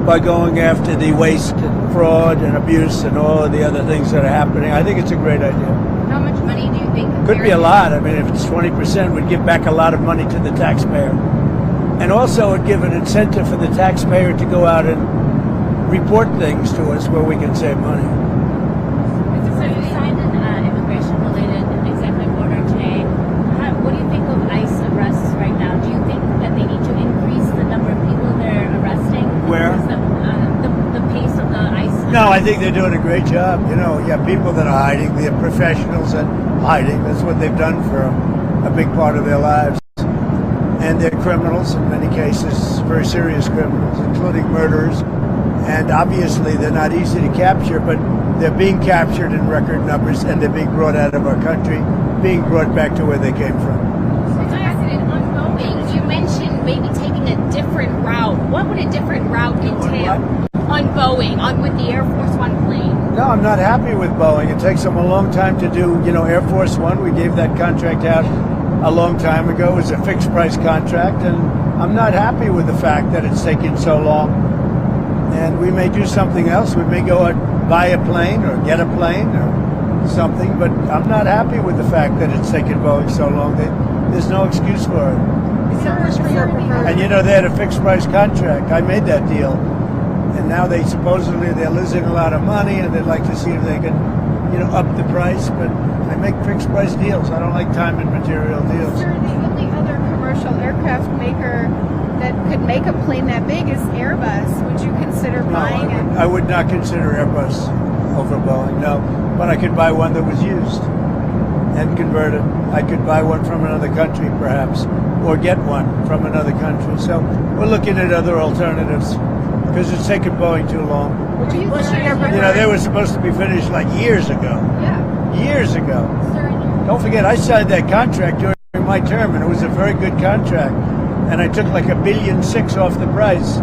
by going after the waste and fraud and abuse and all of the other things that are happening. I think it's a great idea. How much money do you think? Could be a lot. I mean, if it's 20%, we'd give back a lot of money to the taxpayer. And also it'd give an incentive for the taxpayer to go out and report things to us where we can save money. So you signed an immigration-related executive order today. What do you think of ICE arrests right now? Do you think that they need to increase the number of people they're arresting? Where? The pace of the ICE. No, I think they're doing a great job. You know, you have people that are hiding. They're professionals at hiding. That's what they've done for a big part of their lives. And they're criminals in many cases, very serious criminals, including murderers. And obviously they're not easy to capture, but they're being captured in record numbers and they're being brought out of our country, being brought back to where they came from. President, on Boeing, you mentioned maybe taking a different route. What would a different route entail? On Boeing, with the Air Force One plane? No, I'm not happy with Boeing. It takes them a long time to do, Air Force One. We gave that contract out a long time ago. It was a fixed price contract, and I'm not happy with the fact that it's taking so long. And we may do something else. We may go and buy a plane or get a plane or something, but I'm not happy with the fact that it's taken Boeing so long. There's no excuse for it. And they had a fixed price contract. I made that deal. And now they're losing a lot of money, and they'd like to see if they can, up the price. But I make fixed price deals. I don't like time and material deals. Sir, the only other commercial aircraft maker that could make a plane that big is Airbus. Would you consider buying it? I would not consider Airbus over Boeing, no. But I could buy one that was used and convert it. I could buy one from another country, perhaps, or get one from another country. So we're looking at other alternatives because it's taken Boeing too long. They were supposed to be finished like years ago. Yeah. Years ago. Don't forget, I signed that contract during my term, and it was a very good contract. And I took like $1.6 billion off the price.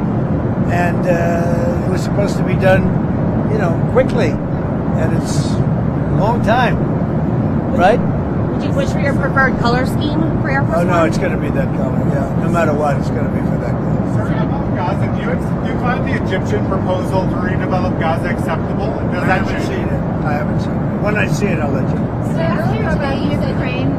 And it was supposed to be done, quickly. And it's a long time, right? Would you wish for your preferred color scheme for Air Force One? Oh, no, it's going to be that color, yeah. No matter what, it's going to be for that color. Gaza, do you find the Egyptian proposal to redevelop Gaza acceptable? I haven't seen it. When I see it, I'll let you know. So earlier about Ukraine,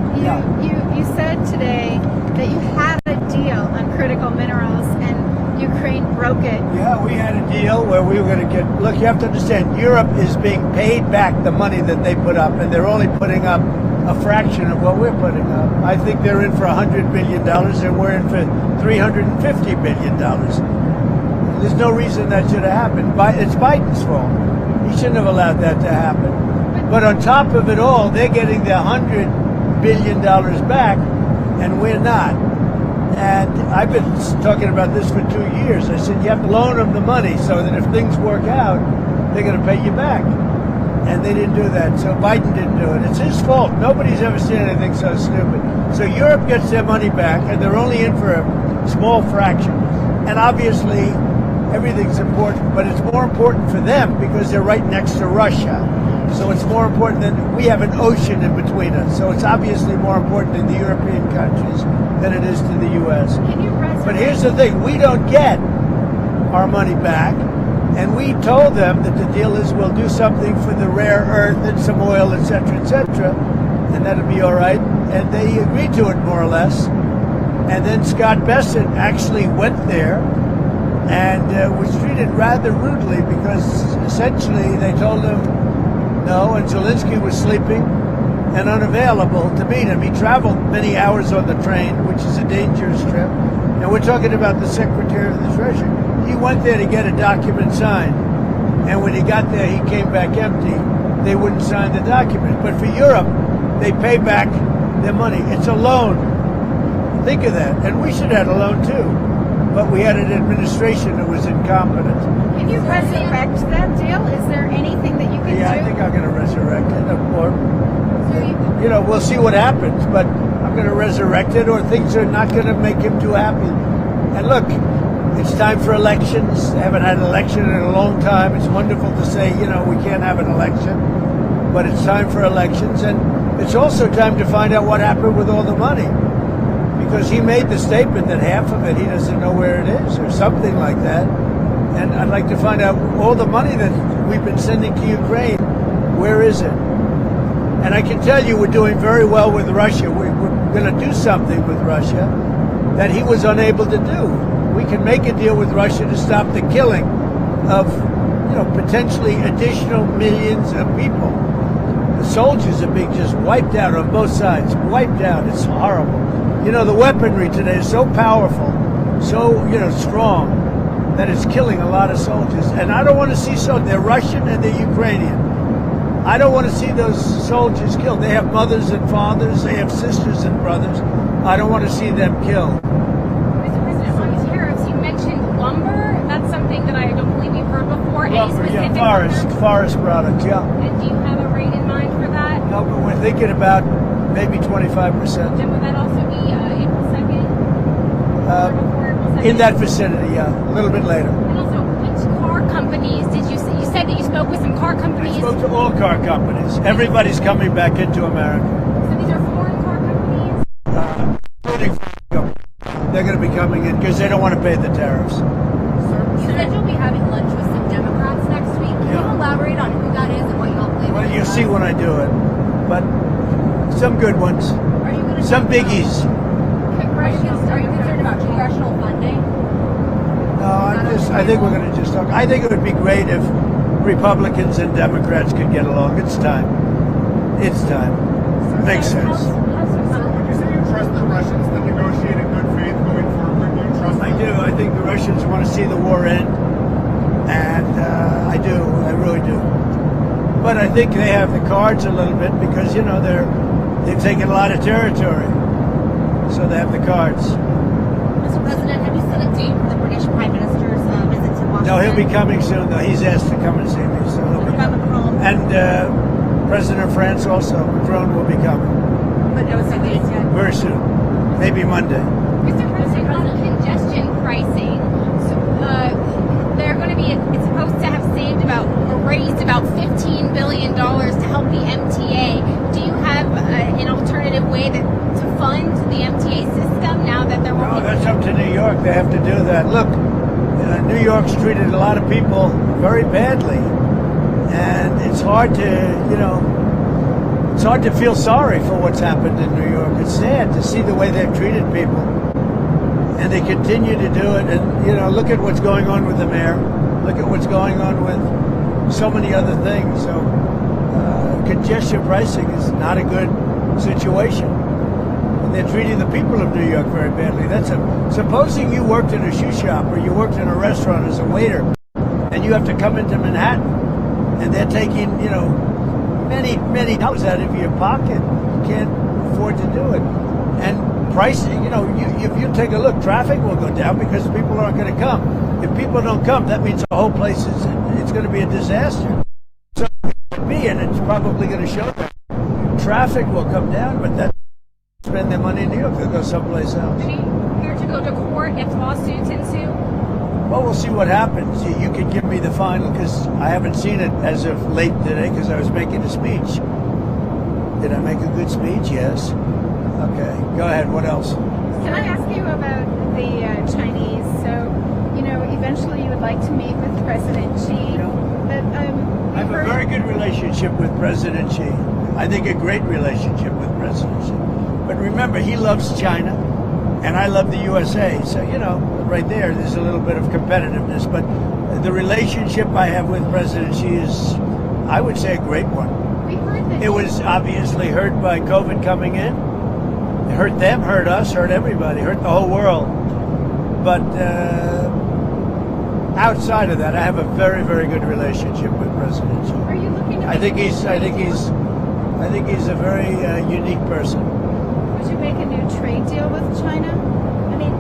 you said today that you had a deal on critical minerals and Ukraine broke it. Yeah, we had a deal where we were going to get... Look, you have to understand, Europe is being paid back the money that they put up, and they're only putting up a fraction of what we're putting up. I think they're in for $100 billion, and we're in for $350 billion. There's no reason that should have happened. It's Biden's fault. He shouldn't have allowed that to happen. But on top of it all, they're getting their $100 billion back, and we're not. And I've been talking about this for 2 years. I said, you have to loan them the money so that if things work out, they're going to pay you back. And they didn't do that. So Biden didn't do it. It's his fault. Nobody's ever seen anything so stupid. So Europe gets their money back, and they're only in for a small fraction. And obviously, everything's important, but it's more important for them because they're right next to Russia. So it's more important than we have an ocean in between us. So it's obviously more important in the European countries than it is to the U.S. But here's the thing. We don't get our money back. And we told them that the deal is we'll do something for the rare earth and some oil, et cetera, and that'll be all right. And they agreed to it, more or less. And then Scott Bessent actually went there and was treated rather rudely because essentially they told him no, and Zelensky was sleeping and unavailable to meet him. He traveled many hours on the train, which is a dangerous trip. And we're talking about the Secretary of the Treasury. He went there to get a document signed. And when he got there, he came back empty. They wouldn't sign the document. But for Europe, they pay back their money. It's a loan. Think of that. And we should have a loan too. But we had an administration that was incompetent. Can you resurrect that deal? Is there anything that you can do? Yeah, I think I'm going to resurrect it. Or, we'll see what happens. But I'm going to resurrect it, or things are not going to make him too happy. And look, it's time for elections. They haven't had an election in a long time. It's wonderful to say, we can't have an election, but it's time for elections. And it's also time to find out what happened with all the money. Because he made the statement that half of it, he doesn't know where it is or something like that. And I'd like to find out all the money that we've been sending to Ukraine, where is it? And I can tell you we're doing very well with Russia. We're going to do something with Russia that he was unable to do. We can make a deal with Russia to stop the killing of, potentially additional millions of people. The soldiers are being just wiped out on both sides, wiped out. It's horrible. The weaponry today is so powerful, so, strong, that it's killing a lot of soldiers. And I don't want to see they're Russian and they're Ukrainian. I don't want to see those soldiers killed. They have mothers and fathers, they have sisters and brothers. I don't want to see them killed. Mr. President, on tariffs, you mentioned lumber. That's something that I don't believe we've heard before. Lumber, forest products, yeah. And do you have a rate in mind for that? No, but we're thinking about maybe 25%. And would that also be April 2nd? In that vicinity, yeah, a little bit later. And also, which car companies did you said that you spoke with some car companies? I spoke to all car companies. Everybody's coming back into America. So these are foreign car companies? Including they're going to be coming in because they don't want to pay the tariffs. You said you'll be having lunch with some Democrats next week. Can you elaborate on who that is and what you all plan to do? Well, you'll see when I do it. But some good ones. Are you going to some biggies. Are you concerned about congressional funding? No, I think we're going to just talk. I think it would be great if Republicans and Democrats could get along. It's time. It's time. Makes sense. Would you say you trust the Russians to negotiate in good faith going forward? Do you trust them? I do. I think the Russians want to see the war end. And I do. I really do. But I think they have the cards a little bit because, they've taken a lot of territory. So they have the cards. Mr. President, have you set a date for the British Prime Minister's visit to Washington? No, he'll be coming soon, though. He's asked to come and see me. So he'll be coming. And President of France also, Macron, will be coming. But no dates yet? Very soon. Maybe Monday. Mr. President, on congestion pricing, they're going to be, it's supposed to have saved raised about $15 billion to help the MTA. Do you have an alternative way to fund the MTA system now that they're working? No, that's up to New York. They have to do that. Look, New York's treated a lot of people very badly. And it's hard to feel sorry for what's happened in New York. It's sad to see the way they've treated people. And they continue to do it. And, look at what's going on with the mayor. Look at what's going on with so many other things. So congestion pricing is not a good situation. And they're treating the people of New York very badly. Supposing you worked in a shoe shop or you worked in a restaurant as a waiter and you have to come into Manhattan and they're taking, many, many dollars out of your pocket. You can't afford to do it. And pricing, if you take a look, traffic will go down because people aren't going to come. If people don't come, that means the whole place it's going to be a disaster. So and it's probably going to show that traffic will come down, but that spend their money in New York, they'll go someplace else. Are you here to go to court if lawsuits ensue? Well, we'll see what happens. You can give me the final because I haven't seen it as of late today because I was making a speech. Did I make a good speech? Yes. Okay. Go ahead. What else? Can I ask you about the Chinese? So, eventually you would like to meet with President Xi. But I have a very good relationship with President Xi. I think a great relationship with President Xi. But remember, he loves China, and I love the USA. So, right there's a little bit of competitiveness. But the relationship I have with President Xi is, I would say, a great one. It was obviously hurt by COVID coming in. It hurt them, hurt us, hurt everybody, hurt the whole world. But outside of that, I have a very, very good relationship with President Xi. Are you looking to I think he's a very unique person. Would you make a new trade deal with China? I mean,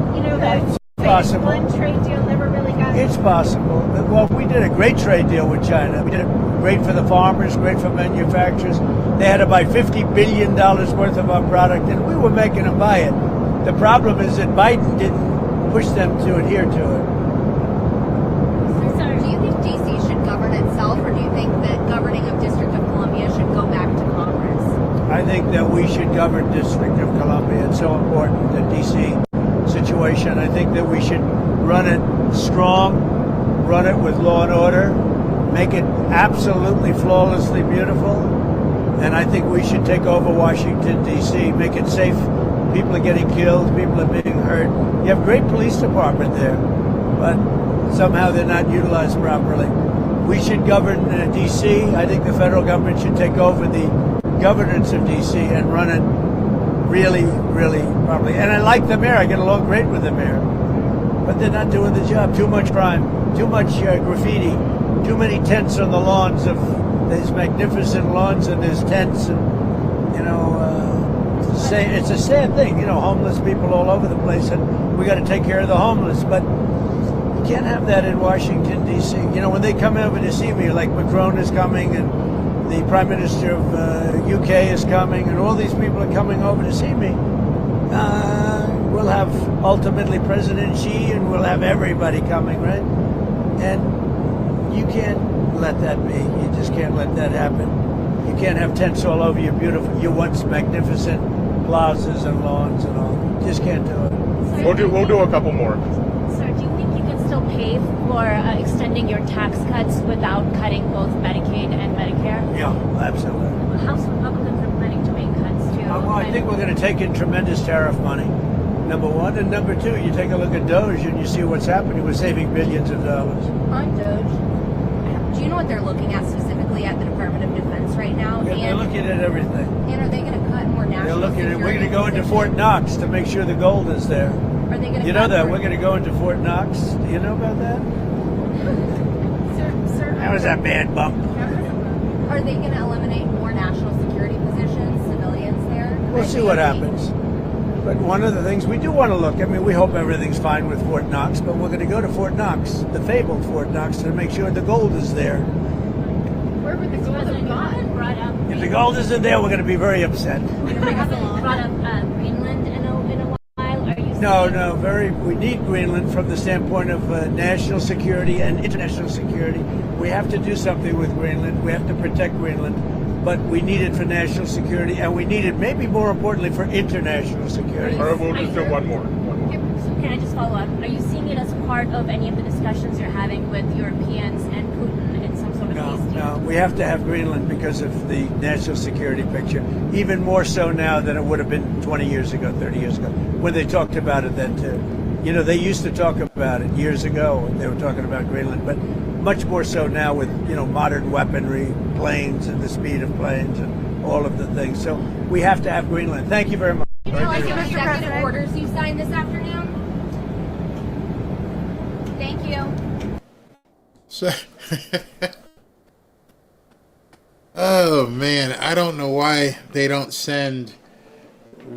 It's the possible. one trade deal never really got. It's possible. Well, we did a great trade deal with China. We did it great for the farmers, great for manufacturers. They had to buy $50 billion worth of our product, and we were making them buy it. The problem is that Biden push them to adhere to it. So, do you think D.C. should govern itself, or do you think that governing of District of Columbia should go back to Congress? I think that we should govern District of Columbia. It's so important, the D.C. situation. I think that we should run it strong, run it with law and order, make it absolutely flawlessly beautiful. And I think we should take over Washington, D.C., make it safe. People are getting killed, people are being hurt. You have a great police department there, but somehow they're not utilized properly. We should govern D.C. I think the federal government should take over the governance of D.C. and run it really, really properly. And I like the mayor. I get along great with the mayor. But they're not doing the job. Too much crime, too much graffiti, too many tents on the lawns of these magnificent lawns, and there's tents, and, you know, it's a sad thing. You know, homeless people all over the place, and we got to take care of the homeless. But you can't have that in Washington, D.C. You know, when they come over to see me, like Macron is coming, and the Prime Minister of UK is coming, and all these people are coming over to see me. We'll have ultimately President Xi, and we'll have everybody coming, right? And you can't let that be. You just can't let that happen. You can't have tents all over your beautiful, your once magnificent plazas and lawns and all. You just can't do it. We'll do a couple more. Sir, do you think you can still pay for extending your tax cuts without cutting both Medicaid and Medicare? Yeah, absolutely. House Republicans are planning to make cuts too. Well, I think we're going to take in tremendous tariff money, number one. And number two, you take a look at DOGE and you see what's happening. We're saving billions of dollars. On DOGE, do you know what they're looking at specifically at the Department of Defense right now? Yeah, they're looking at everything. And are they going to cut more national They're looking at. We're going to security go into positions? Fort Knox to make sure the gold is there. Are they going to? You know that we're going to go into Fort Knox. Do you know about that? Sir, That was a bad bump. are they going to eliminate more national security positions, civilians there? We'll see what happens. But one of the things we do want to look, I mean, we hope everything's fine with Fort Knox, but we're going to go to Fort Knox, the fabled Fort Knox, to make sure the gold is there. Where would the gold have gone? Brought up. If the gold isn't there, we're going to be very upset. We haven't brought up Greenland in a while. Are you? No, we need Greenland from the standpoint of national security and international security. We have to do something with Greenland. We have to protect Greenland. But we need it for national security, and we need it, maybe more importantly, for international security. All right, we'll just do one more. Can I just follow up? Are you seeing it as part of any of the discussions you're having with Europeans and Putin in some sort of peace deal? No, we have to have Greenland because of the national security picture. Even more so now than it would have been 20 years ago, 30 years ago, when they talked about it then too. You know, they used to talk about it years ago when they were talking about Greenland, but much more so now with, you know, modern weaponry, planes and the speed of planes and all of the things. So we have to have Greenland. Thank you very much. Do you like the executive orders you signed this afternoon? Thank you. So, oh man, I don't know why they don't send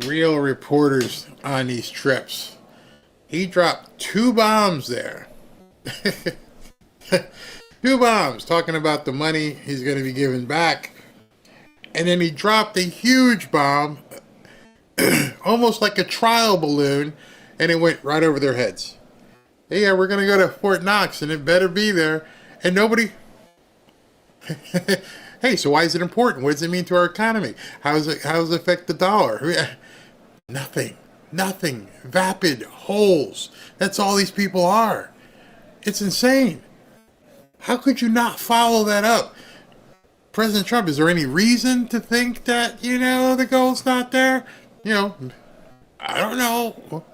real reporters on these trips. He dropped 2 bombs there. 2 bombs talking about the money he's going to be giving back. And then he dropped a huge bomb, almost like a trial balloon, and it went right over their heads. Hey, yeah, we're going to go to Fort Knox, and it better be there. And nobody... Hey, so why is it important? What does it mean to our economy? How does it affect the dollar? Nothing. Vapid holes. That's all these people are. It's insane. How could you not follow that up? President Trump, is there any reason to think that, you know, the gold's not there? You know, I don't know.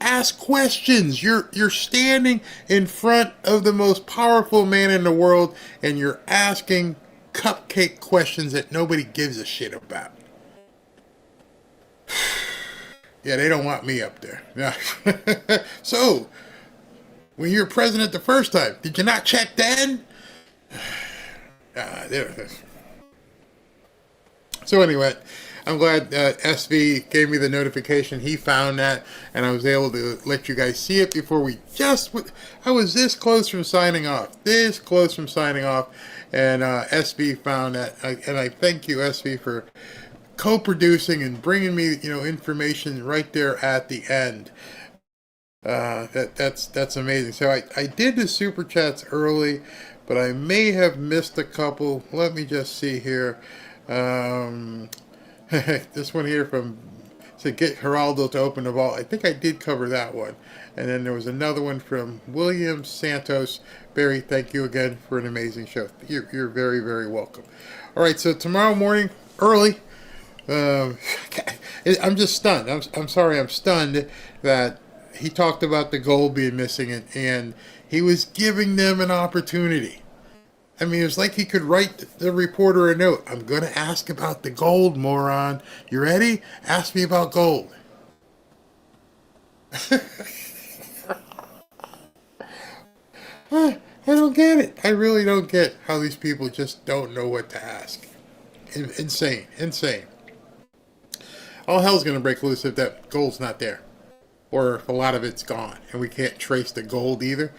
Ask questions. You're standing in front of the most powerful man in the world, and you're asking cupcake questions that nobody gives a shit about. Yeah, they don't want me up there. Yeah. So, when you were president the first time, did you not check then? So anyway, I'm glad SV gave me the notification. He found that, and I was able to let you guys see it before I was this close from signing off. And SV found that, and I thank you, SV, for co-producing and bringing me, you know, information right there at the end. That's amazing. So I did the super chats early, but I may have missed a couple. Let me just see here. This one here from said get Geraldo to open the vault. I think I did cover that one. And then there was another one from William Santos. Barry, thank you again for an amazing show. You're very, very welcome. All right, so tomorrow morning, early, I'm just stunned. I'm sorry, I'm stunned that he talked about the gold being missing, and he was giving them an opportunity. I mean, it was like he could write the reporter a note. I'm going to ask about the gold, moron. You ready? Ask me about gold. I don't get it. I really don't get how these people just don't know what to ask. Insane. All hell's going to break loose if that gold's not there. Or if a lot of it's gone and we can't trace the gold either.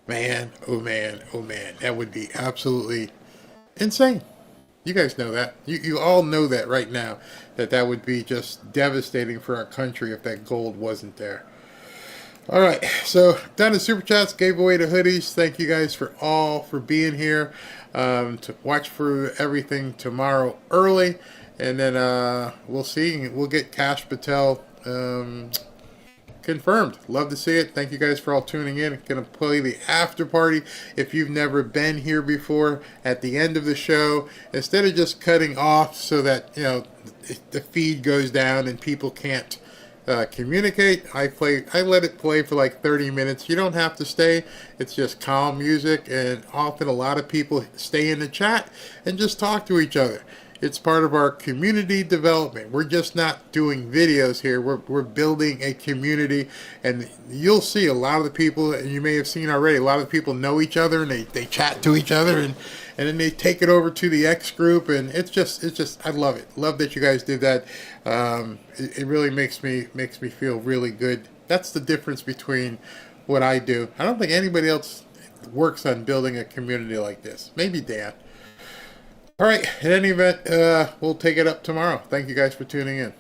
Man, oh man, oh man. That would be absolutely insane. You guys know that. You all know that right now. That would be just devastating for our country if that gold wasn't there. Alright, so done the super chats, gave away the hoodies. Thank you guys for being here. To watch for everything tomorrow early. And then we'll see. We'll get Kash Patel confirmed. Love to see it. Thank you guys for all tuning in. I'm going to play the after party. If you've never been here before, at the end of the show, instead of just cutting off so that the feed goes down and people can't communicate, I let it play for like 30 minutes. You don't have to stay. It's just calm music, and often a lot of people stay in the chat and just talk to each other. It's part of our community development. We're just not doing videos here. We're building a community, and you'll see a lot of the people, and you may have seen already, a lot of the people know each other, and they chat to each other, and then they take it over to the X group, and it's just I love it. Love that you guys did that. It really makes me feel really good. That's the difference between what I do. I don't think anybody else works on building a community like this. Maybe Dan. All right, in any event, we'll take it up tomorrow. Thank you guys for tuning in.